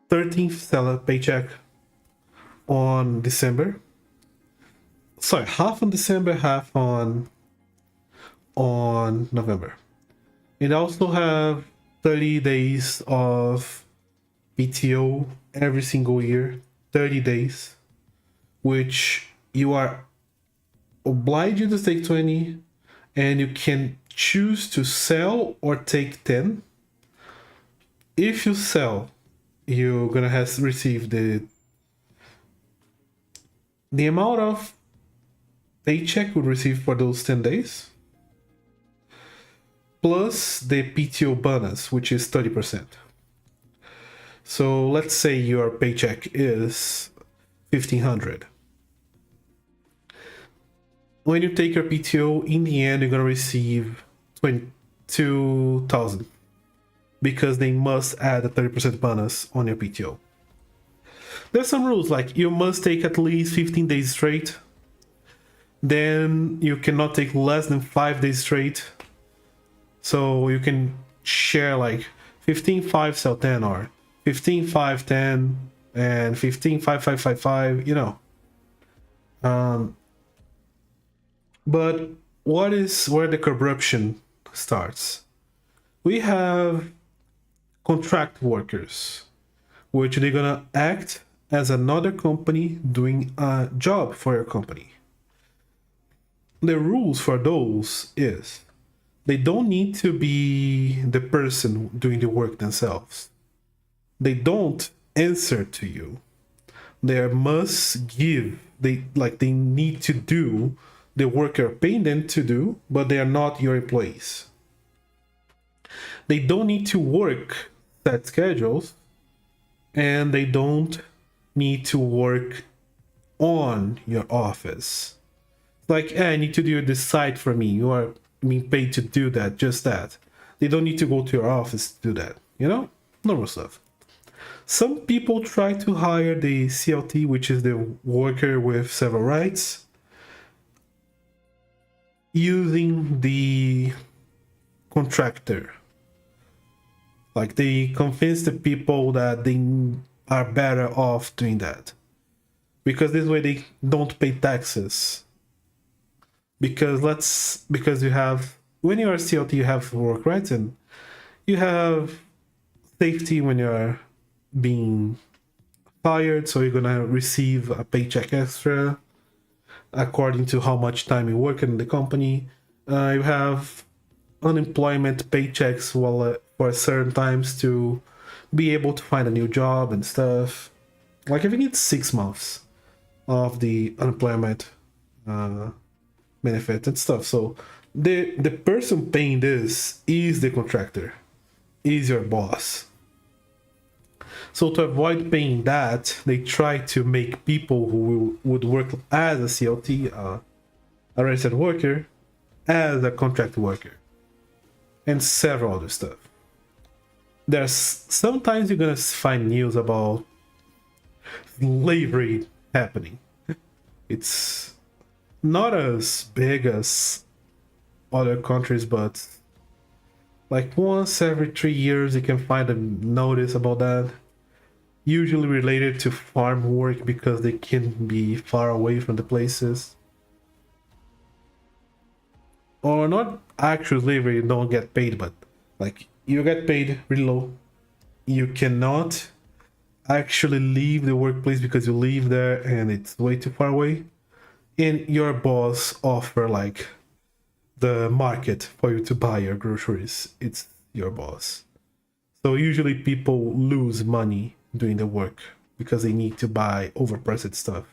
13th salary paycheck on December. Sorry, half on December, half on November. It also have 30 days of PTO every single year, 30 days, which you are obliged to take 20, and you can choose to sell or take 10. If you sell, you're gonna have receive the amount of paycheck you would receive for those 10 days, plus the PTO bonus, which is 30%. So let's say your paycheck is 1,500. When you take your PTO, in the end, you're gonna receive 22,000 because they must add a 30% bonus on your PTO. There's some rules, like you must take at least 15 days straight. Then you cannot take less than 5 days straight. So you can share like 15, 5, sell 10, or 15, 5, 10, and 15, 5, 5, 5, 5, you know. But what is where the corruption starts? We have contract workers, which they're gonna act as another company doing a job for your company. The rules for those is they don't need to be the person doing the work themselves. They don't answer to you. They must give, they need to do the work you're paying them to do, but they are not your employees. They don't need to work set schedules, and they don't need to work on your office. Like, hey, I need to do this site for me. You are being paid to do that, just that. They don't need to go to your office to do that, you know? Normal stuff. Some people try to hire the CLT, which is the worker with several rights, using the contractor. Like, they convince the people that they are better off doing that, because this way they don't pay taxes. Because you have, when you're a CLT, you have work rights, and you have safety when you're being fired, so you're gonna receive a paycheck extra according to how much time you work in the company. You have unemployment paychecks for certain times to be able to find a new job and stuff. Like, I think it's 6 months of the unemployment benefit and stuff. So the person paying this is the contractor, is your boss. So to avoid paying that, they try to make people who would work as a CLT, a registered worker, as a contract worker, and several other stuff. There's sometimes you're gonna find news about slavery happening. It's not as big as other countries, but like once every 3 years you can find a notice about that. Usually related to farm work, because they can be far away from the places. Or not actual slavery, you don't get paid, but like you get paid really low. You cannot actually leave the workplace because you live there and it's way too far away. And your boss offer like the market for you to buy your groceries. It's your boss. So usually people lose money doing the work because they need to buy overpriced stuff.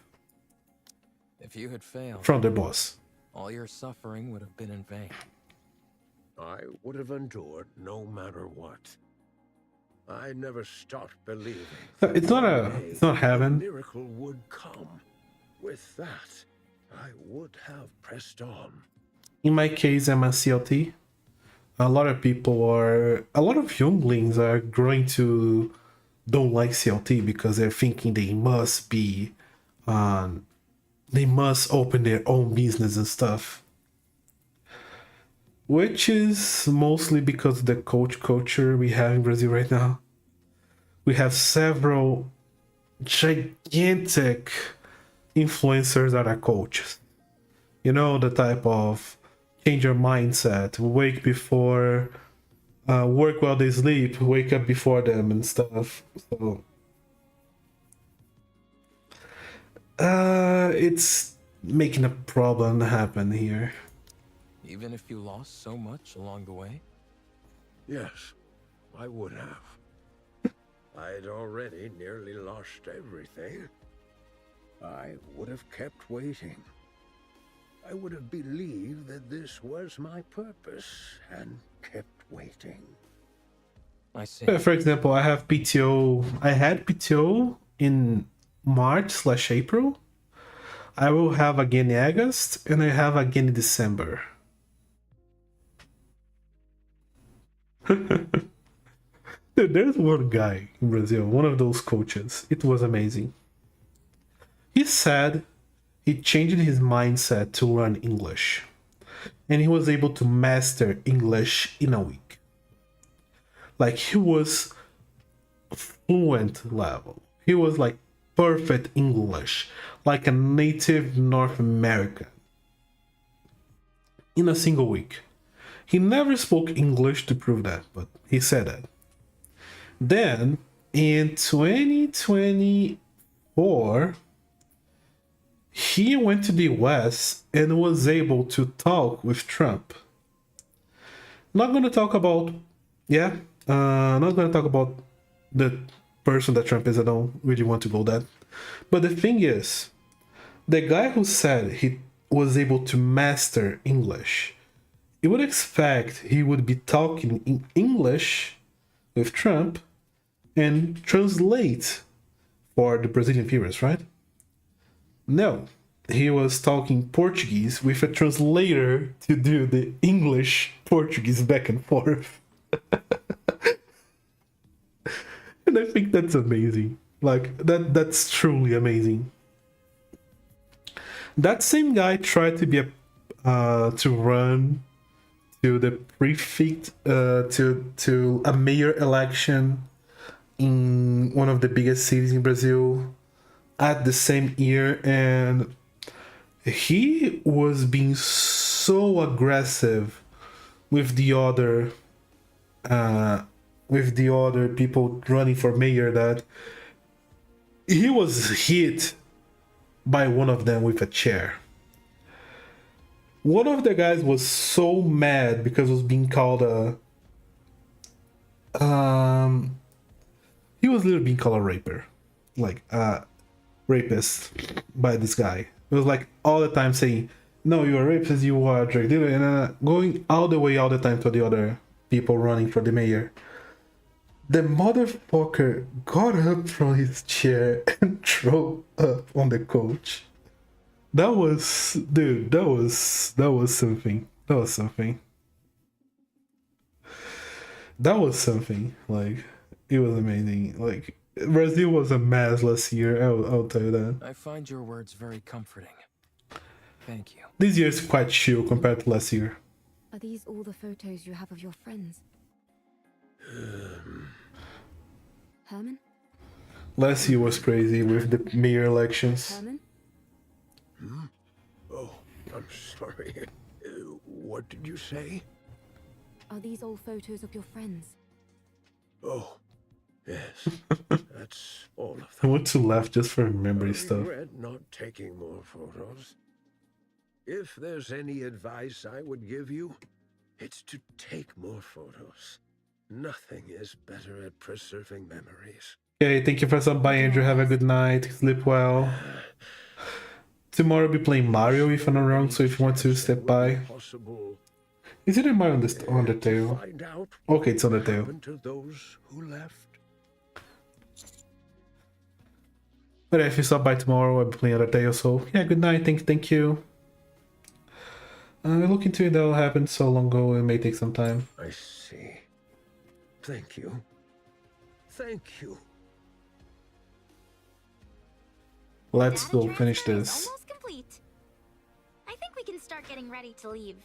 If you had failed from their boss, all your suffering would have been in vain. I would have endured no matter what. I never stopped believing. It's not heaven. A miracle would come. With that, I would have pressed on. In my case, I'm a CLT. A lot of younglings are growing to don't like CLT because they're thinking they must be, they must open their own business and stuff. Which is mostly because of the coach culture we have in Brazil right now. We have several gigantic influencers that are coaches. You know, the type of change your mindset, wake before, work while they sleep, wake up before them and stuff. So it's making a problem happen here. Even if you lost so much along the way? Yes, I would have. I'd already nearly lost everything. I would have kept waiting. I would have believed that this was my purpose and kept waiting. I see. For example, I have PTO. I had PTO in March/April. I will have again in August, and I have again in December. Dude, there's one guy in Brazil, one of those coaches. It was amazing. He said he changed his mindset to learn English, and he was able to master English in a week. Like, he was fluent level. He was like perfect English, like a native North American, in a single week. He never spoke English to prove that, but he said that. Then, in 2024, he went to the US and was able to talk with Trump. Not going to talk about, not going to talk about the person that Trump is. I don't really want to go that. But the thing is, the guy who said he was able to master English, you would expect he would be talking in English with Trump and translate for the Brazilian viewers, right? No, he was talking Portuguese with a translator to do the English-Portuguese back and forth. And I think that's amazing. Like, that's truly amazing. That same guy tried to be to run to the prefect to a mayor election in one of the biggest cities in Brazil at the same year, and he was being so aggressive with the other people running for mayor that he was hit by one of them with a chair. One of the guys was so mad because he was being called he was literally being called a raper, like rapist by this guy. It was like all the time saying, "No, you are a rapist, you are a drug dealer," and going all the time to the other people running for the mayor. The motherfucker got up from his chair and threw up on the coach. That was something. That was something. That was something. Like, it was amazing. Like, Brazil was a mess last year. I'll tell you that. I find your words very comforting. Thank you. This year is quite chill compared to last year. Are these all the photos you have of your friends? Herman? Last year was crazy with the mayor elections. Herman? Oh, I'm sorry. What did you say? Are these all photos of your friends? Oh, yes. That's all of them. I want to laugh just for memory stuff. I regret not taking more photos. If there's any advice I would give you, it's to take more photos. Nothing is better at preserving memories. Okay, thank you for some by Andrew. Have a good night. Sleep well. Tomorrow I'll be playing Mario if I'm not wrong, so if you want to step by. Is it in Mario on Undertale? Okay, it's Undertale. To those who left. But if you stop by tomorrow, I'll be playing Undertale, so yeah, good night. Thank you. Look into it, that'll happen so long ago, it may take some time. I see. Thank you. Thank you. Let's go finish this. Almost complete. I think we can start getting ready to leave.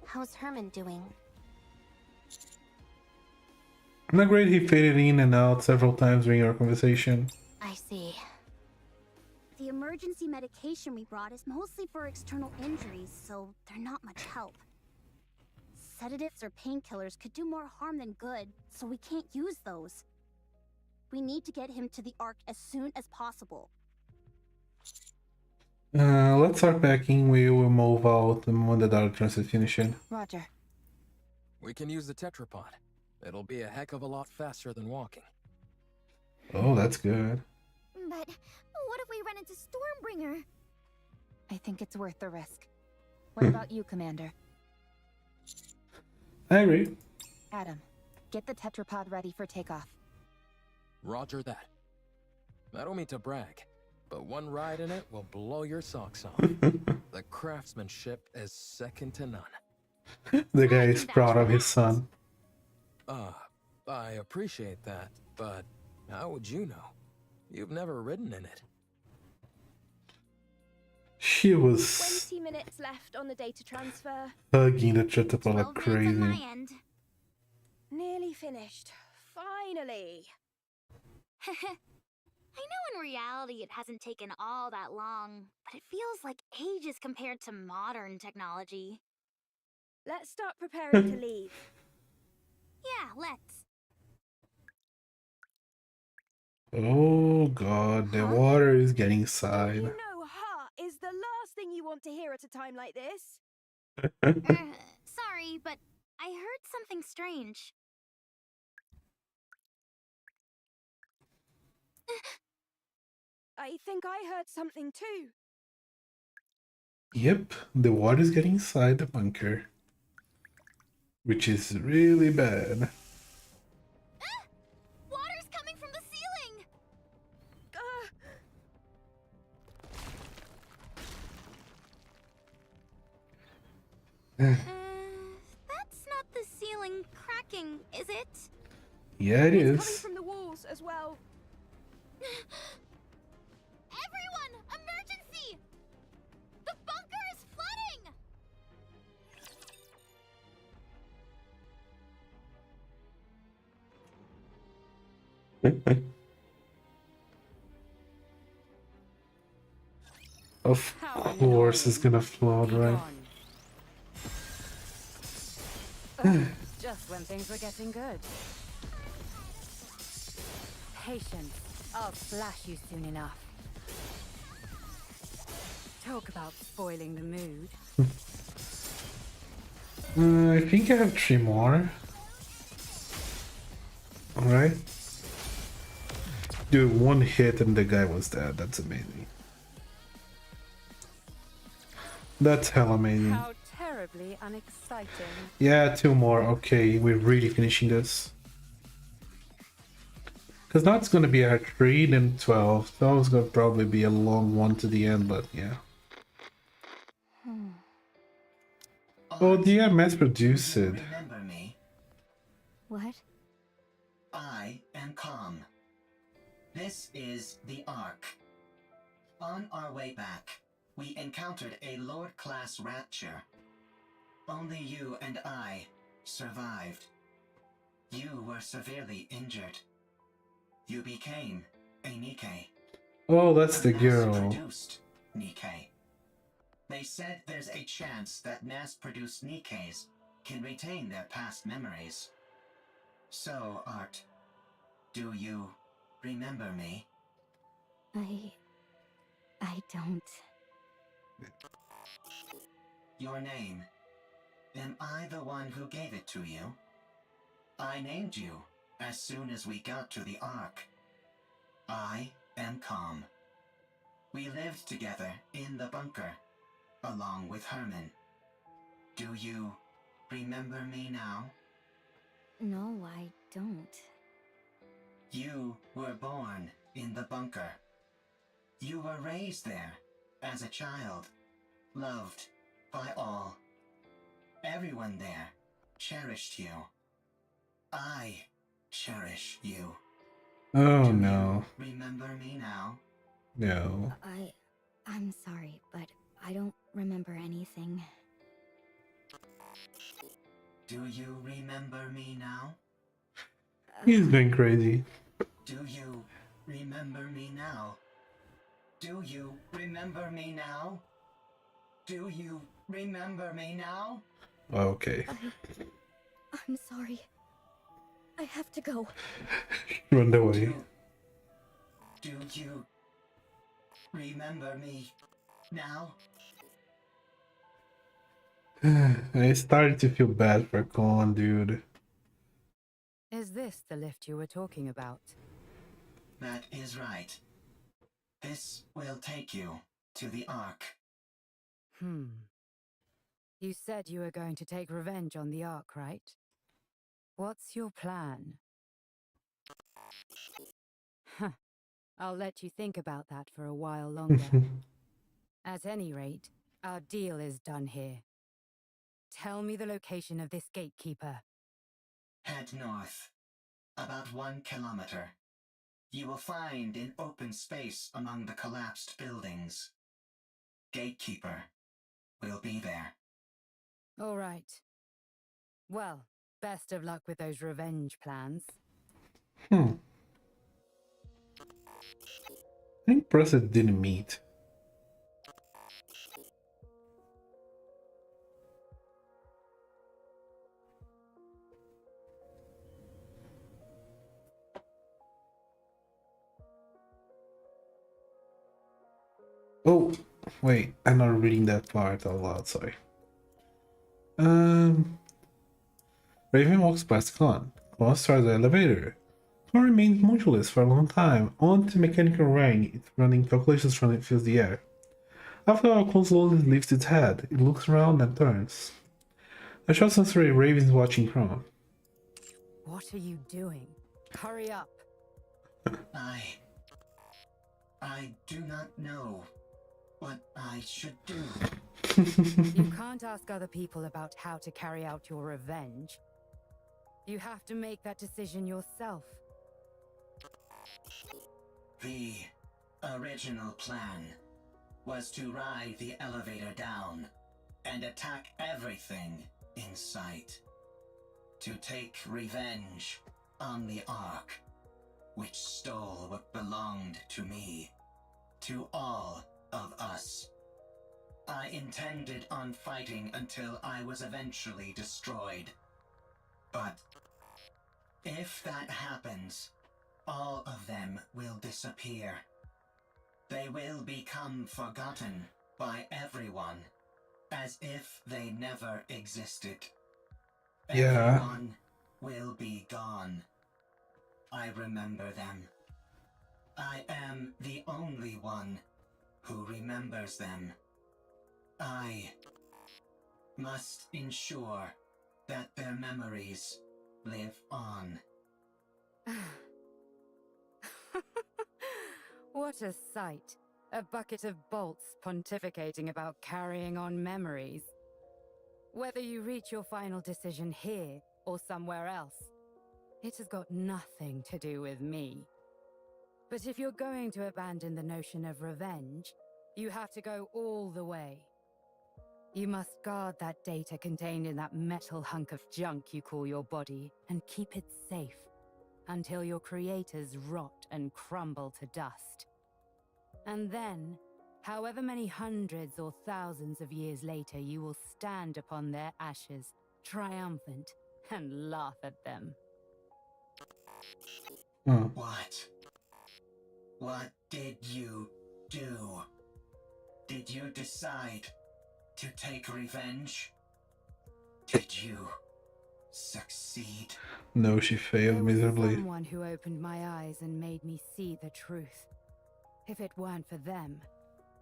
How's Herman doing? Not great, he faded in and out several times during our conversation. I see. The emergency medication we brought is mostly for external injuries, so they're not much help. Sedatives or painkillers could do more harm than good, so we can't use those. We need to get him to the Ark as soon as possible. Let's start packing. We will move out the moment the data transfer is finishing. Roger. We can use the tetrapod. It'll be a heck of a lot faster than walking. Oh, that's good. But what if we run into Stormbringer? I think it's worth the risk. What about you, Commander? I agree. Adam, Get the tetrapod ready for takeoff. Roger that. I don't mean to brag, but one ride in it will blow your socks off. The craftsmanship is second to none. The guy is proud of his son. I appreciate that, but how would you know? You've never ridden in it. She was 20 minutes left on the data transfer. hugging the tetrapod like crazy. Nearly finished. Finally. I know in reality it hasn't taken all that long, but it feels like ages compared to modern technology. Let's start preparing to leave. Yeah, let's. Oh god, the water is getting inside. You know, heart is the last thing you want to hear at a time like this. Sorry, but I heard something strange. I think I heard something too. Yep, the water is getting inside the bunker. Which is really bad. Water's coming from the ceiling! That's not the ceiling cracking, is it? Yeah, it It's is. coming from the walls as well. Everyone, emergency! The bunker is flooding! Of course it's gonna flood, right? Just when things were getting good. Patience. I'll splash you soon enough. Talk about spoiling the mood. I think I have 3 more. Alright. Dude, 1 hit and the guy was dead. That's amazing. That's hell amazing. How terribly unexciting. Yeah, 2 more. Okay, we're really finishing this. Because now it's gonna be at 3, then 12. That was gonna probably be a long one to the end, but yeah. Oh, yeah, mass produced it. Remember me? What? I am Calm. This is the Ark. On our way back, we encountered a Lord-class rapture. Only you and I survived. You were severely injured. You became a Nikke. Oh, that's the girl. Mass-produced Nikke. They said there's a chance that mass-produced Nikkes can retain their past memories. So, Art, do you remember me? I don't. Your name. Am I the one who gave it to you? I named you as soon as we got to the Ark. I am Calm. We lived together in the bunker, along with Herman. Do you remember me now? No, I don't. You were born in the bunker. You were raised there as a child, loved by all. Everyone there cherished you. I cherish you. Oh no. Remember me now? No. I'm sorry, but I don't remember anything. Do you remember me now? He's going crazy. Do you remember me now? Do you remember me now? Do you remember me now? Okay. I'm sorry. I have to go. Run away. Do you remember me now? I started to feel bad for Con, dude. Is this the lift you were talking about? That is right. This will take you to the Ark. You said you were going to take revenge on the Ark, right? What's your plan? Huh. I'll let you think about that for a while longer. At any rate, our deal is done here. Tell me the location of this gatekeeper. Head north. About 1 kilometer. You will find an open space among the collapsed buildings. Gatekeeper will be there. All right. Well, best of luck with those revenge plans. I think President didn't meet. Oh, wait, I'm not reading that part out loud, sorry. Raven walks past Con. Con starts the elevator. Con remains motionless for a long time, on to mechanical ring, its running calculations from it fills the air. After a Con slowly lifts its head, it looks around and turns. A short sensory Raven is watching Con. What are you doing? Hurry up. I do not know what I should do. You can't ask other people about how to carry out your revenge. You have to make that decision yourself. The original plan was to ride the elevator down and attack everything in sight. To take revenge on the Ark, which stole what belonged to me, to all of us. I intended on fighting until I was eventually destroyed. But if that happens, all of them will disappear. They will become forgotten by everyone, as if they never existed. Yeah. Everyone will be gone. I remember them. I am the only one who remembers them. I must ensure that their memories live on. What a sight. A bucket of bolts pontificating about carrying on memories. Whether you reach your final decision here or somewhere else, it has got nothing to do with me. But if you're going to abandon the notion of revenge, you have to go all the way. You must guard that data contained in that metal hunk of junk you call your body and keep it safe until your creators rot and crumble to dust. And then, however many hundreds or thousands of years later, you will stand upon their ashes, triumphant, and laugh at them. What did you do? Did you decide to take revenge? Did you succeed? No, she failed miserably. Someone who opened my eyes and made me see the truth. If it weren't for them,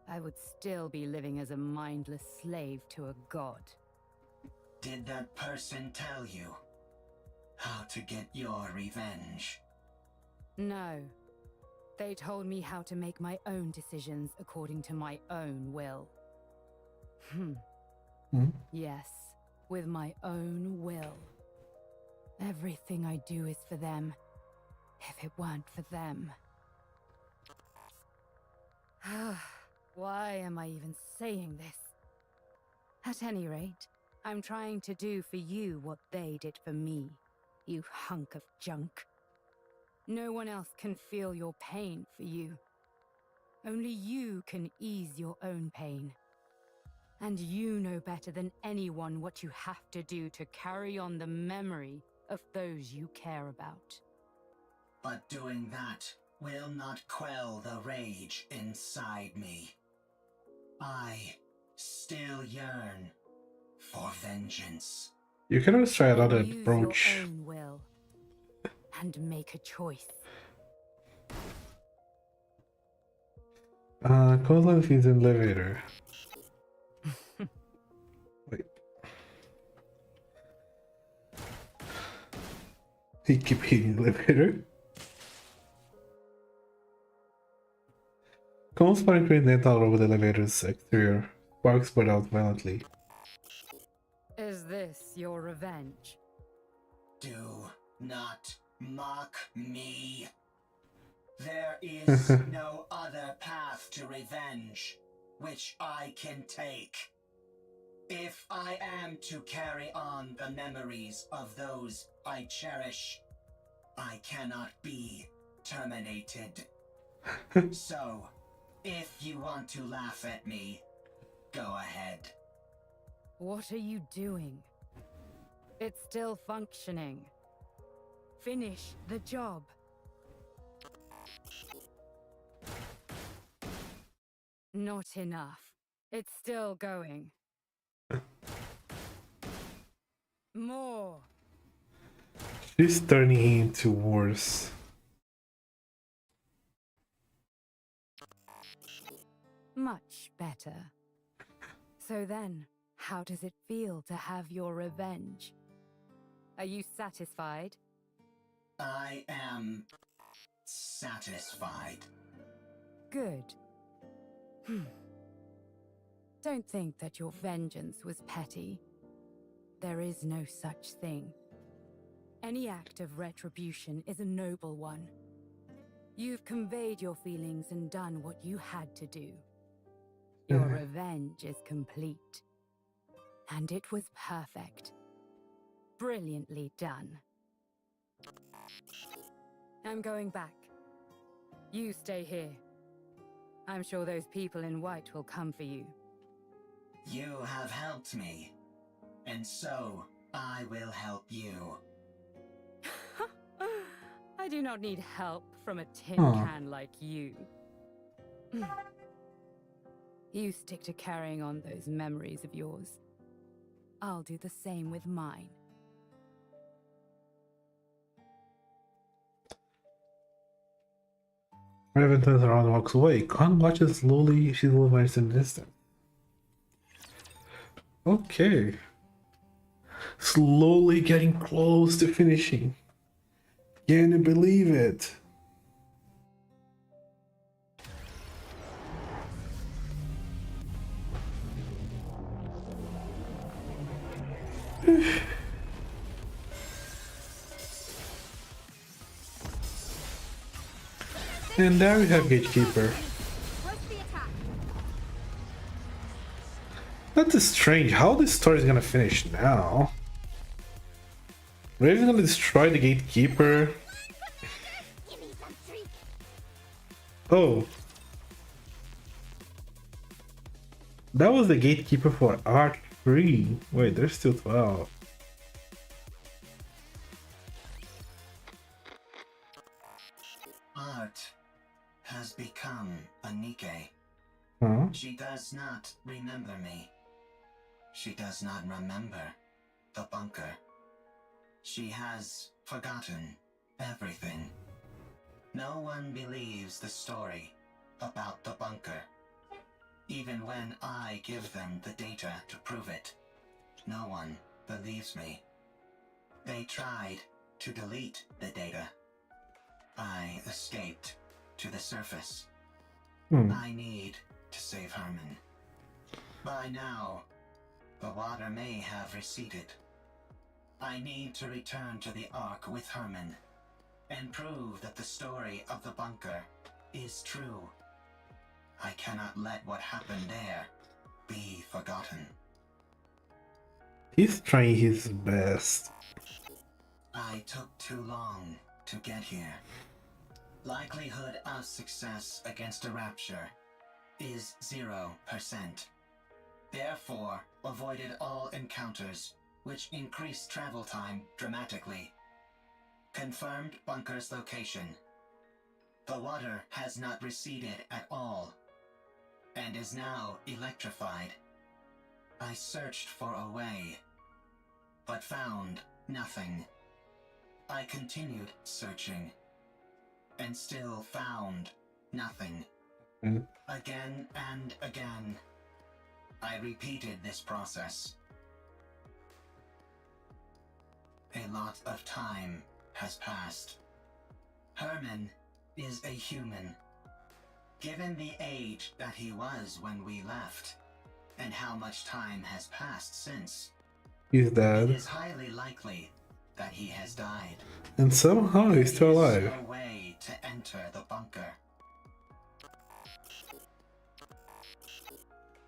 I would still be living as a mindless slave to a god. Did that person tell you how to get your revenge? No. They told me how to make my own decisions according to my own will. Yes, with my own will. Everything I do is for them. If it weren't for them... Why am I even saying this? At any rate, I'm trying to do for you what they did for me, you hunk of junk. No one else can feel your pain for you. Only you can ease your own pain. And you know better than anyone what you have to do to carry on the memory of those you care about. But doing that will not quell the rage inside me. I still yearn for vengeance. You can always try another Use approach. your own will and make a choice. Constantly feeds in the elevator. Wait. He keep hitting the elevator. Cones spark grenade all over the elevator's exterior. Sparks spread out violently. Is this your revenge? Do not mock me. There is no other path to revenge which I can take. If I am to carry on the memories of those I cherish, I cannot be terminated. So, if you want to laugh at me, go ahead. What are you doing? It's still functioning. Finish the job. Not enough. It's still going. More. She's turning him into worse. Much better. So then, how does it feel to have your revenge? Are you satisfied? I am satisfied. Good. Don't think that your vengeance was petty. There is no such thing. Any act of retribution is a noble one. You've conveyed your feelings and done what you had to do. Your revenge is complete. And it was perfect. Brilliantly done. I'm going back. You stay here. I'm sure those people in white will come for you. You have helped me, and so I will help you. I do not need help from a tin can like you. You stick to carrying on those memories of yours. I'll do the same with mine. Raven turns around and walks away. Khan watches slowly. She slowly vanishes in the distance. Okay. Slowly getting close to finishing. Can you believe it? And there we have Gatekeeper. That's strange. How this story is gonna finish now? Raven's gonna destroy the Gatekeeper. Oh. That was the Gatekeeper for Art 3. Wait, there's still 12. Art has become a Nikke. Huh? She does not remember me. She does not remember the bunker. She has forgotten everything. No one believes the story about the bunker. Even when I give them the data to prove it, no one believes me. They tried to delete the data. I escaped to the surface. I need to save Herman. By now, the water may have receded. I need to return to the Ark with Herman and prove that the story of the bunker is true. I cannot let what happened there be forgotten. He's trying his best. I took too long to get here. Likelihood of success against a rapture is 0%. Therefore, avoided all encounters, which increased travel time dramatically. Confirmed bunker's location. The water has not receded at all, and is now electrified. I searched for a way, but found nothing. I continued searching, and still found nothing. Again and again, I repeated this process. A lot of time has passed. Herman is a human. Given the age that he was when we left, and how much time has passed since, He's dead. it is highly likely that he has died. And somehow he's still alive. There is no way to enter the bunker.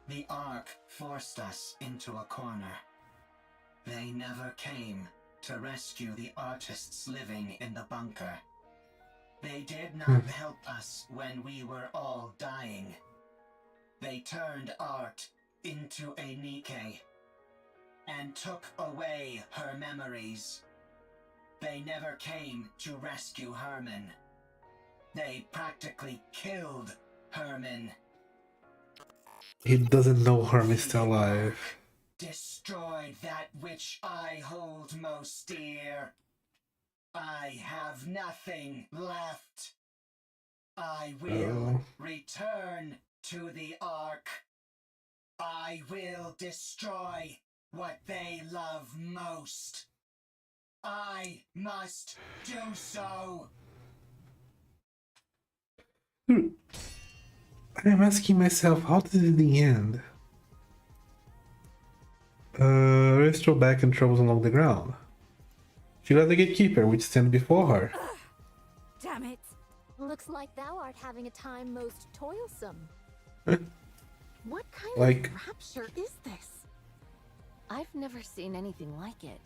The Ark forced us into a corner. They never came to rescue the artists living in the bunker. They did not help us when we were all dying. They turned art into a Nikke and took away her memories. They never came to rescue Herman. They practically killed Herman. He doesn't know Herman's still alive. Destroyed that which I hold most dear. I have nothing left. I will return to the Ark. I will destroy what they love most. I must do so. I'm asking myself, how did it end? Restore back and troubles along the ground. She got the gatekeeper, which stand before her. Damn it! Looks like thou art having a time most toilsome. What kind Like- of rapture is this? I've never seen anything like it.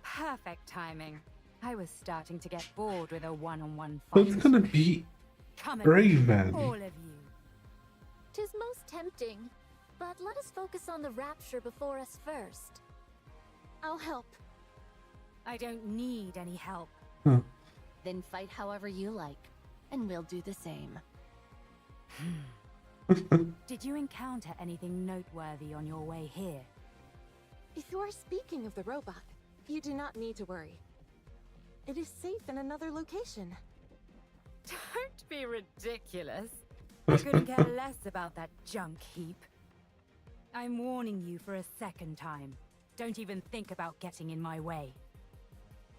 Perfect timing. I was starting to get bored with a one-on-one So fight. it's gonna be Come at Raven. me, all of you. 'Tis most tempting, but let us focus on the rapture before us first. I'll help. I don't need any help. Then fight however you like, and we'll do the same. Did you encounter anything noteworthy on your way here? If you are speaking of the robot, you do not need to worry. It is safe in another location. Don't be ridiculous. I couldn't care less about that junk heap. I'm warning you for a second time. Don't even think about getting in my way.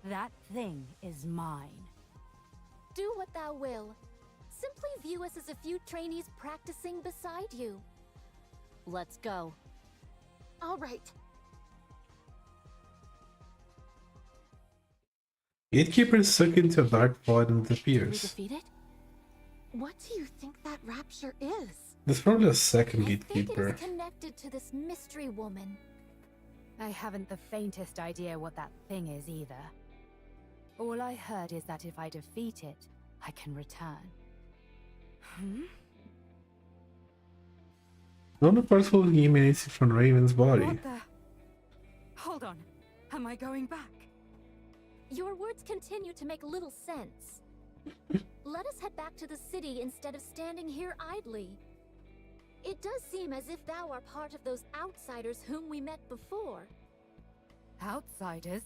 That thing is mine. Do what thou will. Simply view us as a few trainees practicing beside you. Let's go. All right. Gatekeeper is sucked into a dark void and Did we disappears. defeat it? What do you think that rapture is? There's probably a second I think it gatekeeper. is connected to this mystery woman. I haven't the faintest idea what that thing is either. All I heard is that if I defeat it, I can return. None of us will eliminate from Raven's body. What the? Hold on. Am I going back? Your words continue to make little sense. Let us head back to the city instead of standing here idly. It does seem as if thou art part of those outsiders whom we met before. Outsiders?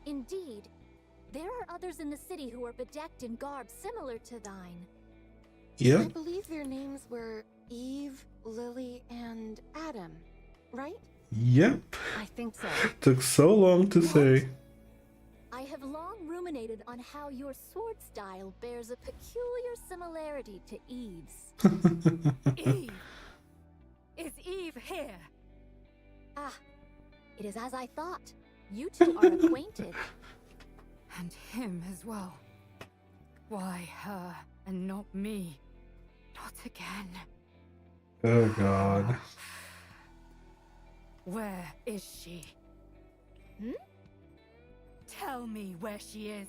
Indeed. There are others in the city who are bedecked in garb similar to thine. I Yep. believe their names were Eve, Lily, and Adam, right? Yep. I think so. Took so long to say. I have long ruminated on how your sword style bears a peculiar similarity to Eve's. Eve! Is Eve here? Ah, it is as I thought. You two are acquainted. And him as well. Why her and not me? Not again. Oh god. Where is she? Tell me where she is.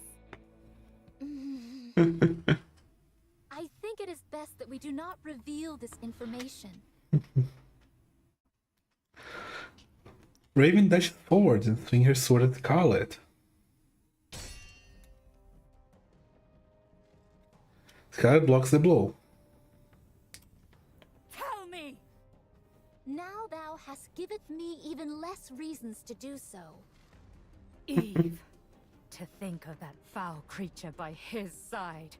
I think it is best that we do not reveal this information. Raven dashes forward and swings her sword at Scarlet. Scarlet blocks the blow. Tell me! Now thou hast giveth me even less reasons to do so. Eve. To think of that foul creature by his side.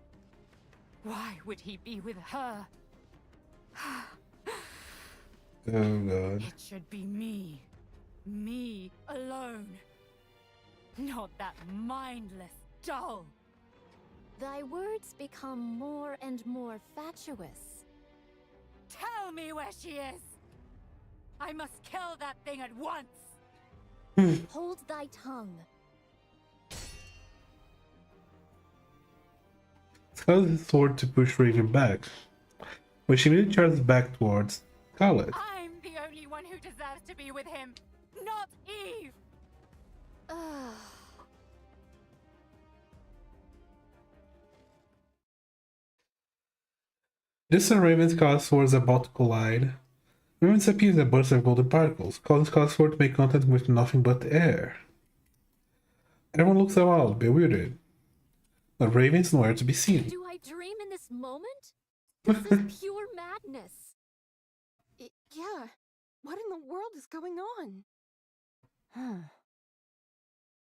Why would he be with her? Oh god. It should be me. Me alone. Not that mindless doll. Thy words become more and more fatuous. Tell me where she is. I must kill that thing at once. Hold thy tongue. Scarlet his sword to push Raven back. When she immediately charges back towards Scarlet. I'm the only one who deserves to be with him, not Eve. Just as Raven's Scarlet swords are about to collide, Raven disappears in a burst of golden particles, causing Scarlet's sword to make contact with nothing but air. Everyone looks around, bewildered. But Raven's nowhere to be seen. Do I dream in this moment? This is pure madness. Yeah. What in the world is going on?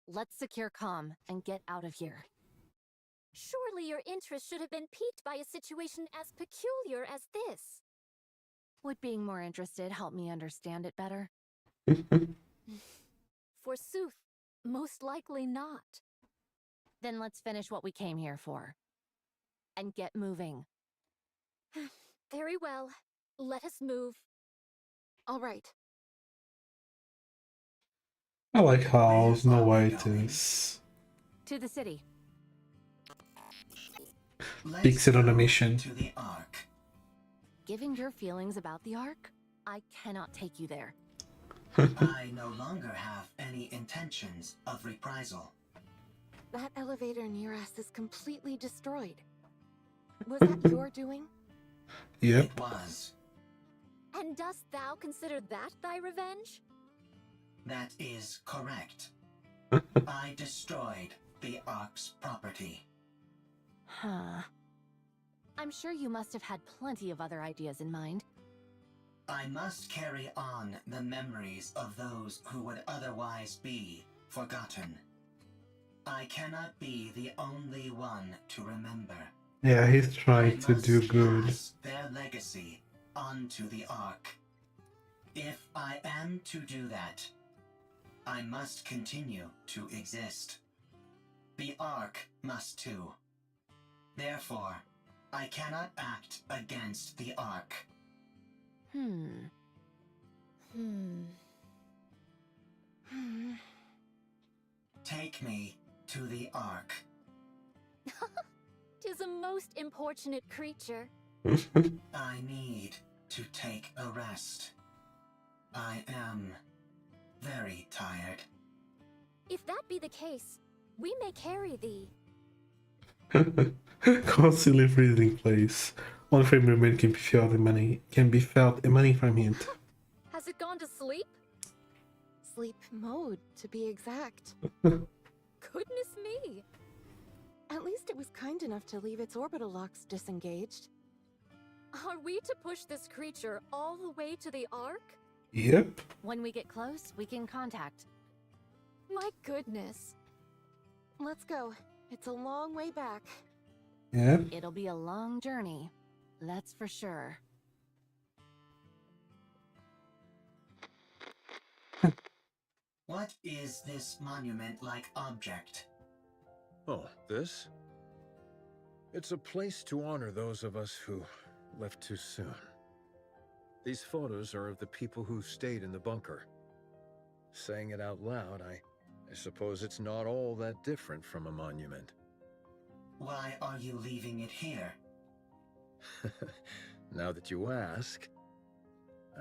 Let's secure comm and get out of here. Surely your interest should have been piqued by a situation as peculiar as this. Would being more interested help me understand it better? Forsooth, most likely not. Then let's finish what we came here for. And get moving. Very well. Let us move. All right. I like how Snow White is To the city. fixed on a mission. To the Ark. Given your feelings about the Ark, I cannot take you there. I no longer have any intentions of reprisal. That elevator near us is completely destroyed. Was that your doing? Yep. It was. And dost thou consider that thy revenge? That is correct. I destroyed the Ark's property. Huh. I'm sure you must have had plenty of other ideas in mind. I must carry on the memories of those who would otherwise be forgotten. I cannot be the only one to remember. Yeah, he's trying to do good. Pass their legacy onto the Ark. If I am to do that, I must continue to exist. The Ark must too. Therefore, I cannot act against the Ark. Take me to the Ark. 'Tis a most importunate creature. I need to take a rest. I am very tired. If that be the case, we may carry thee. Constantly freezing place. One frame movement can be felt emanating from him. Has it gone to sleep? Sleep mode, to be exact. Goodness me! At least it was kind enough to leave its orbital locks disengaged. Are we to push this creature all the way to the Ark? Yep. When we get close, we can contact. My goodness. Let's go. It's a long way back. Yep. It'll be a long journey. That's for sure. What is this monument-like object? Oh, this? It's a place to honor those of us who left too soon. These photos are of the people who stayed in the bunker. Saying it out loud, I suppose it's not all that different from a monument. Why are you leaving it here? Now that you ask,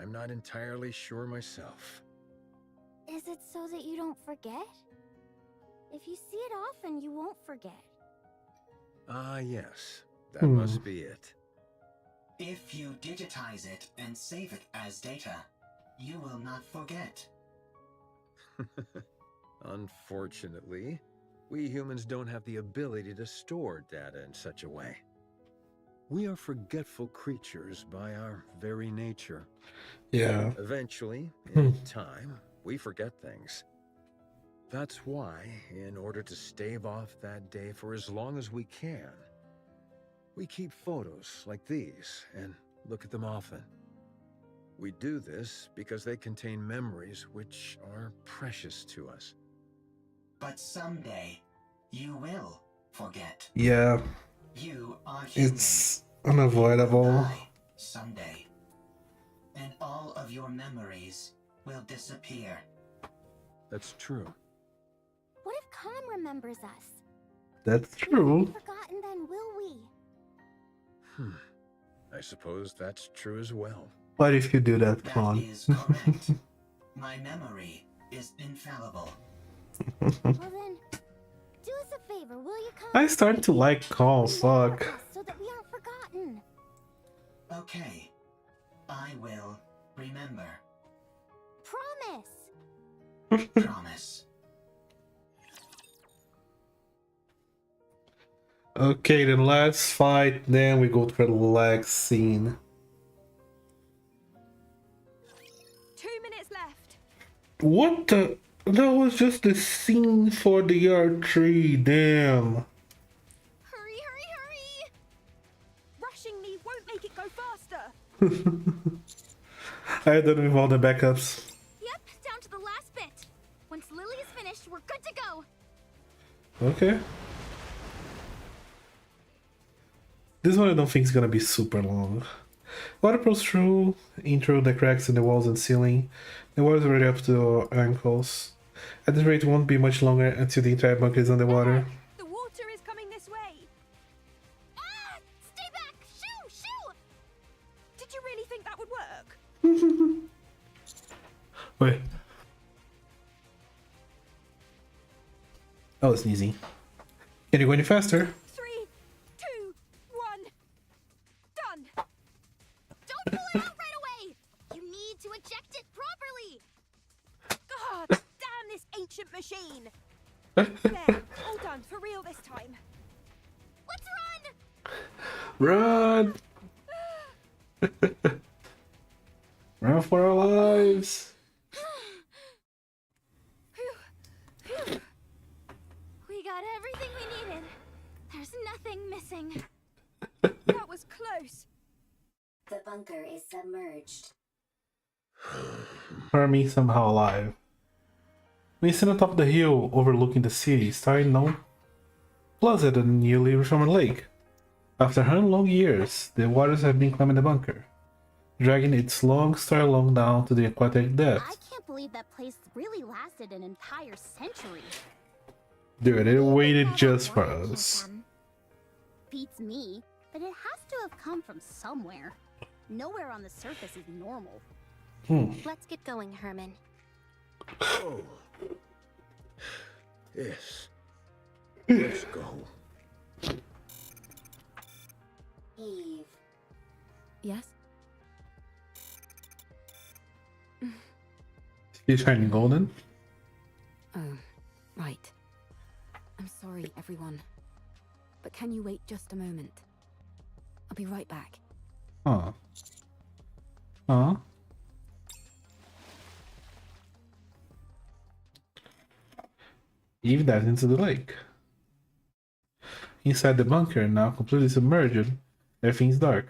I'm not entirely sure myself. Is it so that you don't forget? If you see it often, you won't forget. Ah, yes. That must be it. If you digitize it and save it as data, you will not forget. Unfortunately, we humans don't have the ability to store data in such a way. We are forgetful creatures by our very nature. Yeah. Eventually, in time, we forget things. That's why, in order to stave off that day for as long as we can, we keep photos like these and look at them often. We do this because they contain memories which are precious to us. But someday, you will forget. Yeah, You are human. it's unavoidable. Someday. And all of your memories will disappear. That's true. What if Calm remembers us? That's We true. won't be forgotten then, will we? I suppose that's true as well. What if you do that, That Con? is correct. My memory is infallible. Well then, do us a favor, will you, Calm? I started to like Con, fuck. So that we aren't forgotten. Okay. I will remember. Promise. Promise. Okay, then let's fight, then we go for the next scene. 2 minutes left. What the? That was just the scene for the R3, damn. Hurry, hurry, hurry! Rushing me won't make it go faster. I done with all the backups. Yep, down to the last bit. Once Lily is finished, we're good to go. Okay. This one I don't think is gonna be super long. Water flows through the cracks in the walls and ceiling. The water is already up to our ankles. At this rate, it won't be much longer until the entire bunker is underwater. The water is coming this way. Ah! Stay back! Shoo! Shoo! Did you really think that would work? Wait. That was easy. Can you go any faster? 3, 2, 1. Done. Don't pull it out right away! You need to eject it properly! God damn this ancient machine. There, all done for real this time. Let's run! Run! Run for our lives! We got everything we needed. There's nothing missing. That was close. The bunker is submerged. Hermie somehow alive. We stand on top of the hill overlooking the city, staring no plaza at the newly reformed lake. After 100 long years, the waters have been climbing the bunker, dragging its long story along down to the aquatic I depths. can't believe that place really lasted an entire century. Dude, they waited just for us. Beats me, but it has to have come from somewhere. Nowhere on the surface is normal. Let's get going, Herman. Oh. Yes. Let's go. Eve. Yes? She's shining golden. Oh, right. I'm sorry, everyone. But can you wait just a moment? I'll be right back. Huh. Huh? Eve dives into the lake. Inside the bunker, now completely submerged, everything's dark.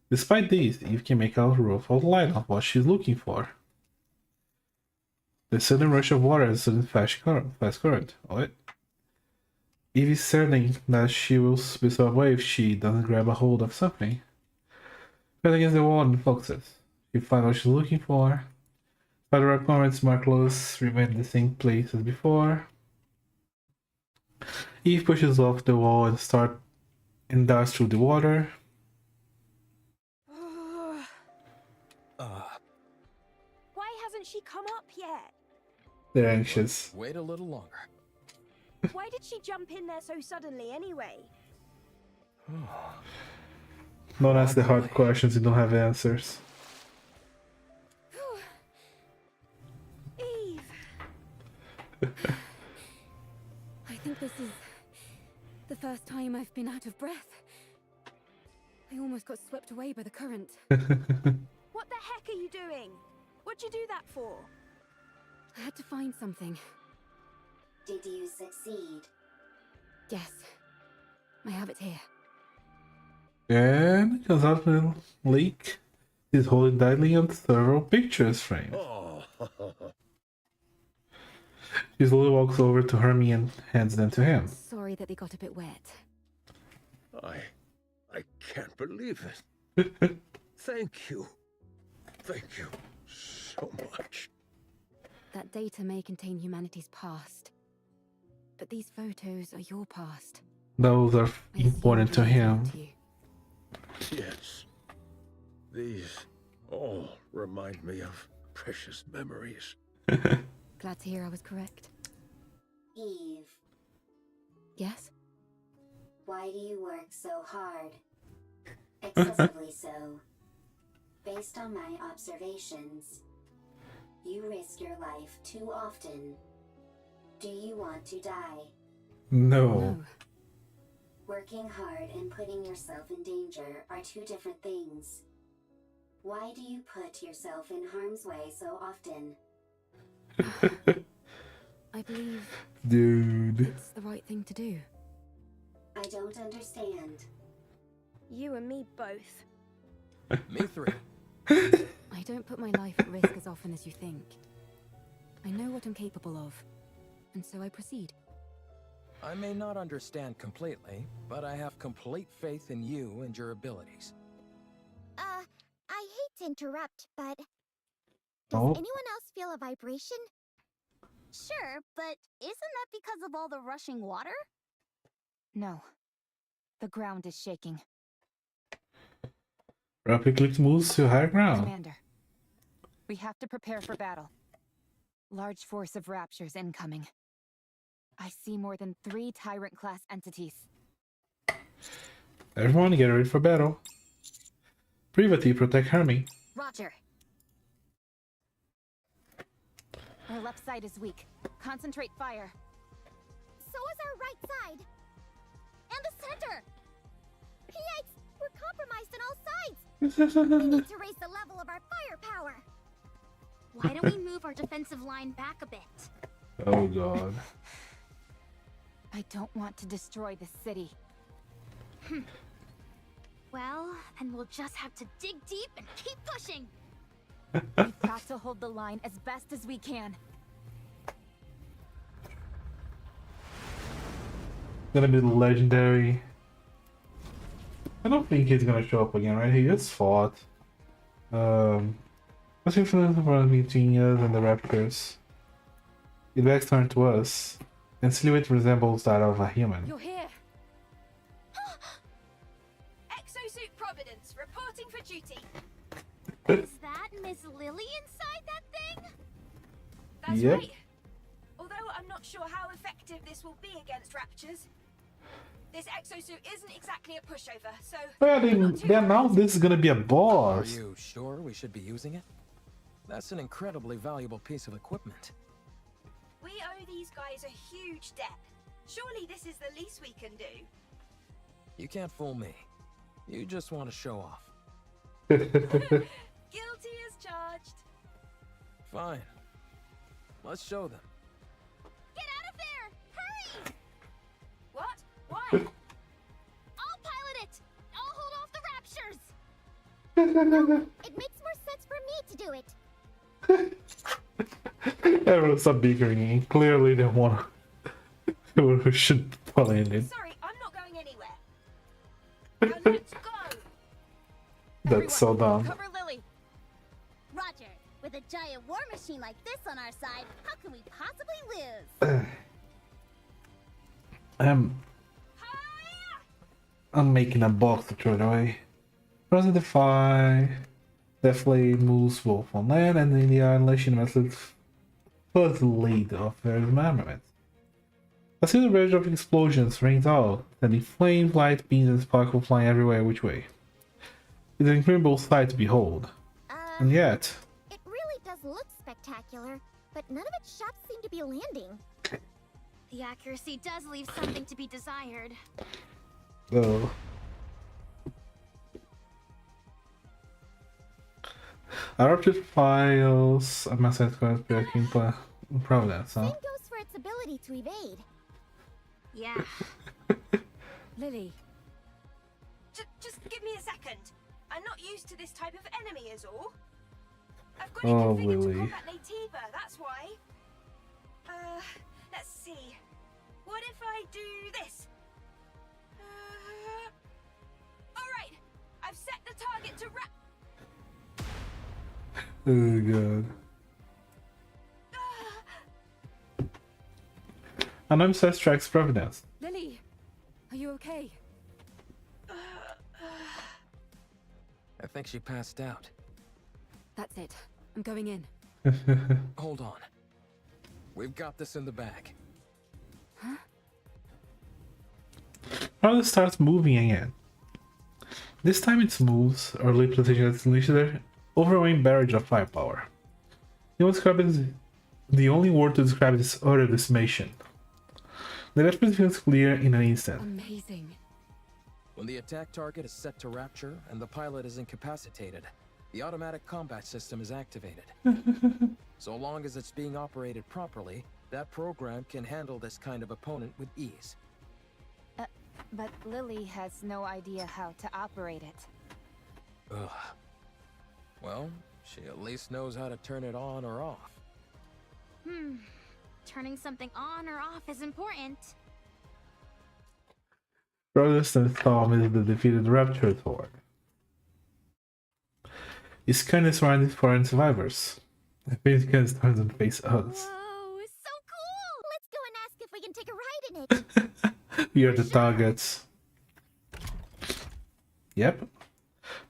Despite this, Eve can make out a rough outline of what she's looking for. The sudden rush of water is a sudden fast current. What? Eve is certain that she will be swept away if she doesn't grab a hold of something. Press against the wall and focuses. She finds what she's looking for. Spider comrades Marclos remain in the same place as before. Eve pushes off the wall and dives through the water. Why hasn't she come up yet? They're anxious. Wait a little longer. Why did she jump in there so suddenly anyway? Don't ask the hard questions you don't have answers. Eve! I think this is the first time I've been out of breath. I almost got swept away by the current. What the heck are you doing? What'd you do that for? I had to find something. Did you succeed? Yes. I have it here. And comes out the lake. He's holding tightly on several pictures frames. Oh. She slowly walks over to Hermie and hands them to him. Sorry that they got a bit wet. I can't believe it. Thank you. Thank you so much. That data may contain humanity's past, but these photos are your past. Those are important to him. Yes. These all remind me of precious memories. Glad to hear I was correct. Eve, Yes? why do you work so hard? Excessively so. Based on my observations, you risk your life too often. Do you want to die? No. Working hard and putting yourself in danger are two different things. Why do you put yourself in harm's way so often? I believe Dude. it's the right thing to do. I don't understand. You and me both. Me three. I don't put my life at risk as often as you think. I know what I'm capable of, and so I proceed. I may not understand completely, but I have complete faith in you and your abilities. I hate to interrupt, but does anyone else feel a vibration? Sure, but isn't that because of all the rushing water? No. The ground is shaking. Rapid click moves to higher ground. Commander, we have to prepare for battle. Large force of raptures incoming. I see more than 3 Tyrant-class entities. Everyone get ready for battle. Privity, protect Hermie. Roger. Our left side is weak. Concentrate fire. So is our right side. And the center. Yikes, we're compromised on all sides. We need to raise the level of our firepower. Why don't we move our defensive line back a bit? Oh god. I don't want to destroy the city. Well, then we'll just have to dig deep and keep pushing. We've got to hold the line as best as we can. Gonna be legendary. I don't think he's gonna show up again, right? He just fought. What's the difference between us and the Raptors? It backs turn to us, and silhouette resembles that of a human. You're here. Exosuit Providence, reporting for duty. Is that Miss Lily inside that thing? That's Yep. right. Although I'm not sure how effective this will be against raptors. This exosuit isn't exactly a pushover, so... Well, then now this is gonna be a boss. Are you sure we should be using it? That's an incredibly valuable piece of equipment. We owe these guys a huge debt. Surely this is the least we can do. You can't fool me. You just want to show off. Guilty as charged. Fine. Let's show them. Get out of there! Hurry! What? Why? I'll pilot it! I'll hold off the raptures! It makes more sense for me to do it. Everyone stop bickering. Clearly they wanna. Who should probably end it. Sorry, I'm not going anywhere. Now let's go! That's so dumb. Cover Lily. Roger. With a giant war machine like this on our side, how can we possibly lose? I'm making a box to throw it away. Present defy. Definitely moves both on land and in the air, unleashing methods first lead of various armaments. A single range of explosions rings out, sending flames, light, beams, and sparkles flying everywhere which way. It's an incredible sight to behold. And yet... It really does look spectacular, but none of its shots seem to be landing. The accuracy does leave something to be desired. Oh. Adopted files, a message going to be Providence, huh? Same goes for its ability to evade. Yeah. Lily. Just give me a second. I'm not used to this type of enemy is all. I've got Oh, it configured to Lily. combat Nativa, that's why. Let's see. What if I do this? Alright, I've set the target to wrap. Oh god. Anonymous tracks Providence. Lily, are you okay? I think she passed out. That's it. I'm going in. Hold on. We've got this in the bag. Huh? Providence starts moving again. This time it moves, or representation has unleashed their overwhelming barrage of firepower. The only word to describe this utter decimation. The weapon feels clear in an instant. Amazing. When the attack target is set to rapture and the pilot is incapacitated, the automatic combat system is activated. So long as it's being operated properly, that program can handle this kind of opponent with ease. But Lily has no idea how to operate it. Ugh. Well, she at least knows how to turn it on or off. Turning something on or off is important. Providence and Storm is the defeated Rapture Sword. His scan is surrounded foreign survivors. The face turns and face us. Whoa, so cool! Let's go and ask if we can take a ride in it. We are the targets. Yep.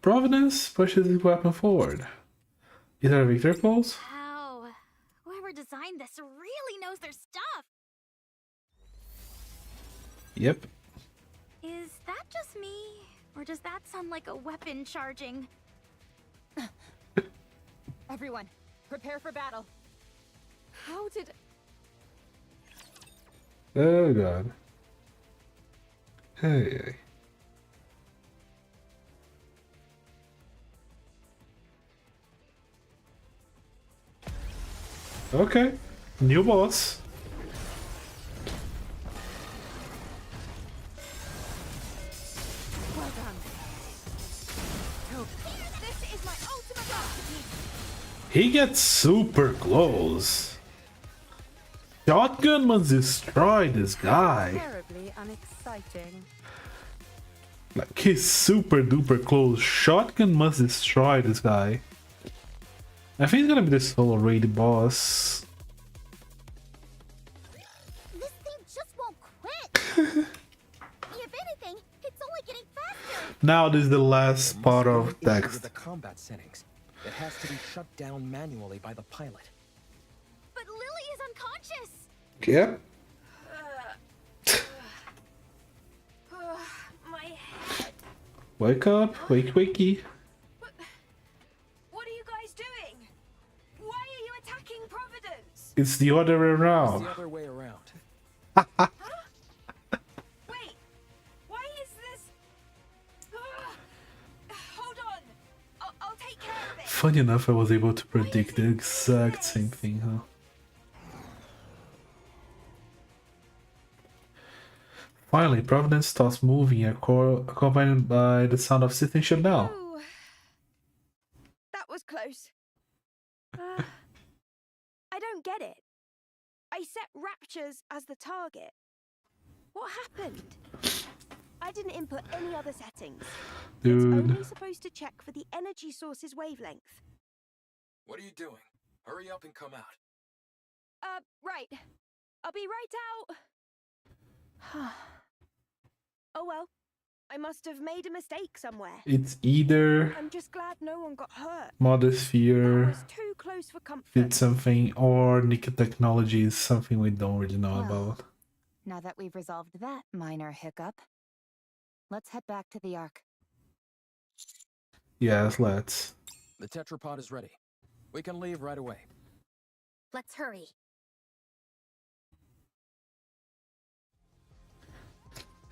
Providence pushes his weapon forward. Is that a victory pose? Wow. Whoever designed this really knows their stuff. Yep. Is that just me? Or does that sound like a weapon charging? Everyone, prepare for battle. How did... Oh god. Hey. Okay. New boss. Well done. This is my ultimate masterpiece. He gets super close. Shotgun must destroy this guy. Terribly unexciting. Like, he's super duper close. Shotgun must destroy this guy. I think it's gonna be the solo raid boss. This thing just won't quit. If anything, it's only getting faster. Now this is the last part of With text. the combat settings. It has to be shut down manually by the pilot. But Lily is unconscious. Yep. My head. Wake up, wakey. What are you guys doing? Why are you attacking Providence? It's the other way It's around. the other way around. Wait, why is this? Hold on, I'll take care of it. Funny enough, I was able to predict the exact same thing, huh? Finally, Providence starts moving, accompanied by the sound of system shutdown. Ooh, that was close. I don't get it. I set raptures as the target. What happened? I didn't input any other settings. It's Dude. only supposed to check for the energy source's wavelength. What are you doing? Hurry up and come out. Right. I'll be right out. Oh well. I must have made a mistake somewhere. It's either I'm just glad no one got hurt. That Modosphere was too close for comfort. did something, or Nikke technology is something we don't really know about. Now that we've resolved that minor hiccup, let's head back to the Ark. Yes, let's. The tetrapod is ready. We can leave right away. Let's hurry.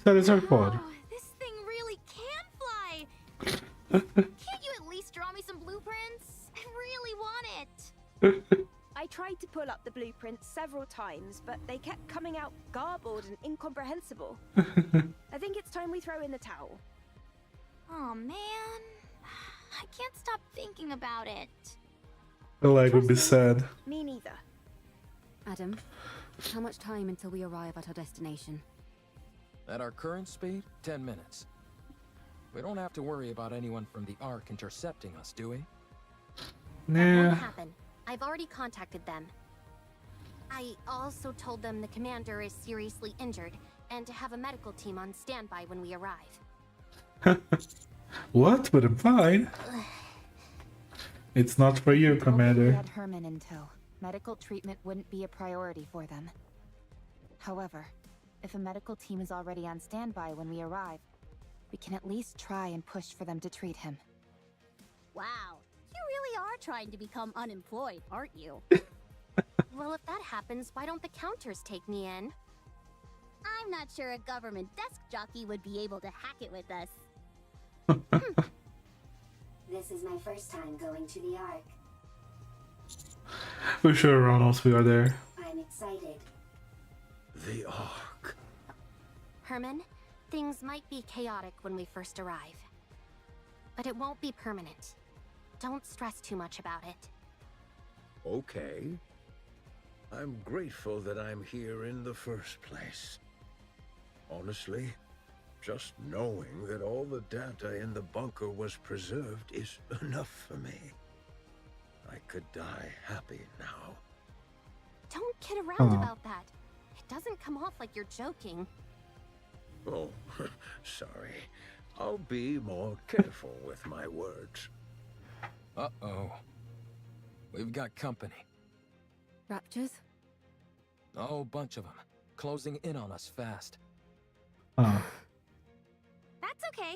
That is our pod. Wow, this thing really can fly. Can't you at least draw me some blueprints? I really want it. I tried to pull up the blueprints several times, but they kept coming out garbled and incomprehensible. I think it's time we throw in the towel. Oh man, I can't stop thinking about it. The leg would be sad. Me neither. Adam, how much time until we arrive at our destination? At our current speed, 10 minutes. We don't have to worry about anyone from the Ark intercepting us, do we? That Nah. won't happen. I've already contacted them. I also told them the commander is seriously injured and to have a medical team on standby when we arrive. What? But I'm fine. It's not for you, If we Commander. had Herman in tow, medical treatment wouldn't be a priority for them. However, if a medical team is already on standby when we arrive, we can at least try and push for them to treat him. Wow, you really are trying to become unemployed, aren't you? Well, if that happens, why don't the counters take me in? I'm not sure a government desk jockey would be able to hack it with us. This is my first time going to the Ark. For sure, around once we are there. I'm excited. The Ark. Herman, things might be chaotic when we first arrive. But it won't be permanent. Don't stress too much about it. Okay. I'm grateful that I'm here in the first place. Honestly, just knowing that all the data in the bunker was preserved is enough for me. I could die happy now. Don't kid around about that. It doesn't come off like you're joking. Oh, sorry. I'll be more careful with my words. Uh-oh. We've got company. Raptures? A whole bunch of them. Closing in on us fast. That's okay.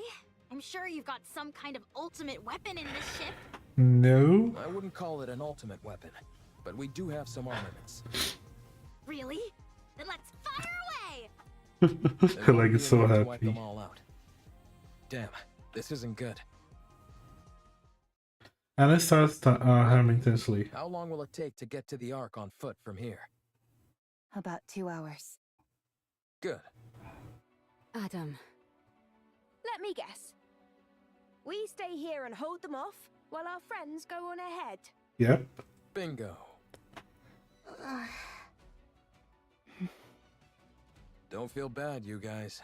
I'm sure you've got some kind of ultimate weapon in this ship. No. I wouldn't call it an ultimate weapon, but we do have some armaments. Really? Then let's fire away! Like, it's so To wipe happy. them all out. Damn, this isn't good. And it starts harming intensely. How long will it take to get to the Ark on foot from here? About 2 hours. Good. Adam. Let me guess. We stay here and hold them off while our friends go on ahead. Yep. Bingo. Don't feel bad, you guys.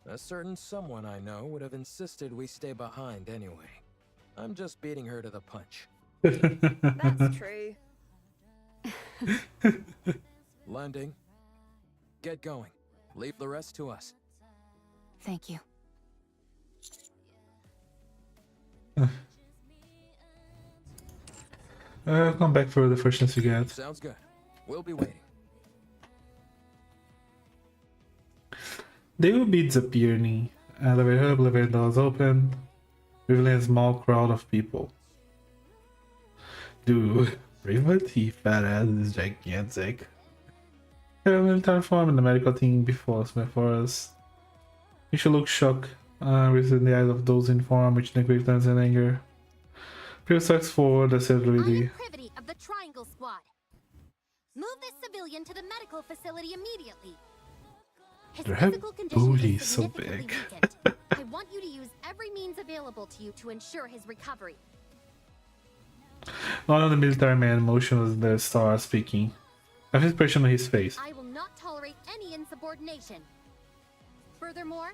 A certain someone I know would have insisted we stay behind anyway. I'm just beating her to the punch. That's true. Landing. Get going. Leave the rest to us. Thank you. Come back for the first chance you get. Sounds good. We'll be waiting. They will be disappearing. Elevator up, elevator doors open. Revealing a small crowd of people. Dude, Brevity fat ass is gigantic. Have a military form and the medical team before us. You should look shocked, in the eyes of those in form, which Nikke turns in anger. Pure sucks forward, I said really. Privity of the Triangle Squad. Move this civilian to the medical facility immediately. His Their physical condition booty is is so significantly big. weakened. I want you to use every means available to you to ensure his recovery. One of the military man motionless the star speaking. I have his expression on his face. I will not tolerate any insubordination. Furthermore,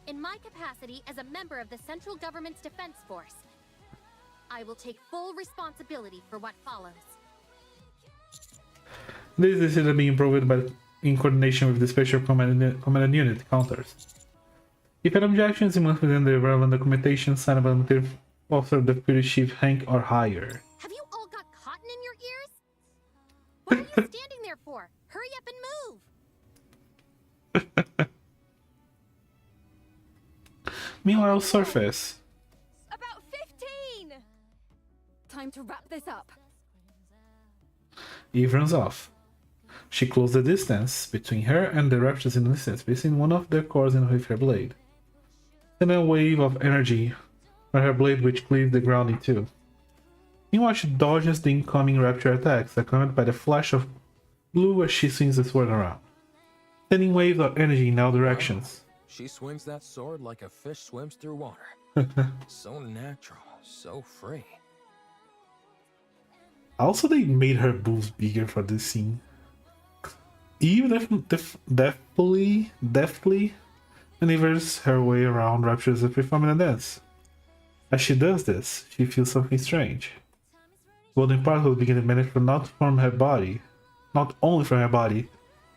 in my capacity as a member of the central government's defense force, I will take full responsibility for what follows. This is being improved by in coordination with the special command unit counters. If an objection is moved within the relevant documentation signed by the military officer of deputy chief rank or higher. Have you all got cotton in your ears? What are you standing there for? Hurry up and move! Meanwhile, surface. About 15! Time to wrap this up. Eve runs off. She closed the distance between her and the raptors in an instant, placing one of their cores in with her blade. Then a wave of energy from her blade which cleaved the ground in two. Meanwhile, she dodges the incoming raptor attacks, accompanied by the flash of blue as she swings the sword around, sending waves of energy in all directions. She swings that sword like a fish swims through water. So natural, so free. Also, they made her boobs bigger for this scene. Eve deftly maneuvers her way around Rapture's performing a dance. As she does this, she feels something strange. Golden particles begin to manifest not only from her body,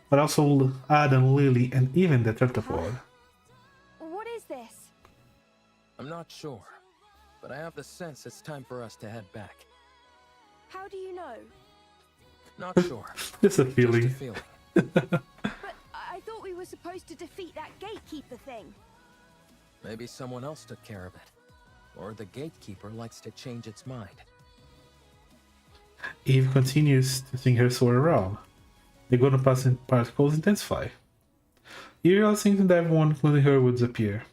but also Adam, Lily, and even the tetrapod. What is this? I'm not sure, but I have the sense it's time for us to head back. How do you know? Not sure. Just a feeling. Just a feeling. But I thought we were supposed to defeat that gatekeeper thing. Maybe someone else took care of it. Or the gatekeeper likes to change its mind. Eve continues to sing her sword around. The golden particles intensify. Eve thinks that everyone, including her, would disappear.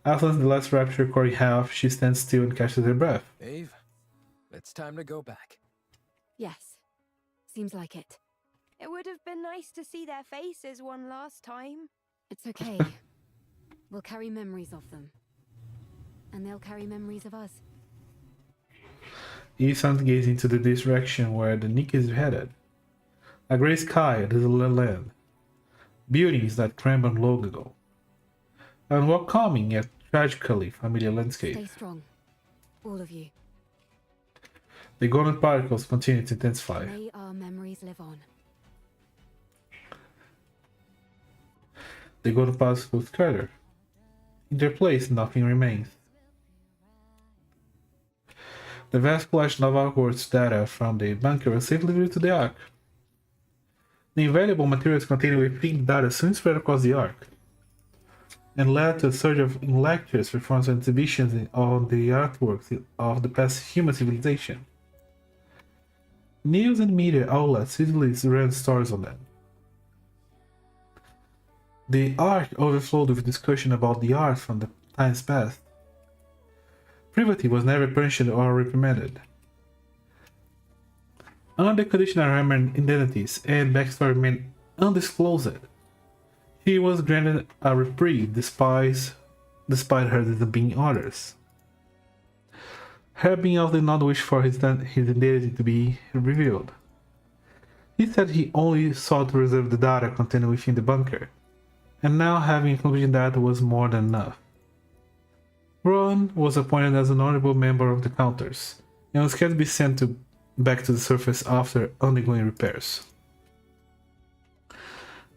After the last rapture core in half, she stands still and catches her breath. Eve, it's time to go back. Yes. Seems like it. It would have been nice to see their faces one last time. It's okay. We'll carry memories of them. And they'll carry memories of us. Eve stands gazing to the direction where the Nikke is headed. A grey sky, a desolate land. Buildings that crumbled long ago. And welcoming yet tragically familiar landscape. Stay strong. All of you. The golden particles continue to intensify. May our memories live on. The golden particles scatter. In their place, nothing remains. The vast collection of Hogwarts data from the bunker was safely delivered to the Ark. The invaluable materials contained within the data soon spread across the Ark, and led to a surge in lectures, performances, and exhibitions on the artworks of the past human civilization. News and media outlets easily ran stories on them. The Ark overflowed with discussion about the art from the times past. Privity was never punished or reprimanded. Under the condition of remaining identities and backstory remained undisclosed, he was granted a reprieve despite her disobeying orders. Her being out did not wish for his identity to be revealed. He said he only sought to reserve the data contained within the bunker, and now having a conclusion that was more than enough. Rowan was appointed as an honorable member of the Counters, and was scheduled to be sent back to the surface after undergoing repairs.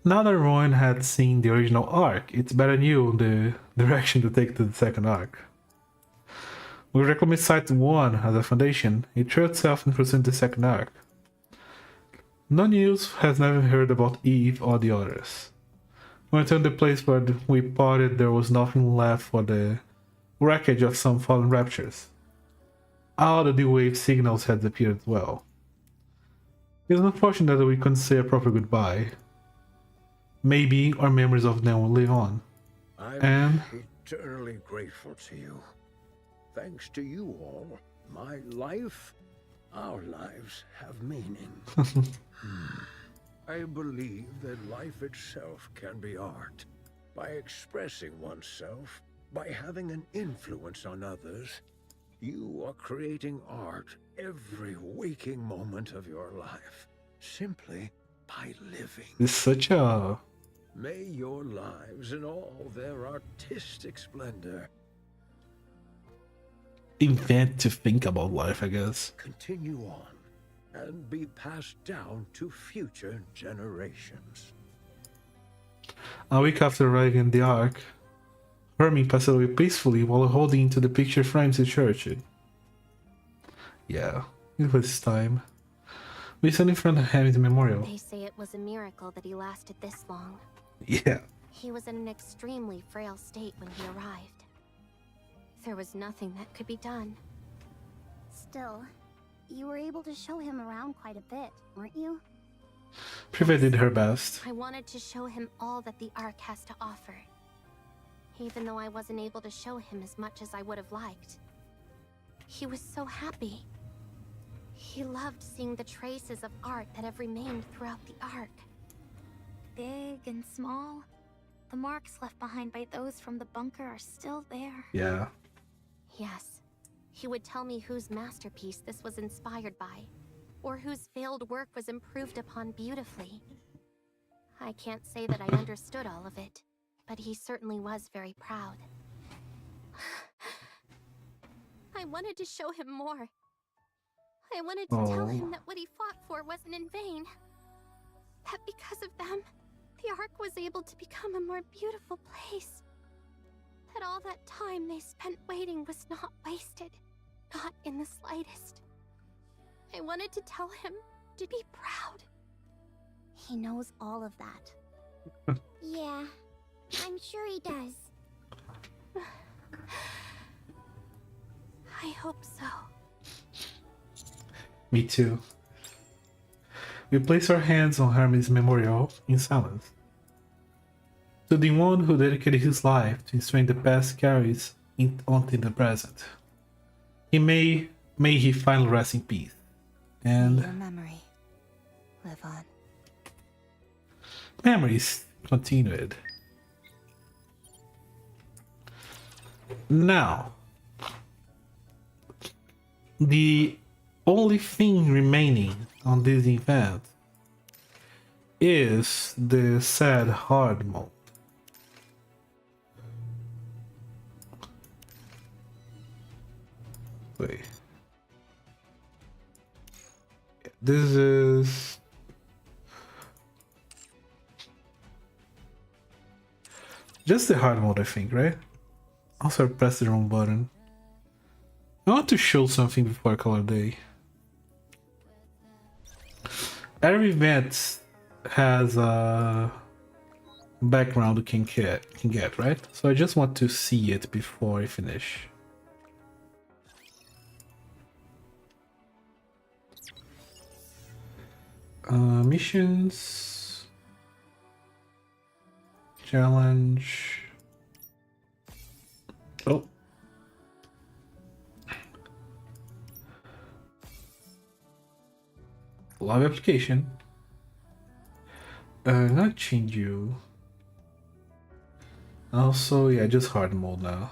Now that Rowan had seen the original Ark, it's better knew the direction to take to the second Ark. With Reclamation Site 1 as a foundation, it threw itself in pursuit of the second Ark. No news has never heard about Eve or the others. When returned to the place where we parted, there was nothing left for the wreckage of some fallen raptures. All the D-wave signals had disappeared as well. It's unfortunate that we couldn't say a proper goodbye. Maybe our memories of them will live on. I'm eternally grateful to you. Thanks to you all, my life, our lives have meaning. I believe that life itself can be art. By expressing oneself, by having an influence on others, you are creating art every waking moment of your life, simply by living. It's such a... May your lives in all their artistic splendor invent to think about life, I guess. continue on and be passed down to future generations. A week after arriving in the Ark, Hermie passed away peacefully while holding to the picture frames in church. Yeah, it was time. We stand in front of Hermie's memorial. They say it was a miracle that he lasted this long. Yeah. He was in an extremely frail state when he arrived. There was nothing that could be done. Still, you were able to show him around quite a bit, weren't you? Privet did her best. I wanted to show him all that the Ark has to offer, even though I wasn't able to show him as much as I would have liked. He was so happy. He loved seeing the traces of art that have remained throughout the Ark. Big and small, the marks left behind by those from the bunker are still there. Yeah. Yes. He would tell me whose masterpiece this was inspired by, or whose failed work was improved upon beautifully. I can't say that I understood all of it, but he certainly was very proud. I wanted to show him more. I wanted to tell him that what he fought for wasn't in vain. That because of them, the Ark was able to become a more beautiful place. That all that time they spent waiting was not wasted. Not in the slightest. I wanted to tell him to be proud. He knows all of that. Yeah, I'm sure he does. I hope so. Me too. We place our hands on Hermes' memorial in silence. To the one who dedicated his life to ensuring the past carries onto the present. May he finally rest in peace. And your memory live on. Memories continued. Now, the only thing remaining on this event is the sad hard mode. Wait. This is just the hard mode, I think, right? Also, I pressed the wrong button. I want to show something before I call it a day. Every event has a background you can get, right? So I just want to see it before I finish. Missions, challenge. Oh. Live application. Not change you. Also, yeah, just hard mode now.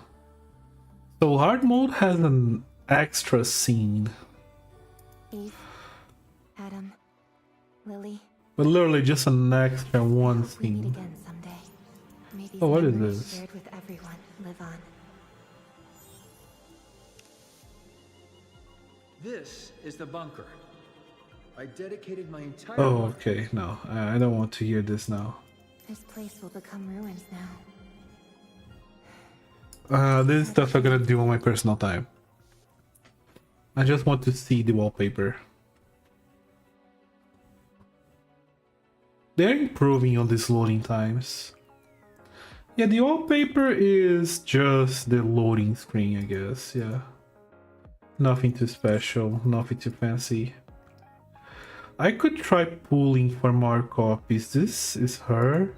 So hard mode has an extra scene. Eve, Adam, Lily. But literally just an extra one scene. Again someday. May these Oh, what is memories this? shared with everyone live on. This is the bunker. I dedicated my entire Oh, life. okay. No, I don't want to hear this now. This place will become ruins now. This is stuff I'm gonna do on my personal time. I just want to see the wallpaper. They're improving on these loading times. Yeah, the wallpaper is just the loading screen, I guess, yeah. Nothing too special, nothing too fancy. I could try pulling for more copies. This is her.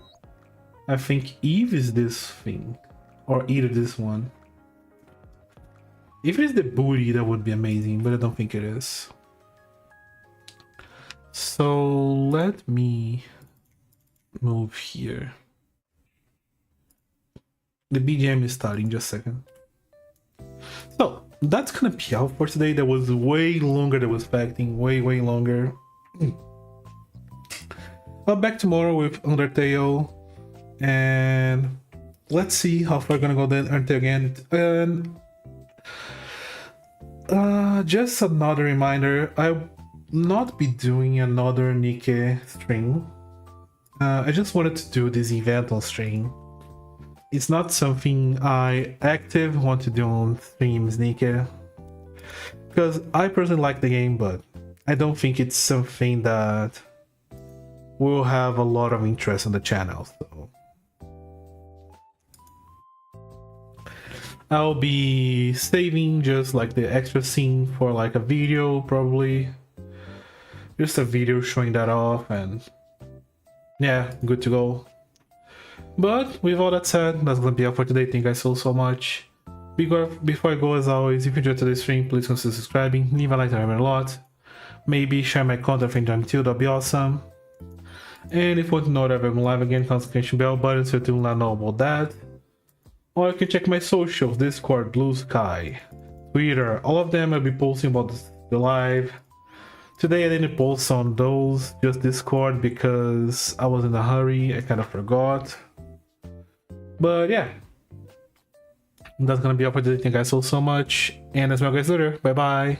I think Eve is this thing. Or either this one. If it's the booty, that would be amazing, but I don't think it is. So let me move here. The BGM is starting, just a second. So that's gonna be all for today. That was way longer than I was expecting, way longer. I'll be back tomorrow with Undertale, and let's see how far I'm gonna go then Undertale again. And just another reminder, I'll not be doing another Nikke stream. I just wanted to do this event on stream. It's not something I active want to do on streams, Nikke, because I personally like the game, but I don't think it's something that will have a lot of interest on the channel. So I'll be saving just like the extra scene for like a video, probably just a video showing that off, and yeah, good to go. But with all that said, that's gonna be all for today. Thank you guys so much. Before I go, as always, if you enjoyed today's stream, please consider subscribing, leave a like, that helps a lot. Maybe share my content with them too, that'd be awesome. And if you want to know that I'm live again, notification bell button so you let know about that. Or you can check my socials, Discord, Blue Sky, Twitter, all of them I'll be posting about the live. Today I didn't post on those, just Discord, because I was in a hurry. I kind of forgot. But yeah, that's gonna be all for today. Thank you guys so much, and I'll see you guys later. Bye bye.